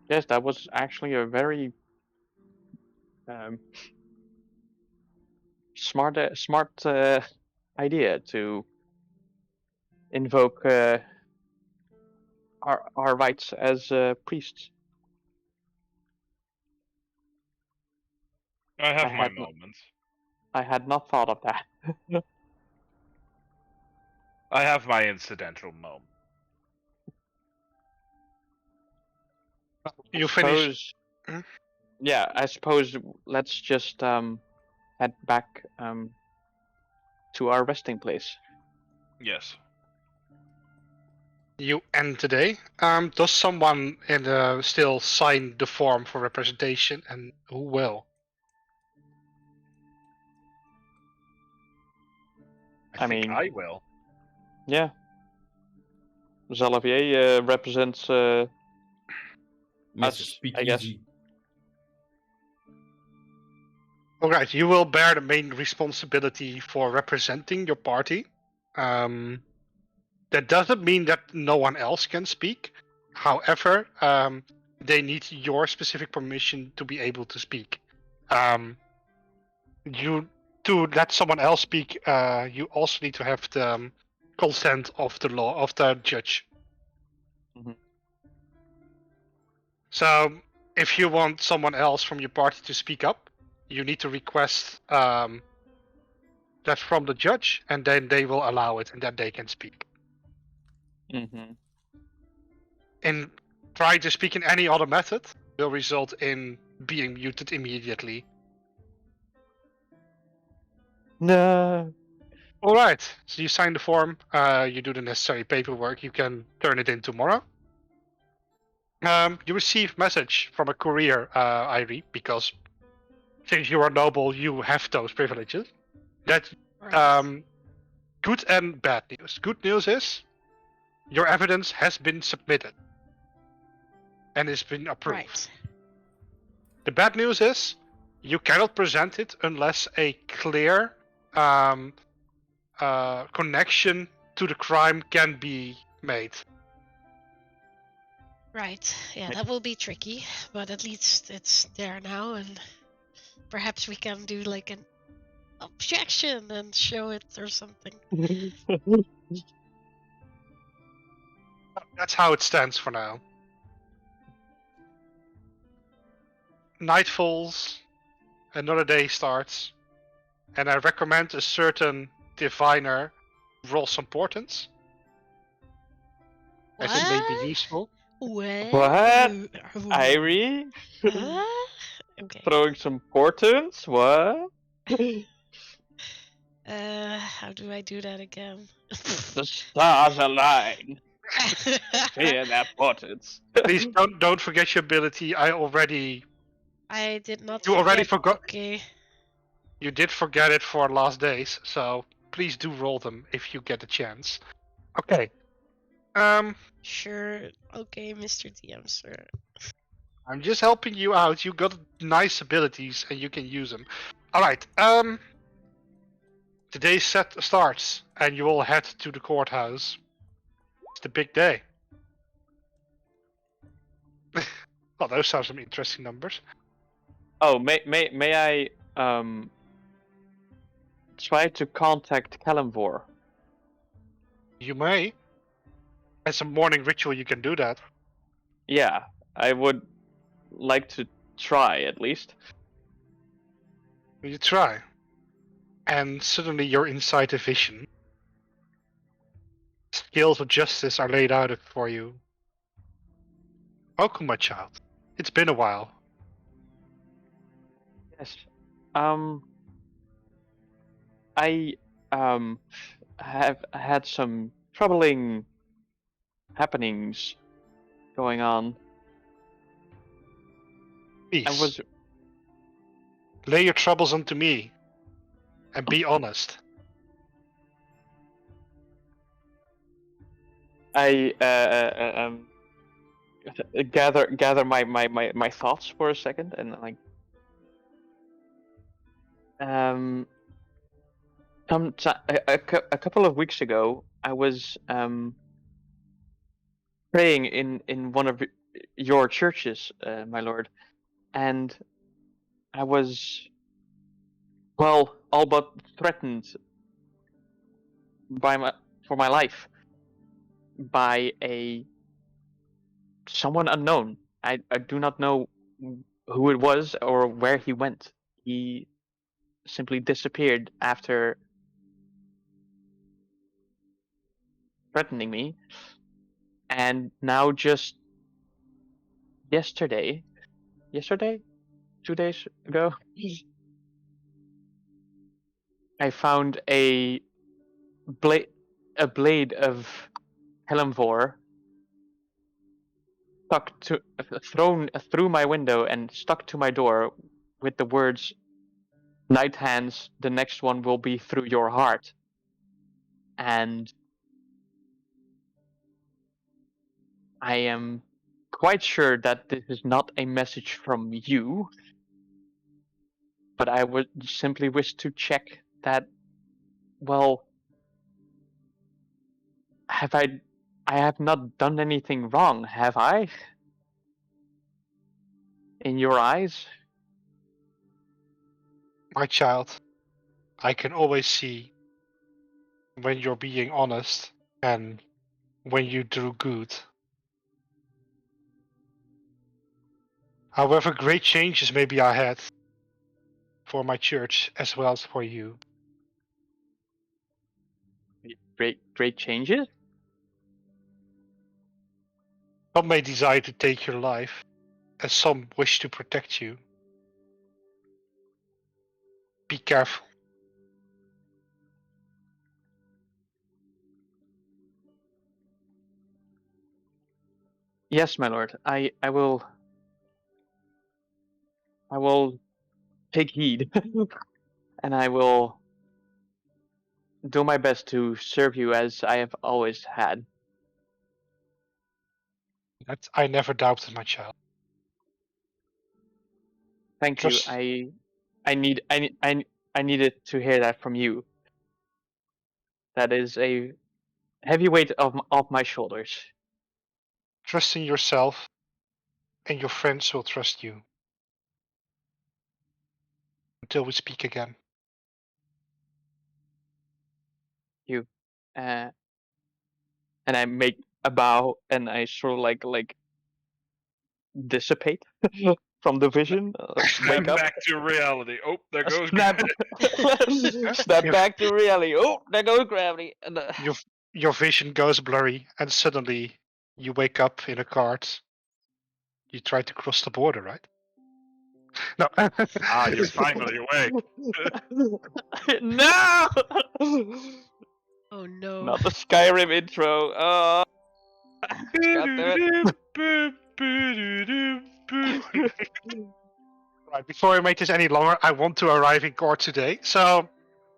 Speaker 2: Yes, that was actually a very smart idea to invoke our rights as priests.
Speaker 1: I have
Speaker 2: I
Speaker 1: my
Speaker 2: had
Speaker 1: moments.
Speaker 2: I had not thought of that.
Speaker 1: I have my incidental moment.
Speaker 4: You finish.
Speaker 2: Suppose,
Speaker 4: Hmm?
Speaker 2: yeah, I suppose let's just head back to our resting place.
Speaker 1: Yes.
Speaker 4: You end today. Does someone still sign the form for representation, and who will?
Speaker 2: I
Speaker 1: think
Speaker 2: mean,
Speaker 1: I will.
Speaker 2: yeah, Xalavier represents
Speaker 5: Mr.
Speaker 2: us, I guess.
Speaker 5: Speakeasy.
Speaker 4: Alright, you will bear the main responsibility for representing your party. That doesn't mean that no one else can speak. However, they need your specific permission to be able to speak. You to let someone else speak, you also need to have the consent of the judge.
Speaker 2: Mhm.
Speaker 4: So, if you want someone else from your party to speak up, you need to request that from the judge, and then they will allow it, and then they can speak.
Speaker 2: Mm-hmm.
Speaker 4: And try to speak in any other method will result in being muted immediately.
Speaker 2: No.
Speaker 4: All right, so you sign the form, you do the necessary paperwork, you can turn it in tomorrow. You receive message from a courier, Irie, because since you are noble, you have those privileges. That
Speaker 3: Right.
Speaker 4: good and bad news. Good news is your evidence has been submitted and has been approved.
Speaker 3: Right.
Speaker 4: The bad news is you cannot present it unless a clear connection to the crime can be made.
Speaker 3: Right. Yeah, that will be tricky, but at least it's there now, and perhaps we can do like an objection and show it or something.
Speaker 4: That's how it stands for now. Night falls, another day starts, and I recommend a certain diviner roll some portents, as it may be
Speaker 3: What?
Speaker 4: useful.
Speaker 2: What?
Speaker 3: Who-
Speaker 2: Irie?
Speaker 3: Huh? Okay.
Speaker 2: Throwing some portents? What?
Speaker 3: How do I do that again?
Speaker 2: The stars align. Yeah, that portents.
Speaker 4: Please don't forget your ability.
Speaker 3: I did not
Speaker 4: You already
Speaker 3: forget.
Speaker 4: forgot.
Speaker 3: Okay.
Speaker 4: You did forget it for last days, so please do roll them if you get a chance. Okay.
Speaker 3: Sure. Okay, Mr. DM, sir.
Speaker 4: I'm just helping you out. You got nice abilities and you can use them. All right. Today starts, and you all head to the courthouse. It's the big day. Well, those are some interesting numbers.
Speaker 2: Oh, may I try to contact Kalimvor?
Speaker 4: You may. As a morning ritual, you can do that.
Speaker 2: Yeah, I would like to try at least.
Speaker 4: You try. And suddenly you're inside a vision. Scales of justice are laid out for you. Welcome, my child. It's been a while.
Speaker 2: Yes. I have had some troubling happenings going on.
Speaker 4: Please,
Speaker 2: I was
Speaker 4: lay your troubles onto me. And be honest.
Speaker 2: I gather my thoughts for a second and like A couple of weeks ago, I was praying in one of your churches, my lord, and I was, well, all but threatened for my life by someone unknown. I do not know who it was or where he went. He simply disappeared after threatening me, and now just yesterday, 2 days ago, I found blade a blade of Helmvor stuck to thrown through my window and stuck to my door with the words, "Night hands, the next one will be through your heart." And I am quite sure that this is not a message from you, but I would simply wish to check that, well, I have not done anything wrong, have I? In your eyes?
Speaker 4: My child, I can always see when you're being honest and when you do good. However, great changes may be ahead for my church as well as for you.
Speaker 2: Great changes?
Speaker 4: Some may desire to take your life, and some wish to protect you. Be careful.
Speaker 2: Yes, my lord. I will take heed. And I will do my best to serve you as I have always had.
Speaker 4: That I never doubted, my child.
Speaker 2: Thank you.
Speaker 4: Trust,
Speaker 2: I needed to hear that from you. That is a heavy weight off my shoulders.
Speaker 4: trust in yourself, and your friends will trust you. Until we speak again.
Speaker 2: You, and I make a bow and I sort of like dissipate from the vision.
Speaker 1: Snap
Speaker 2: Wake up.
Speaker 1: back to reality. Oh, there goes
Speaker 2: Snap. Snap
Speaker 4: Your,
Speaker 2: back to reality. Oh, there goes gravity. And
Speaker 4: your, your vision goes blurry, and suddenly you wake up in a cart. You try to cross the border, right? No.
Speaker 1: Ah, you're finally awake.
Speaker 2: No!
Speaker 3: Oh no.
Speaker 2: Not the Skyrim intro. Oh, God damn it.
Speaker 4: Right, before I make this any longer, I want to arrive in court today. So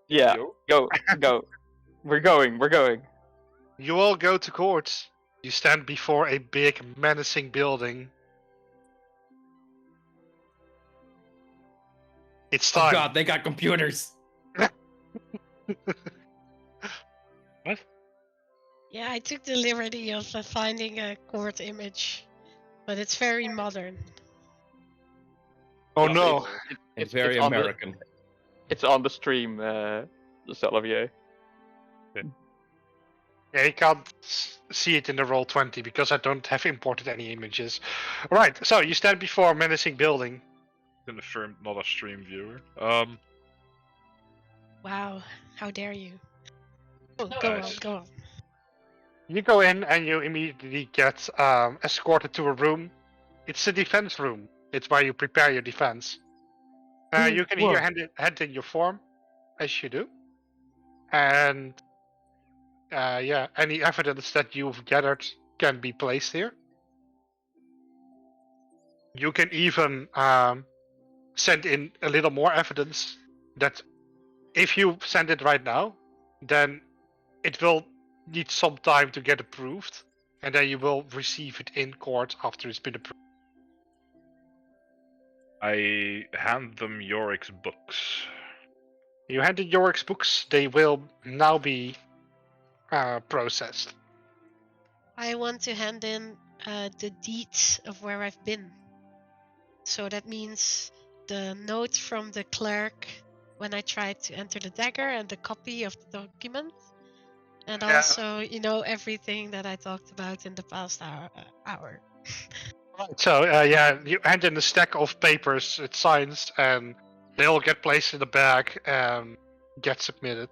Speaker 2: Yeah,
Speaker 1: Yo.
Speaker 2: go. We're going.
Speaker 4: you all go to court. You stand before a big, menacing building. It's
Speaker 5: Oh
Speaker 4: time.
Speaker 5: god, they got computers.
Speaker 1: What?
Speaker 3: Yeah, I took the liberty of finding a court image, but it's very modern.
Speaker 4: Oh
Speaker 2: It's-
Speaker 4: no.
Speaker 5: It's very
Speaker 2: on the-
Speaker 5: American.
Speaker 2: It's on the stream, Olivier.
Speaker 4: Yeah, you can't see it in the Roll20 because I don't have imported any images. Right, so you stand before a menacing building.
Speaker 1: Confirmed, not a stream viewer.
Speaker 3: Wow, how dare you? Oh,
Speaker 1: Nice.
Speaker 3: go on.
Speaker 4: You go in and you immediately get escorted to a room. It's a defense room. It's where you prepare your defense. You can here hand in your form, as you do. And yeah, any evidence that you've gathered can be placed here. You can even send in a little more evidence that if you send it right now, then it will need some time to get approved, and then you will receive it in court after it's been approved.
Speaker 1: I hand them Yorick's books.
Speaker 4: You hand in Yorick's books. They will now be processed.
Speaker 3: I want to hand in the deeds of where I've been. So that means the note from the clerk when I tried to enter the dagger and the copy of the document. And
Speaker 4: Yeah.
Speaker 3: also, everything that I talked about in the past hour.
Speaker 4: So you hand in a stack of papers, it signs, and they all get placed in the bag and get submitted.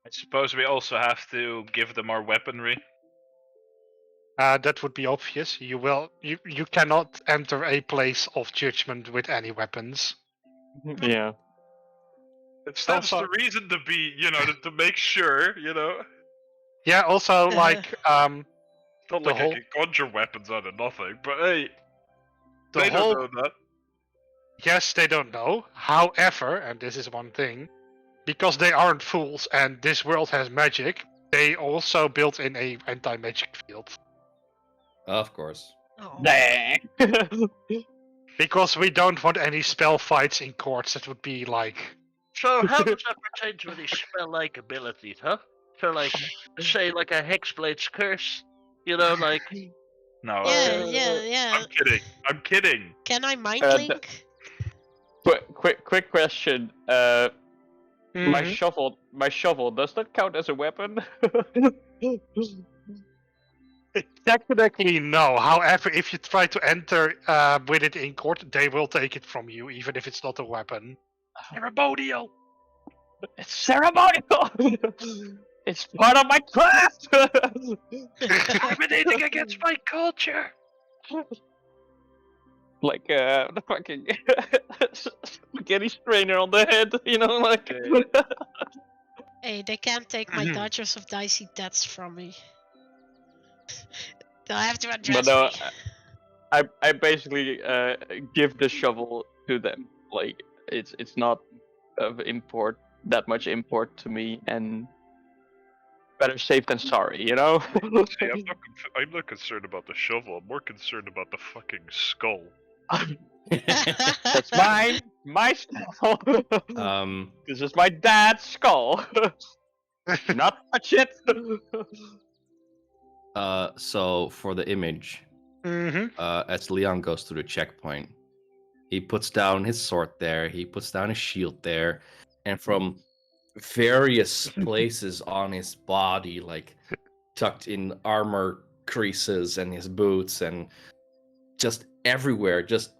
Speaker 1: I suppose we also have to give them our weaponry.
Speaker 4: That would be obvious. You cannot enter a place of judgment with any weapons.
Speaker 2: Yeah.
Speaker 1: It stands
Speaker 4: Also-
Speaker 1: to reason to be, to make sure,
Speaker 4: Yeah. Also, like
Speaker 1: It's not
Speaker 4: The
Speaker 1: like
Speaker 4: whole-
Speaker 1: I can conjure weapons out of nothing, but hey,
Speaker 4: the
Speaker 1: they
Speaker 4: whole.
Speaker 1: don't know that.
Speaker 4: Yes, they don't know. However, and this is one thing, because they aren't fools and this world has magic, they also built in a anti-magic field.
Speaker 5: Of course.
Speaker 3: Oh.
Speaker 4: Because we don't want any spell fights in courts. That would be like.
Speaker 6: So how does that pertain to any spell-like abilities, huh? So like, say like a Hexblade's curse, like.
Speaker 1: No,
Speaker 3: Yeah.
Speaker 1: I'm kidding.
Speaker 3: Can I mind
Speaker 2: Uh,
Speaker 3: link?
Speaker 2: Quick question. My
Speaker 4: Mhm.
Speaker 2: shovel, does that count as a weapon?
Speaker 4: Technically, no. However, if you try to enter with it in court, they will take it from you, even if it's not a weapon.
Speaker 6: Ceremonial!
Speaker 2: It's ceremonial. It's part of my craft.
Speaker 6: Discriminating against my culture!
Speaker 2: Like the fucking spaghetti strainer on the head, like.
Speaker 3: Hey, they can't take my
Speaker 4: Mhm.
Speaker 3: Dodgers of Dicey Deaths from me. They'll have to
Speaker 2: But
Speaker 3: address
Speaker 2: no,
Speaker 3: me.
Speaker 2: I basically give the shovel to them. Like it's not of that much import to me, and better safe than sorry,
Speaker 1: Hey, I'm not concerned about the shovel. I'm more concerned about the fucking skull.
Speaker 2: That's mine, my skull.
Speaker 5: Um,
Speaker 2: This is my dad's skull. Do not touch it.
Speaker 5: so for the image,
Speaker 4: Mm-hmm.
Speaker 5: as Leon goes through the checkpoint, he puts down his sword there, he puts down his shield there, and from various places on his body, like tucked in armor creases and his boots, and just everywhere, just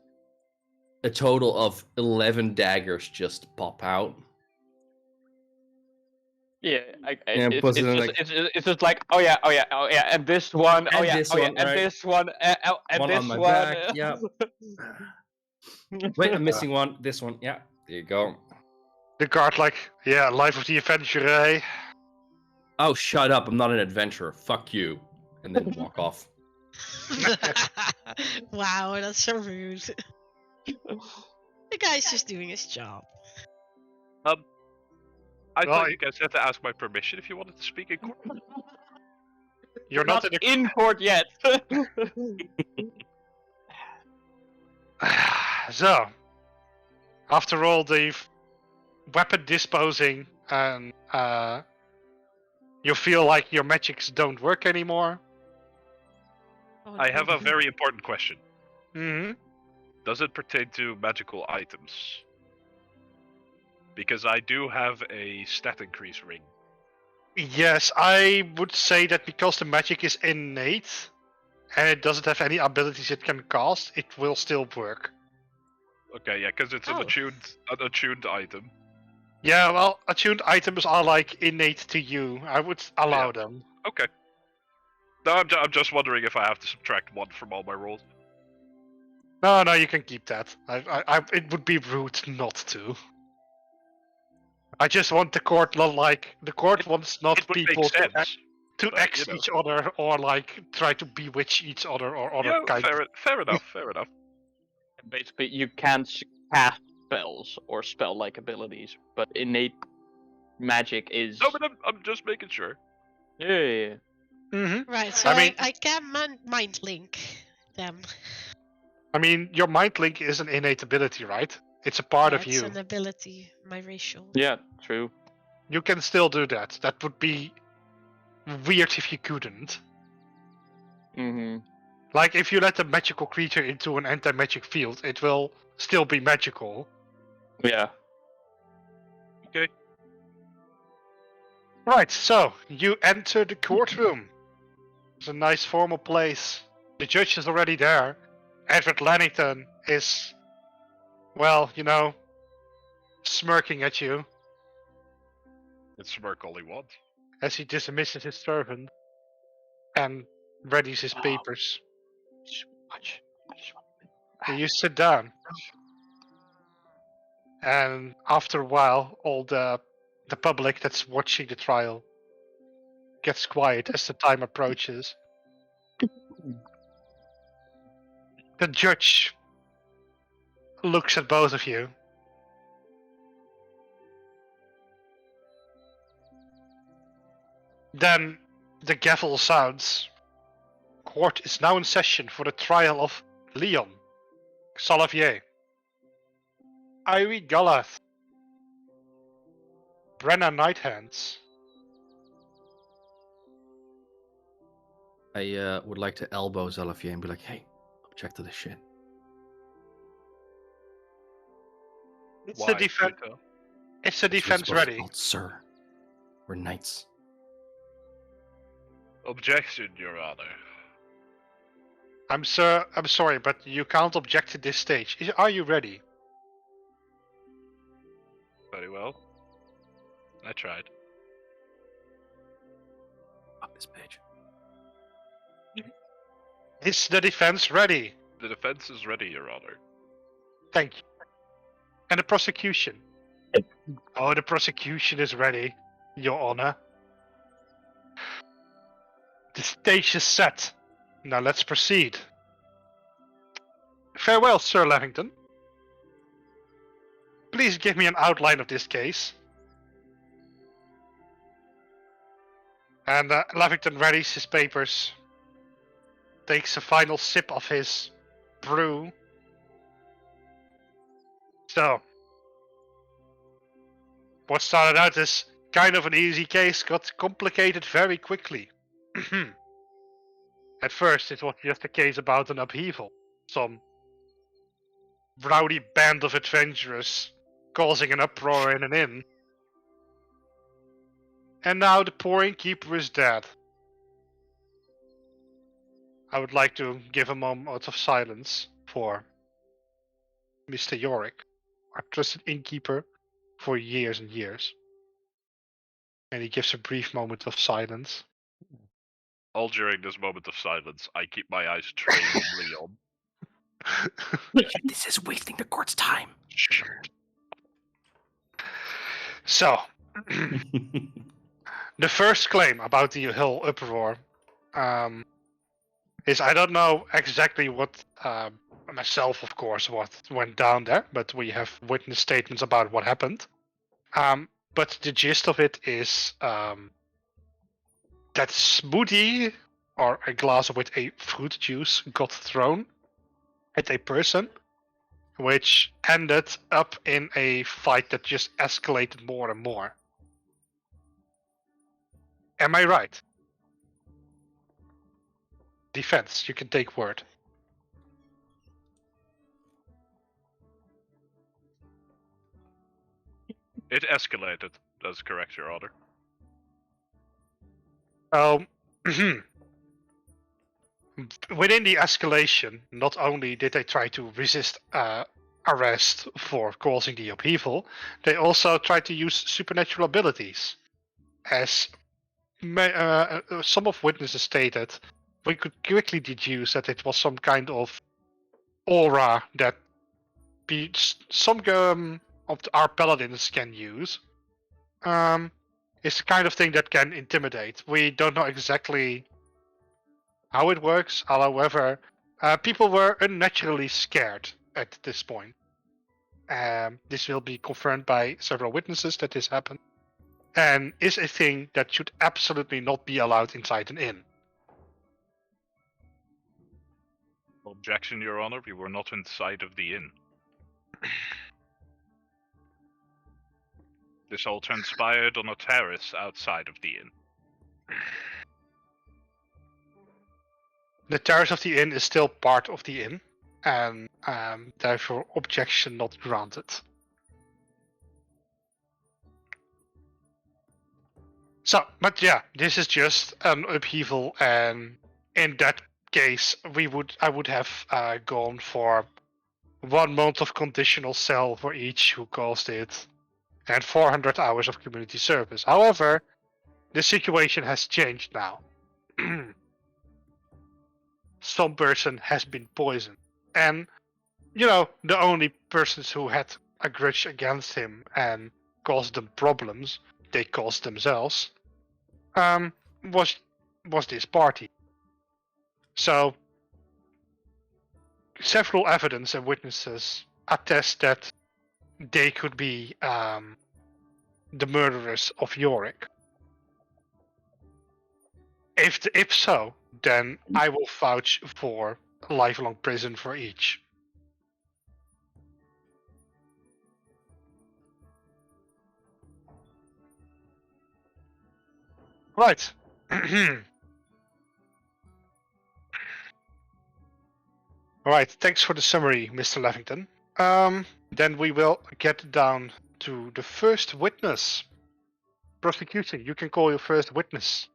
Speaker 5: a total of 11 daggers just pop out.
Speaker 2: Yeah,
Speaker 5: Yeah,
Speaker 2: it's,
Speaker 5: puts
Speaker 2: it's,
Speaker 5: it in,
Speaker 2: just,
Speaker 5: like-
Speaker 2: it's just like, oh yeah, and this one,
Speaker 5: And this one,
Speaker 2: and
Speaker 5: right.
Speaker 2: this one, and
Speaker 5: One
Speaker 2: this
Speaker 5: on my
Speaker 2: one.
Speaker 5: back, yep. Wait, I'm missing one. This one, yeah. There you go.
Speaker 4: The guard, like, yeah, life of the adventurer. Eh?
Speaker 5: Oh, shut up! I'm not an adventurer. Fuck you, and then walk off.
Speaker 3: Wow, that's so rude. The guy's just doing his job.
Speaker 1: I
Speaker 4: Well,
Speaker 1: thought you guys had to ask my permission if you wanted to speak in court.
Speaker 4: You're not in a.
Speaker 2: in court yet.
Speaker 4: So, after all the weapon disposing and you feel like your magics don't work anymore.
Speaker 3: Oh,
Speaker 1: I
Speaker 3: no.
Speaker 1: have a very important question.
Speaker 4: Mm-hmm.
Speaker 1: Does it pertain to magical items? Because I do have a stat increase ring.
Speaker 4: Yes, I would say that because the magic is innate and it doesn't have any abilities it can cast, it will still work.
Speaker 1: Okay, yeah, because it's an
Speaker 3: Oh.
Speaker 1: attuned item.
Speaker 4: Yeah, well, attuned items are like innate to you. I would allow them.
Speaker 1: Okay. No, I'm just wondering if I have to subtract one from all my rolls.
Speaker 4: No, you can keep that. It would be rude not to. I just want the court not like the court wants not
Speaker 1: It would
Speaker 4: people
Speaker 1: make
Speaker 4: to,
Speaker 1: sense.
Speaker 4: to
Speaker 1: but,
Speaker 4: X
Speaker 1: you know.
Speaker 4: each other or like try to bewitch each other or other
Speaker 1: Yeah,
Speaker 4: kind.
Speaker 1: fair enough. Fair enough.
Speaker 2: Basically, you can't cast spells or spell-like abilities, but innate magic is.
Speaker 1: No, but I'm just making sure.
Speaker 2: Yeah.
Speaker 4: Mm-hmm.
Speaker 3: Right, so
Speaker 4: I mean-
Speaker 3: I can mind link them.
Speaker 4: I mean, your mind link is an innate ability, right? It's a part
Speaker 3: Yeah,
Speaker 4: of
Speaker 3: it's
Speaker 4: you.
Speaker 3: an ability, my racial.
Speaker 2: Yeah, true.
Speaker 4: You can still do that. That would be weird if you couldn't.
Speaker 2: Mm-hmm.
Speaker 4: Like, if you let a magical creature into an anti-magic field, it will still be magical.
Speaker 2: Yeah.
Speaker 1: Okay.
Speaker 4: Right, so, you enter the courtroom. It's a nice formal place. The judge is already there. Edward Lannington is, well, smirking at you
Speaker 1: It's smirk all he wants.
Speaker 4: as he dismisses his servant and readies his papers. And you sit down. And after a while, all the public that's watching the trial gets quiet as the time approaches. The judge looks at both of you. Then the gavel sounds. Court is now in session for the trial of Leon, Salavier, Irie Galath, Brenna Nighthands.
Speaker 5: I would like to elbow Zalafier and be like, hey, object to this shit.
Speaker 4: It's
Speaker 1: Why,
Speaker 4: the defense.
Speaker 1: Peter?
Speaker 4: It's the
Speaker 5: We're
Speaker 4: defense
Speaker 5: supposed to be
Speaker 4: ready.
Speaker 5: called sir. We're knights.
Speaker 1: Objection, Your Honor.
Speaker 4: I'm sorry, but you can't object at this stage. Are you ready?
Speaker 1: Very well. I tried.
Speaker 5: Fuck this page.
Speaker 4: Is the defense ready?
Speaker 1: The defense is ready, Your Honor.
Speaker 4: Thank you. And the prosecution? Oh, the prosecution is ready, Your Honor. The stage is set. Now let's proceed. Farewell, Sir Levington. Please give me an outline of this case. And Levington readies his papers, takes a final sip of his brew. So, what started out as kind of an easy case got complicated very quickly. At first, it was just a case about an upheaval. Some rowdy band of adventurers causing an uproar in an inn. And now the poor innkeeper is dead. I would like to give a moment of silence for Mr. Yorick, our trusted innkeeper for years and years. And he gives a brief moment of silence.
Speaker 1: All during this moment of silence, I keep my eyes trained on Leon.
Speaker 5: This is wasting the court's time.
Speaker 4: So, the first claim about the whole uproar is, I don't know exactly what, myself of course, what went down there, but we have witness statements about what happened. But the gist of it is that smoothie, or a glass with a fruit juice, got thrown at a person, which ended up in a fight that just escalated more and more. Am I right? Defense, you can take word.
Speaker 1: It escalated. That's correct, Your Honor.
Speaker 4: Within the escalation, not only did they try to resist arrest for causing the upheaval, they also tried to use supernatural abilities. As some of witnesses stated, we could quickly deduce that it was some kind of aura that some of our paladins can use. It's the kind of thing that can intimidate. We don't know exactly how it works. However, people were unnaturally scared at this point. This will be confirmed by several witnesses that this happened, and is a thing that should absolutely not be allowed inside an inn.
Speaker 1: Objection, Your Honor. We were not inside of the inn. This all transpired on a terrace outside of the inn.
Speaker 4: The terrace of the inn is still part of the inn, and therefore objection not granted. So, but yeah, this is just an upheaval, and in that case, I would have gone for 1 month of conditional cell for each who caused it, and 400 hours of community service. However, the situation has changed now. Some person has been poisoned, and the only persons who had a grudge against him and caused them problems, they caused themselves, was this party. So several evidence and witnesses attest that they could be the murderers of Yorick. If so, then I will vouch for lifelong prison for each. Right. Alright, thanks for the summary, Mr. Levington. Then we will get down to the first witness. Prosecution, you can call your first witness.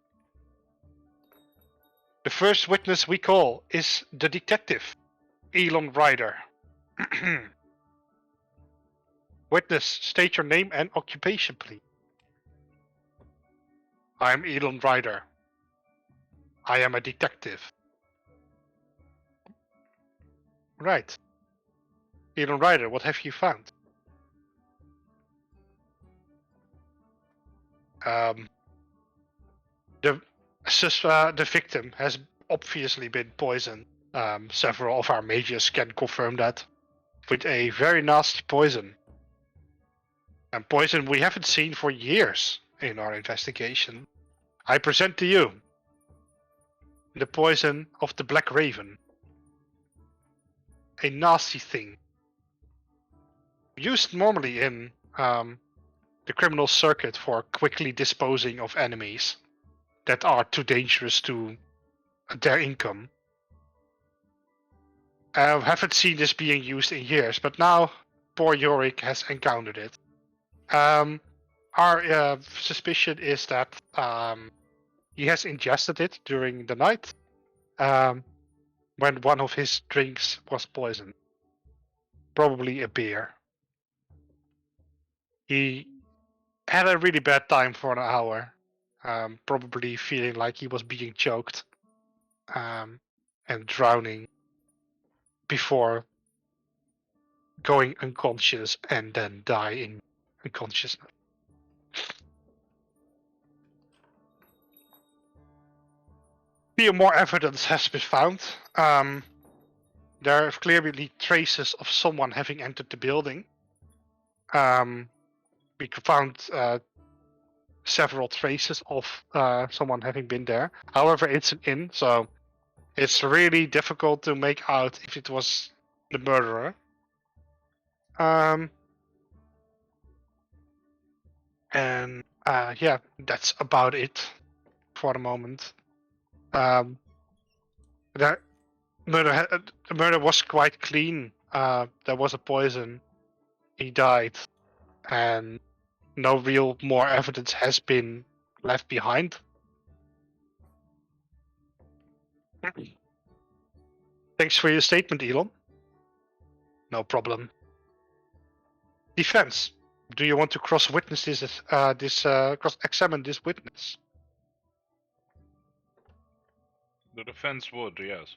Speaker 4: The first witness we call is the detective, Elon Ryder. Witness, state your name and occupation, please. I'm Elon Ryder. I am a detective. Right. Elon Ryder, what have you found? The victim has obviously been poisoned. Several of our mages can confirm that. With a very nasty poison. And poison we haven't seen for years in our investigation. I present to you the poison of the Black Raven. A nasty thing. Used normally in the criminal circuit for quickly disposing of enemies that are too dangerous to their income. Haven't seen this being used in years, but now poor Yorick has encountered it. Our suspicion is that he has ingested it during the night when one of his drinks was poisoned. Probably a beer. He had a really bad time for an hour, probably feeling like he was being choked and drowning before going unconscious and then die in unconsciousness. Few more evidence has been found. There are clearly traces of someone having entered the building. We found several traces of someone having been there. However, it's an inn, so it's really difficult to make out if it was the murderer. And yeah, that's about it for the moment. The murder was quite clean. There was a poison. He died, and no real more evidence has been left behind. Thanks for your statement, Elon. No problem. Defense, do you want to cross-witness cross-examine this witness?
Speaker 1: The defense would, yes.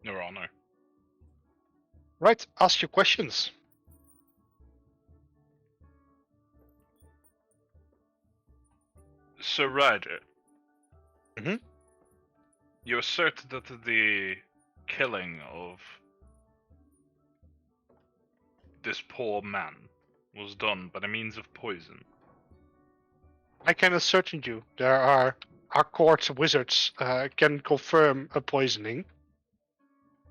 Speaker 1: Your Honor.
Speaker 4: Right, ask your questions.
Speaker 1: Sir Ryder.
Speaker 4: Mhm.
Speaker 1: You assert that the killing of this poor man was done by the means of poison.
Speaker 4: I can assert you there are our court wizards can confirm a poisoning.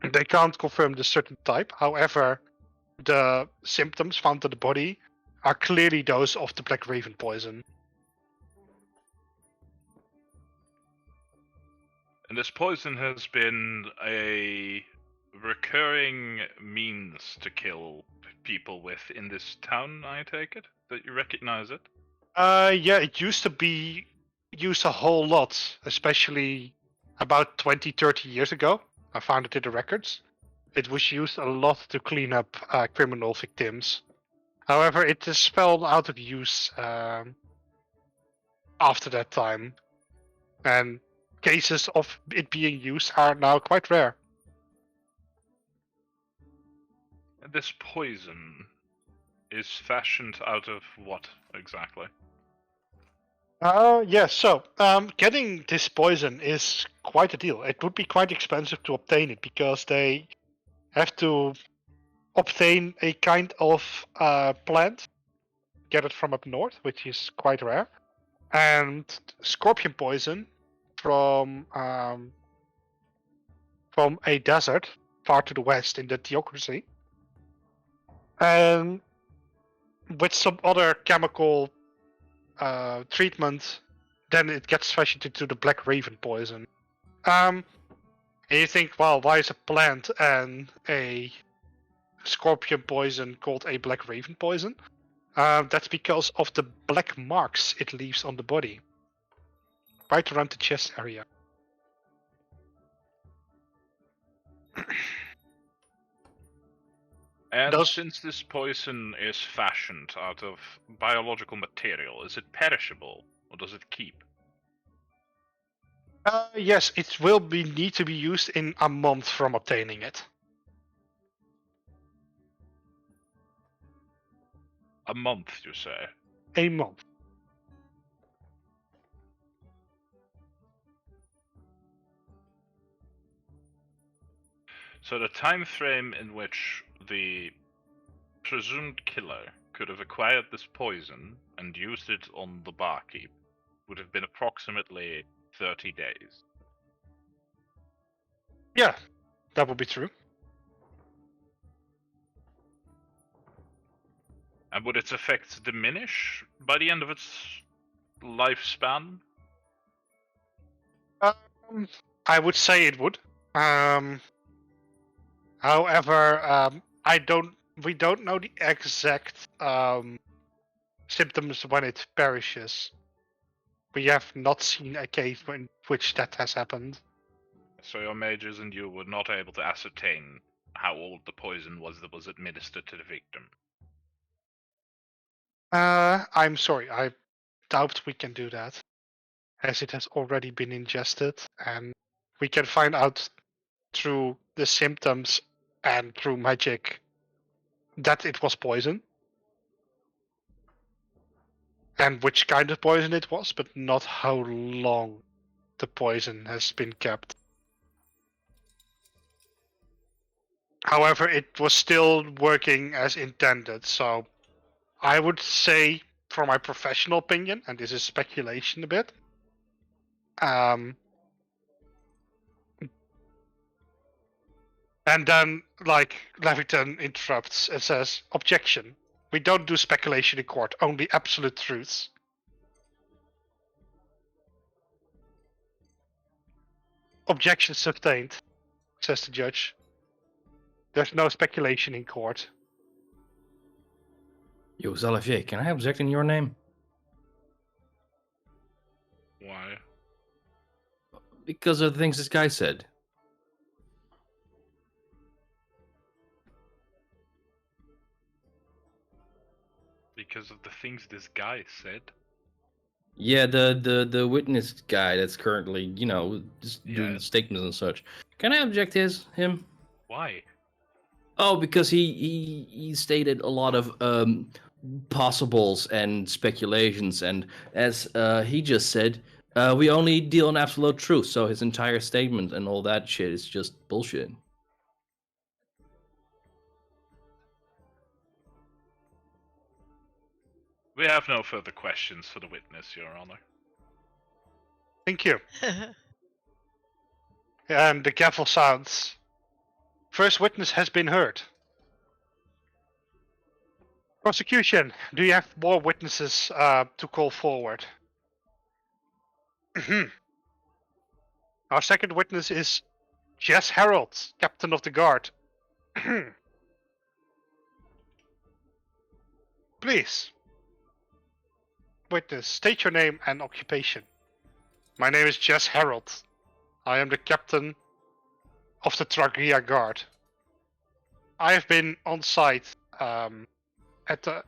Speaker 4: They can't confirm the certain type. However, the symptoms found in the body are clearly those of the Black Raven poison.
Speaker 1: And this poison has been a recurring means to kill people with in this town, I take it? That you recognize it?
Speaker 4: Yeah, it used to be used a whole lot, especially about 20, 30 years ago. I found it in the records. It was used a lot to clean up criminal victims. However, it has fell out of use after that time, and cases of it being used are now quite rare.
Speaker 1: And this poison is fashioned out of what exactly?
Speaker 4: Yeah, so getting this poison is quite a deal. It would be quite expensive to obtain it because they have to obtain a kind of plant, get it from up north, which is quite rare, and scorpion poison from a desert far to the west in the Theocracy, and with some other chemical treatment, then it gets fashioned into the Black Raven poison. And you think, well, why is a plant and a scorpion poison called a Black Raven poison? That's because of the black marks it leaves on the body, right around the chest area.
Speaker 1: And since this poison is fashioned out of biological material, is it perishable or does it keep?
Speaker 4: Yes, it will need to be used in a month from obtaining it.
Speaker 1: A month, you say?
Speaker 4: A month.
Speaker 1: So the time frame in which the presumed killer could have acquired this poison and used it on the barkeep would have been approximately 30 days.
Speaker 4: Yeah, that would be true.
Speaker 1: And would its effects diminish by the end of its lifespan?
Speaker 4: I would say it would. However, we don't know the exact symptoms when it perishes. We have not seen a case in which that has happened.
Speaker 1: So your mages and you were not able to ascertain how old the poison was that was administered to the victim.
Speaker 4: I'm sorry, I doubt we can do that, as it has already been ingested, and we can find out through the symptoms and through magic that it was poison, and which kind of poison it was, but not how long the poison has been kept. However, it was still working as intended, so I would say, from my professional opinion, and this is speculation a bit, and then, like, Leviton interrupts and says, "Objection. We don't do speculation in court, only absolute truths." "Objection sustained," says the judge. "There's no speculation in court."
Speaker 5: Yo, Zalavier, can I object in your name?
Speaker 1: Why?
Speaker 5: Because of the things this guy said.
Speaker 1: Because of the things this guy said?
Speaker 5: Yeah, the witness guy that's currently, just doing
Speaker 1: Yes.
Speaker 5: statements and such. Can I object him?
Speaker 1: Why?
Speaker 5: Oh, because he stated a lot of possibles and speculations, and as he just said, we only deal in absolute truth. So his entire statement and all that shit is just bullshit.
Speaker 1: We have no further questions for the witness, Your Honor.
Speaker 4: Thank you. And the gavel sounds. First witness has been heard. Prosecution, do you have more witnesses to call forward? Our second witness is Jess Harold, captain of the guard. Please, witness, state your name and occupation. My name is Jess Harold. I am the captain of the Tragria Guard. I have been on site at the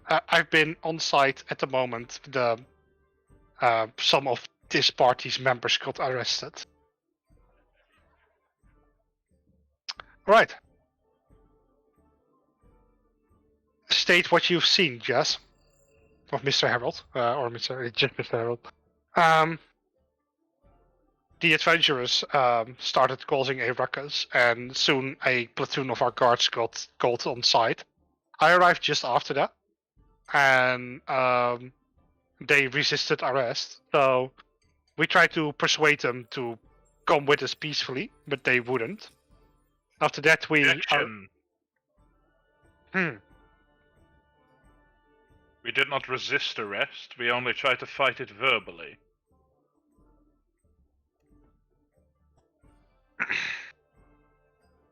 Speaker 4: moment. Some of this party's members got arrested. Right. State what you've seen, Jess, of Mr. Harold, or just Mr. Harold. The adventurers started causing a ruckus, and soon a platoon of our guards got called on site. I arrived just after that, and they resisted arrest. So we tried to persuade them to come with us peacefully, but they wouldn't. After that, we
Speaker 1: Objection. We did not resist arrest. We only tried to fight it verbally.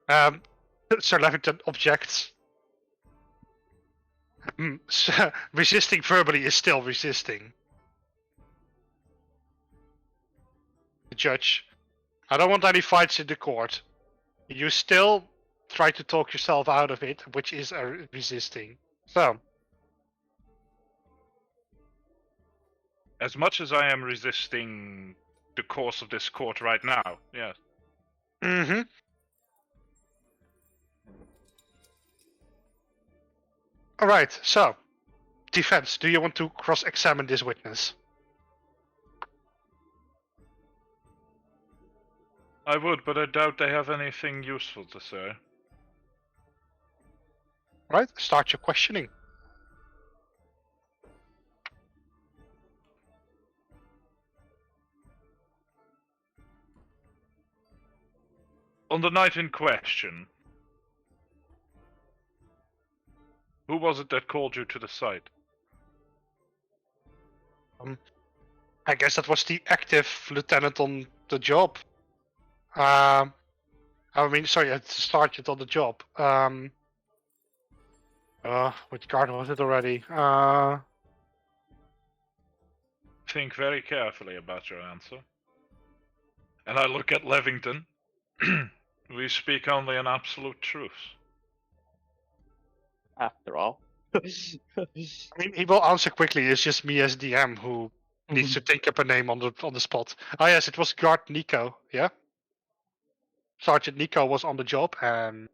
Speaker 4: Sir Levington objects. Resisting verbally is still resisting. The judge, I don't want any fights in the court. You still try to talk yourself out of it, which is resisting. So,
Speaker 1: As much as I am resisting the course of this court right now, yes.
Speaker 4: All right, so, defense, do you want to cross-examine this witness?
Speaker 1: I would, but I doubt they have anything useful to say.
Speaker 4: All right, start your questioning.
Speaker 1: On the night in question, who was it that called you to the site?
Speaker 4: I guess that was the active lieutenant on the job. I mean, sorry, the sergeant on the job. Which guard was it already?
Speaker 1: Think very carefully about your answer. And I look at Levington. We speak only an absolute truth.
Speaker 2: After all.
Speaker 4: I mean, he will answer quickly. It's just me as DM who needs to think up a name on the spot. Oh yes, it was Guard Nico. Yeah, Sergeant Nico was on the job, and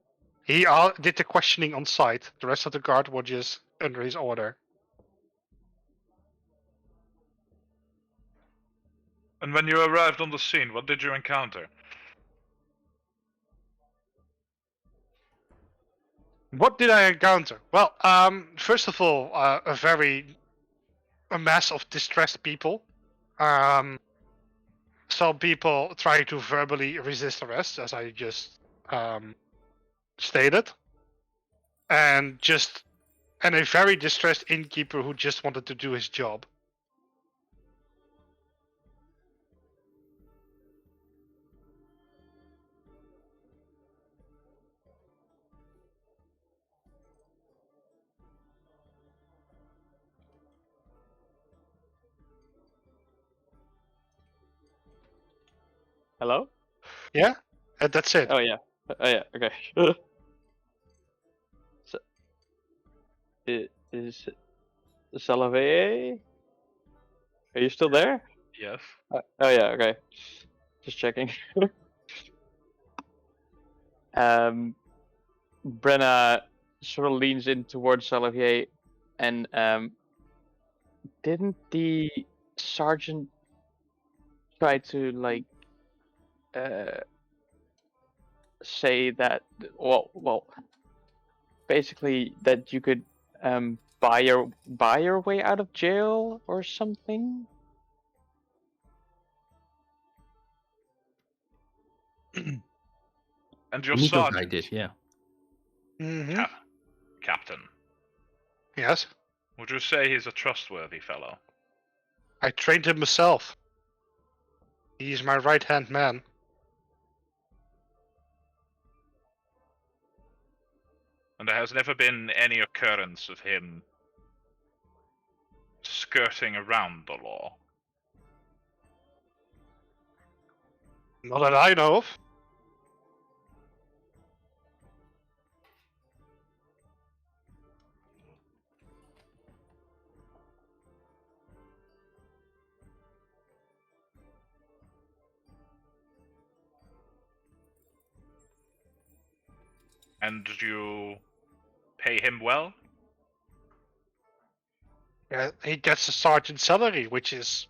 Speaker 4: he did the questioning on site. The rest of the guard were just under his order.
Speaker 1: And when you arrived on the scene, what did you encounter?
Speaker 4: What did I encounter? Well, first of all, a mass of distressed people. Some people try to verbally resist arrest, as I just stated, and a very distressed innkeeper who just wanted to do his job.
Speaker 2: Hello?
Speaker 4: Yeah, and that's it.
Speaker 2: Oh yeah. Okay. So, is Salave? Are you still there?
Speaker 1: Yes.
Speaker 2: Oh yeah. Okay. Just checking. Brenna sort of leans in towards Salavier, and didn't the sergeant try to like say that well basically that you could buy your way out of jail or something?
Speaker 1: And your
Speaker 5: Nico guy
Speaker 1: sergeant,
Speaker 5: did, yeah.
Speaker 4: Mm-hmm.
Speaker 1: Captain.
Speaker 4: Yes.
Speaker 1: Would you say he's a trustworthy fellow?
Speaker 4: I trained him myself. He's my right-hand man.
Speaker 1: And there has never been any occurrence of him skirting around the law.
Speaker 4: Not that I know of.
Speaker 1: And you pay him well?
Speaker 4: He gets a sergeant's salary, which is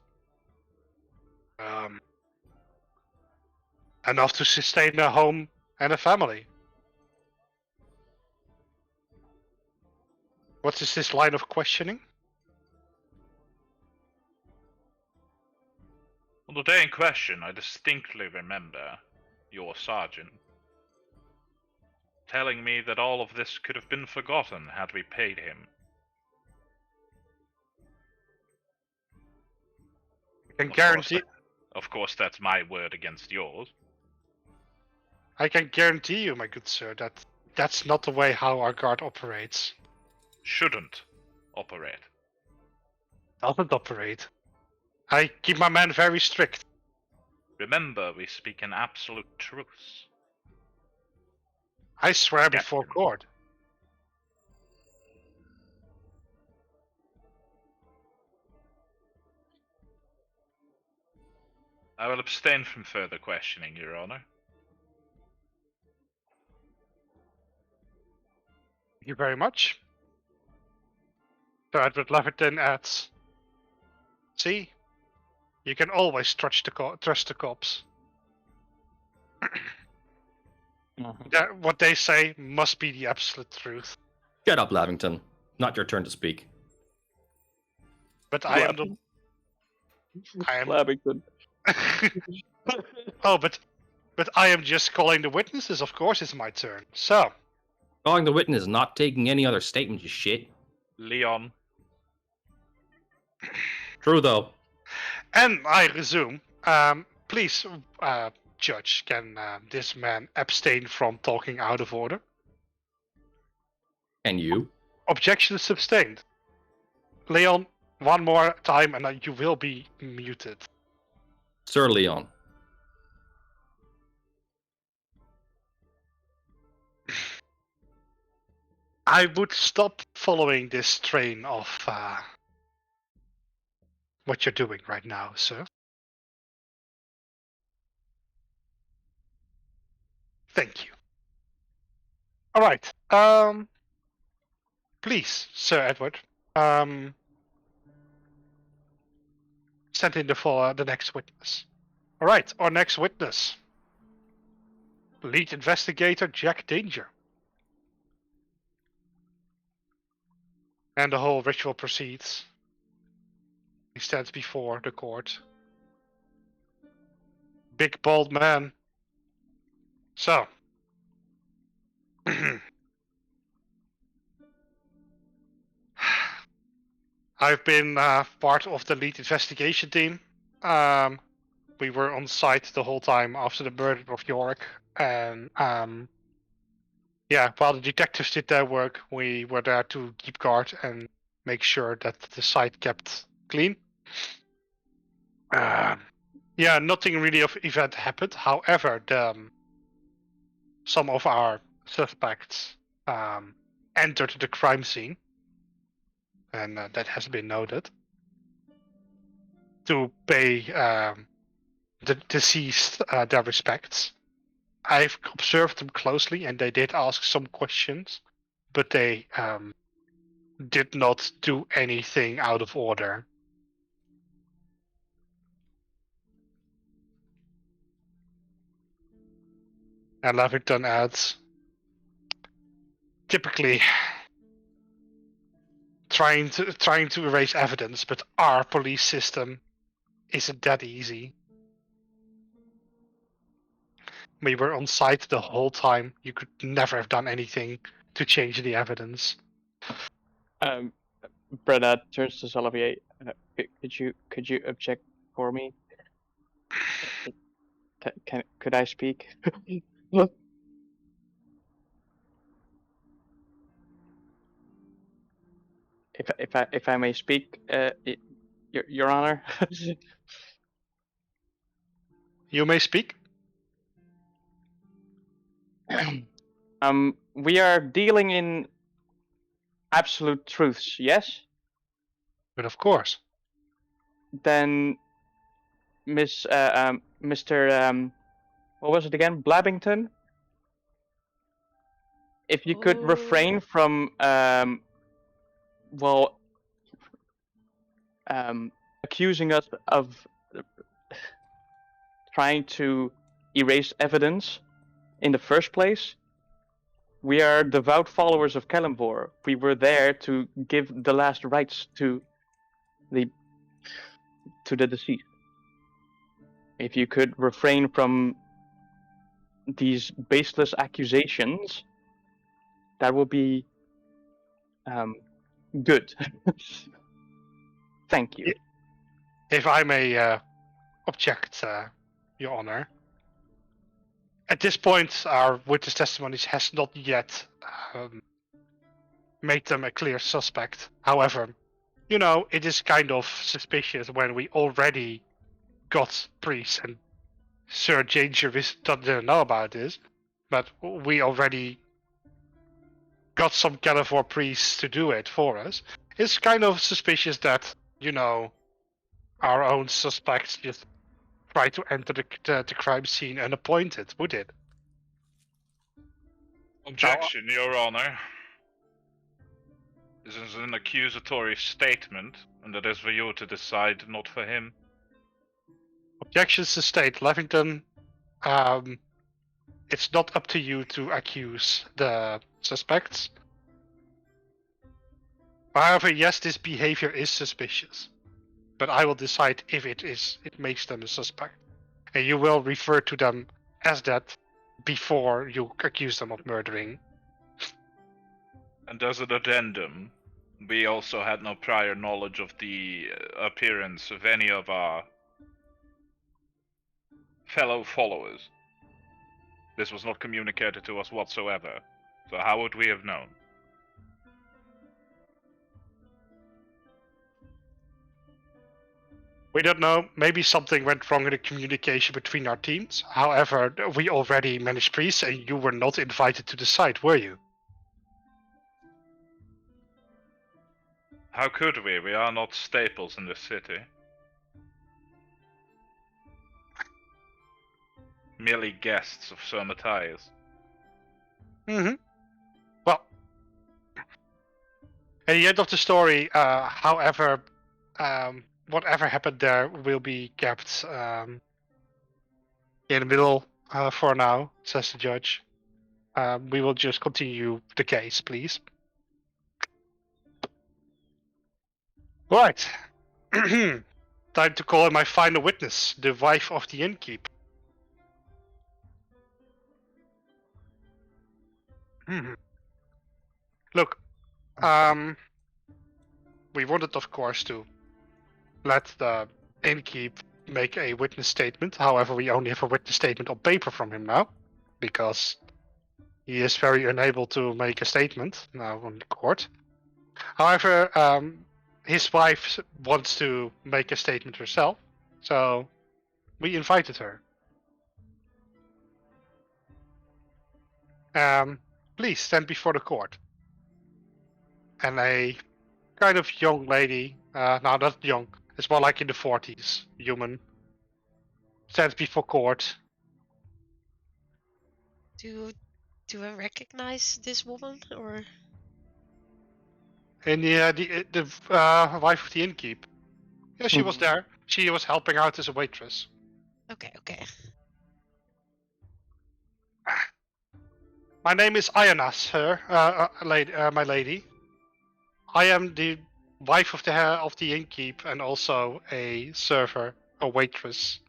Speaker 4: enough to sustain a home and a family. What is this line of questioning?
Speaker 1: On the day in question, I distinctly remember your sergeant telling me that all of this could have been forgotten had we paid him.
Speaker 4: I can guarantee.
Speaker 1: Of course, that's my word against yours.
Speaker 4: I can guarantee you, my good sir, that that's not the way how our guard operates.
Speaker 1: Shouldn't operate.
Speaker 4: Doesn't operate. I keep my men very strict.
Speaker 1: Remember, we speak in absolute truth.
Speaker 4: I swear before
Speaker 1: Captain.
Speaker 4: court.
Speaker 1: I will abstain from further questioning, Your Honor.
Speaker 4: Thank you very much. So Edward Leverton adds, see, you can always trust the cops. What they say must be the absolute truth.
Speaker 5: Shut up, Lavington. Not your turn to speak.
Speaker 4: But I am the. I am.
Speaker 2: Lavington.
Speaker 4: Oh, but I am just calling the witnesses. Of course, it's my turn. So.
Speaker 5: Calling the witness, not taking any other statement, you shit.
Speaker 1: Leon.
Speaker 5: True, though.
Speaker 4: And I resume. Please, Judge, can this man abstain from talking out of order?
Speaker 5: And you?
Speaker 4: Objection sustained. Leon, one more time and you will be muted.
Speaker 5: Sir Leon.
Speaker 4: I would stop following this train of what you're doing right now, sir. Thank you. All right. Please, Sir Edward. Send in the next witness. All right, our next witness. Lead investigator Jack Danger. And the whole ritual proceeds. He stands before the court. Big bald man. So. I've been part of the lead investigation team. We were on site the whole time after the murder of Yorick. And yeah, while the detectives did their work, we were there to keep guard and make sure that the site kept clean. Yeah, nothing really of event happened. However, some of our suspects entered the crime scene, and that has been noted, to pay the deceased their respects. I've observed them closely, and they did ask some questions, but they did not do anything out of order. And Lavington adds, typically trying to erase evidence, but our police system isn't that easy. We were on site the whole time. You could never have done anything to change the evidence.
Speaker 2: Brenna turns to Xalavier. Could you object for me? Could I speak? If I may speak, Your Honor.
Speaker 4: You may speak.
Speaker 2: We are dealing in absolute truths, yes?
Speaker 4: But of course.
Speaker 2: Then, Mr. What was it again? Blabbington? If you could refrain from, well, accusing us of trying to erase evidence in the first place. We are devout followers of Kalimvor. We were there to give the last rites to the deceased. If you could refrain from these baseless accusations, that would be good. Thank you.
Speaker 4: If I may object, Your Honor. At this point, our witness testimonies has not yet made them a clear suspect. However, you know, it is kind of suspicious when we already got priests, and Sir Danger didn't know about this, but we already got some Califor priests to do it for us. It's kind of suspicious that, you know, our own suspects just try to enter the crime scene unappointed, would it?
Speaker 1: Objection, Your Honor. This is an accusatory statement, and it is for you to decide, not for him.
Speaker 4: Objection sustained. Levington, it's not up to you to accuse the suspects. However, yes, this behavior is suspicious, but I will decide if it makes them a suspect, and you will refer to them as that before you accuse them of murdering.
Speaker 1: And as an addendum, we also had no prior knowledge of the appearance of any of our fellow followers. This was not communicated to us whatsoever, so how would we have known?
Speaker 4: We don't know. Maybe something went wrong in the communication between our teams. However, we already managed priests, and you were not invited to the site, were you?
Speaker 1: How could we? We are not staples in the city. Merely guests of Sir Matthias.
Speaker 4: Mm-hmm. Well, at the end of the story, however, whatever happened there will be kept in the middle for now, says the judge. We will just continue the case, please. Right. Time to call in my final witness, the wife of the innkeep. Look, we wanted, of course, to let the innkeep make a witness statement. However, we only have a witness statement on paper from him now, because he is very unable to make a statement now on the court. However, his wife wants to make a statement herself, so we invited her. Please stand before the court. And a kind of young lady, no, not young, it's more like in the 40s, human, stands before court.
Speaker 3: Do I recognize this woman or?
Speaker 4: And the wife of the innkeep. Yeah, she was there. She was helping out as a waitress.
Speaker 3: Okay.
Speaker 4: My name is Ayana, sir, my lady. I am the wife of the innkeep and also a server, a waitress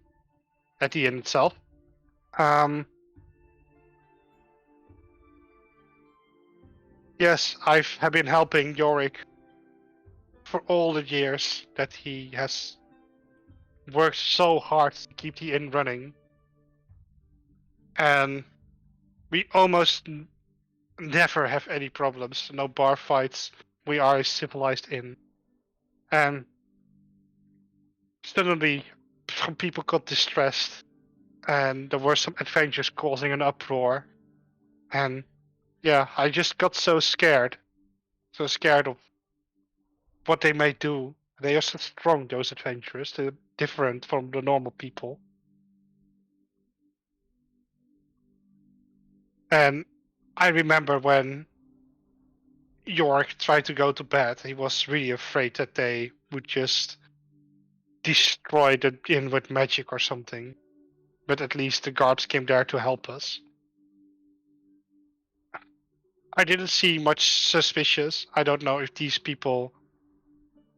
Speaker 4: at the inn itself. Yes, I have been helping Yorick for all the years that he has worked so hard to keep the inn running. And we almost never have any problems, no bar fights. We are a civilized inn. And suddenly, some people got distressed, and there were some adventures causing an uproar. And yeah, I just got so scared of what they may do. They are so strong, those adventurers. They're different from the normal people. And I remember when York tried to go to bed, he was really afraid that they would just destroy the inn with magic or something. But at least the guards came there to help us. I didn't see much suspicious. I don't know if these people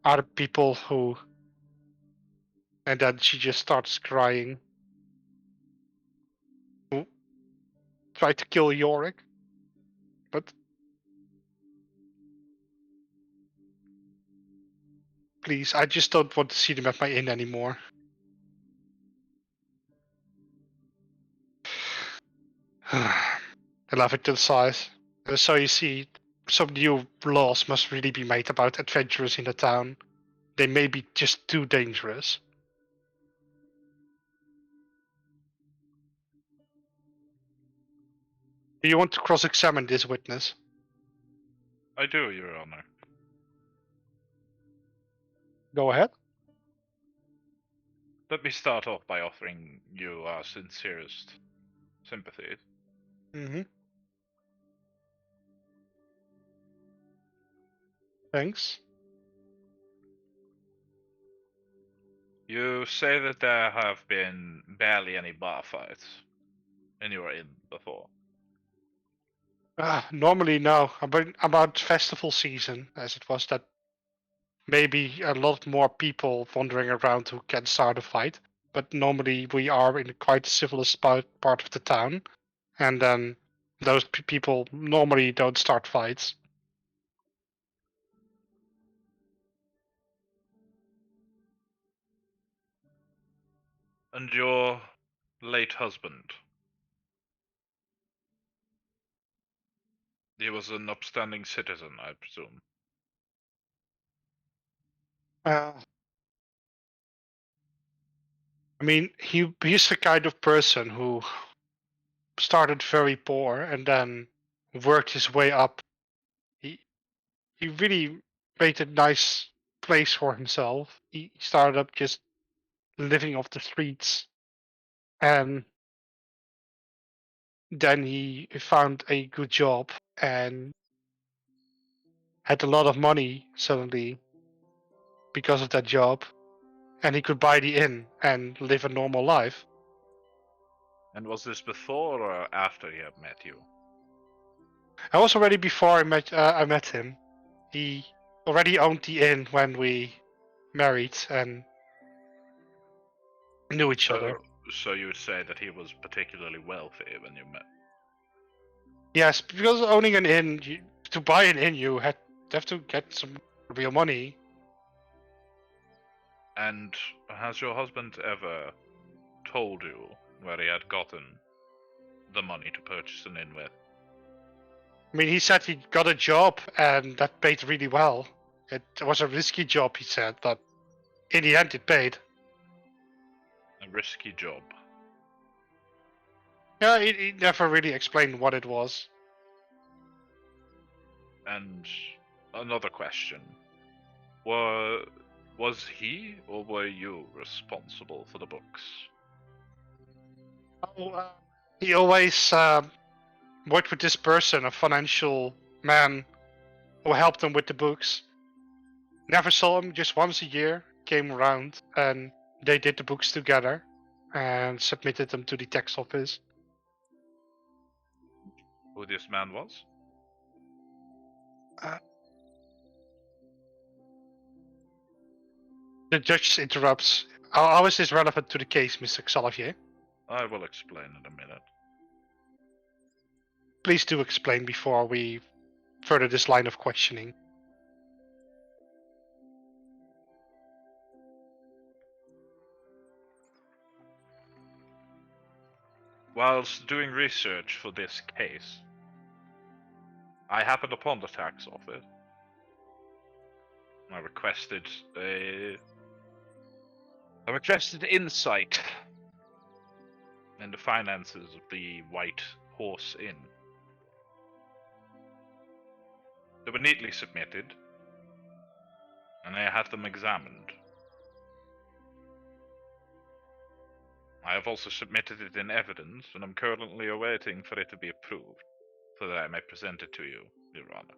Speaker 4: are the people who. And then she just starts crying. Who tried to kill Yorick. But please, I just don't want to see them at my inn anymore. I love it to the size. So you see, some new laws must really be made about adventurers in the town. They may be just too dangerous. Do you want to cross-examine this witness?
Speaker 1: I do, Your Honor.
Speaker 4: Go ahead.
Speaker 1: Let me start off by offering you our sincerest sympathies.
Speaker 4: Mm-hmm. Thanks.
Speaker 1: You say that there have been barely any bar fights in your inn before.
Speaker 4: Normally, no. About festival season, as it was, that maybe a lot more people wandering around who can start a fight. But normally, we are in quite a civilized part of the town, and then those people normally don't start fights.
Speaker 1: And your late husband? He was an upstanding citizen, I presume.
Speaker 4: I mean, he's the kind of person who started very poor and then worked his way up. He really made a nice place for himself. He started up just living off the streets, and then he found a good job and had a lot of money suddenly because of that job, and he could buy the inn and live a normal life.
Speaker 1: And was this before or after he had met you?
Speaker 4: I was already before I met him. He already owned the inn when we married and knew each other.
Speaker 1: So you would say that he was particularly wealthy when you met?
Speaker 4: Yes, because owning an inn, to buy an inn, you have to get some real money.
Speaker 1: And has your husband ever told you where he had gotten the money to purchase an inn with?
Speaker 4: I mean, he said he got a job and that paid really well. It was a risky job, he said, but in the end it paid.
Speaker 1: A risky job.
Speaker 4: Yeah, he never really explained what it was.
Speaker 1: And another question. Was he or were you responsible for the books?
Speaker 4: Oh, he always worked with this person, a financial man who helped him with the books. Never saw him, just once a year, came around and they did the books together and submitted them to the tax office.
Speaker 1: Who this man was?
Speaker 4: The judge interrupts. How is this relevant to the case, Mr. Xavier?
Speaker 1: I will explain in a minute.
Speaker 4: Please do explain before we further this line of questioning.
Speaker 1: Whilst doing research for this case, I happened upon the tax office. I requested insight in the finances of the White Horse Inn. They were neatly submitted, and I had them examined. I have also submitted it in evidence, and I'm currently awaiting for it to be approved, so that I may present it to you, Your Honor.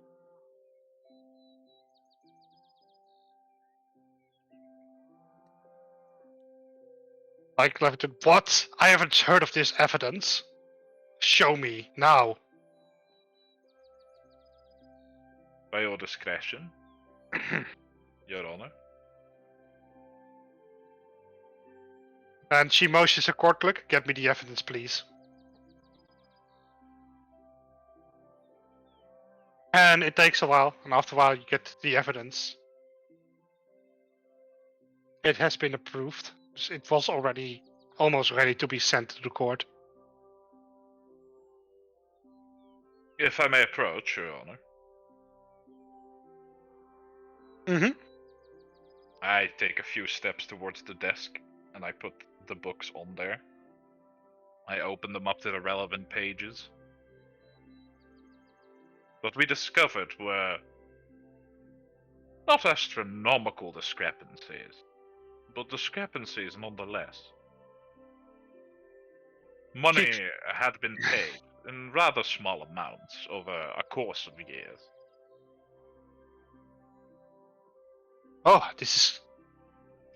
Speaker 4: Like Leviton, what? I haven't heard of this evidence. Show me now.
Speaker 1: By your discretion, Your Honor.
Speaker 4: And she motions a court clerk. Get me the evidence, please. And it takes a while, and after a while you get the evidence. It has been approved. It was already almost ready to be sent to the court.
Speaker 1: If I may approach, Your Honor.
Speaker 4: Mm-hmm.
Speaker 1: I take a few steps towards the desk, and I put the books on there. I open them up to the relevant pages. What we discovered were not astronomical discrepancies, but discrepancies nonetheless. Money had been paid in rather small amounts over a course of years.
Speaker 4: Oh, this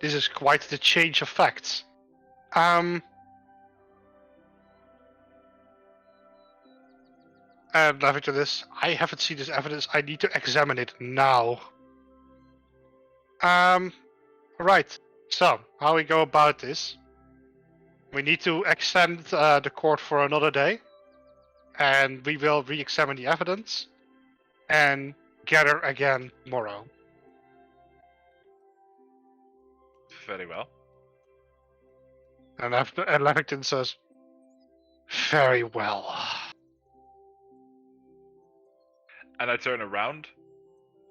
Speaker 4: is quite the change of facts. And after this, I haven't seen this evidence. I need to examine it now. Right. So, how we go about this? We need to extend the court for another day, and we will re-examine the evidence and gather again tomorrow.
Speaker 1: Very well.
Speaker 4: And Levington says, "Very well."
Speaker 1: And I turn around,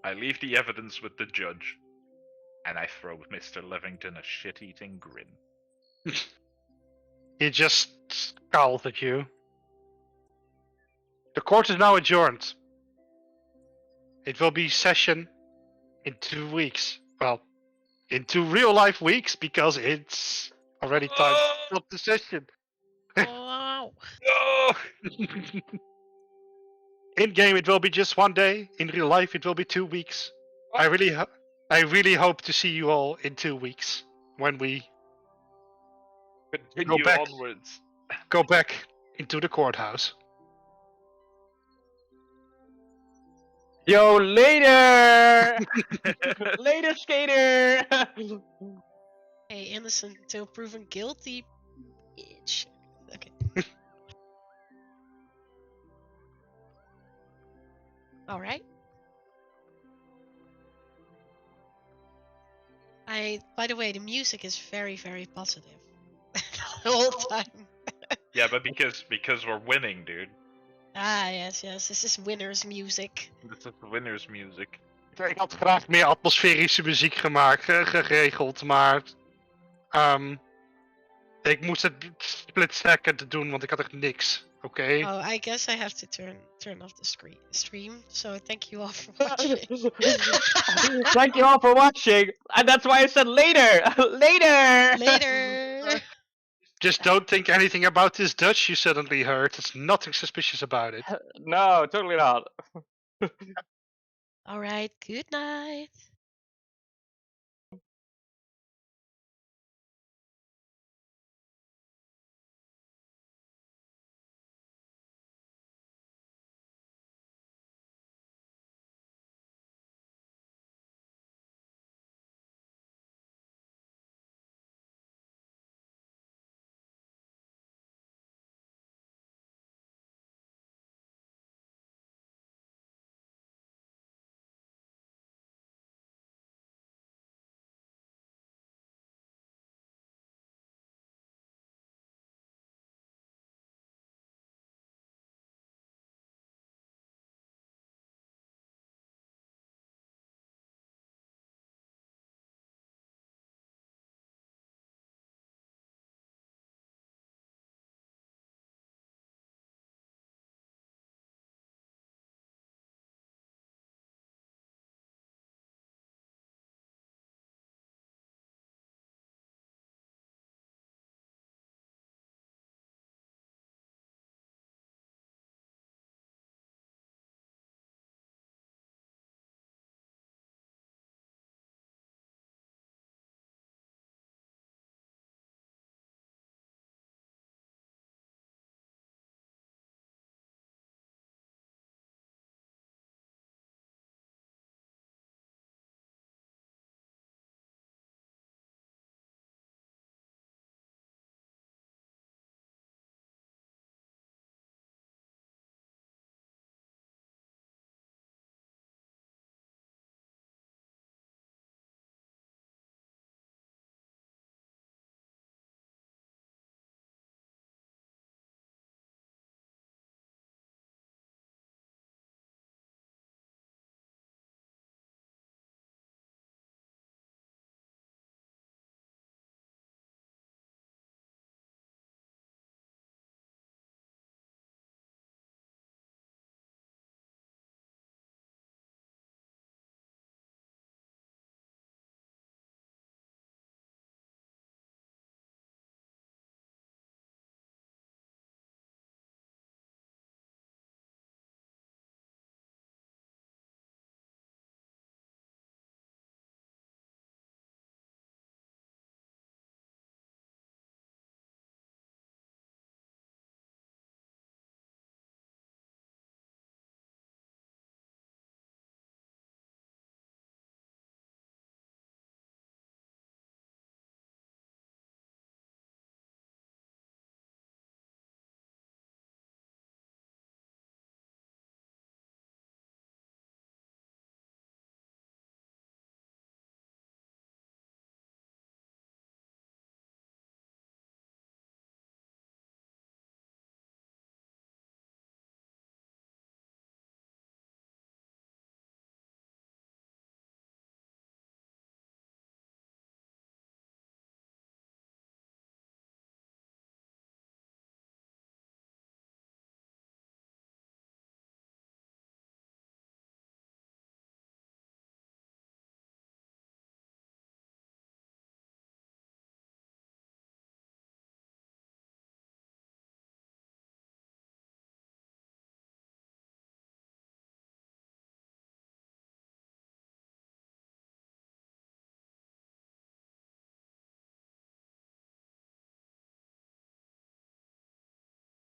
Speaker 1: I leave the evidence with the judge, and I throw Mr. Levington a shit-eating grin.
Speaker 4: He just scowled at you. The court is now adjourned. It will be session in 2 weeks. Well, in 2 real-life weeks, because it's already time to stop the session.
Speaker 3: Wow.
Speaker 1: No!
Speaker 4: In game, it will be just 1 day. In real life, it will be 2 weeks. I really hope to see you all in 2 weeks when we
Speaker 1: Continue
Speaker 4: back.
Speaker 1: onwards.
Speaker 4: go back into the courthouse.
Speaker 2: Yo, later! Later, skater!
Speaker 3: Hey, innocent until proven guilty. Bitch. Okay. All right. By the way, the music is very, very positive. The whole time.
Speaker 1: Yeah, but because we're winning, dude.
Speaker 3: Ah, yes. This is winner's music.
Speaker 1: This is the winner's music.
Speaker 4: Ik had graag meer atmosferische muziek geregeld, maar ik moest het split second doen, want ik had echt niks. Oké?
Speaker 3: Oh, I guess I have to turn off the stream. So thank you all for watching.
Speaker 2: Thank you all for watching, and that's why I said later! Later!
Speaker 3: Later.
Speaker 4: Just don't think anything about this Dutch you suddenly heard. There's nothing suspicious about it.
Speaker 2: No, totally not.
Speaker 3: All right. Good night.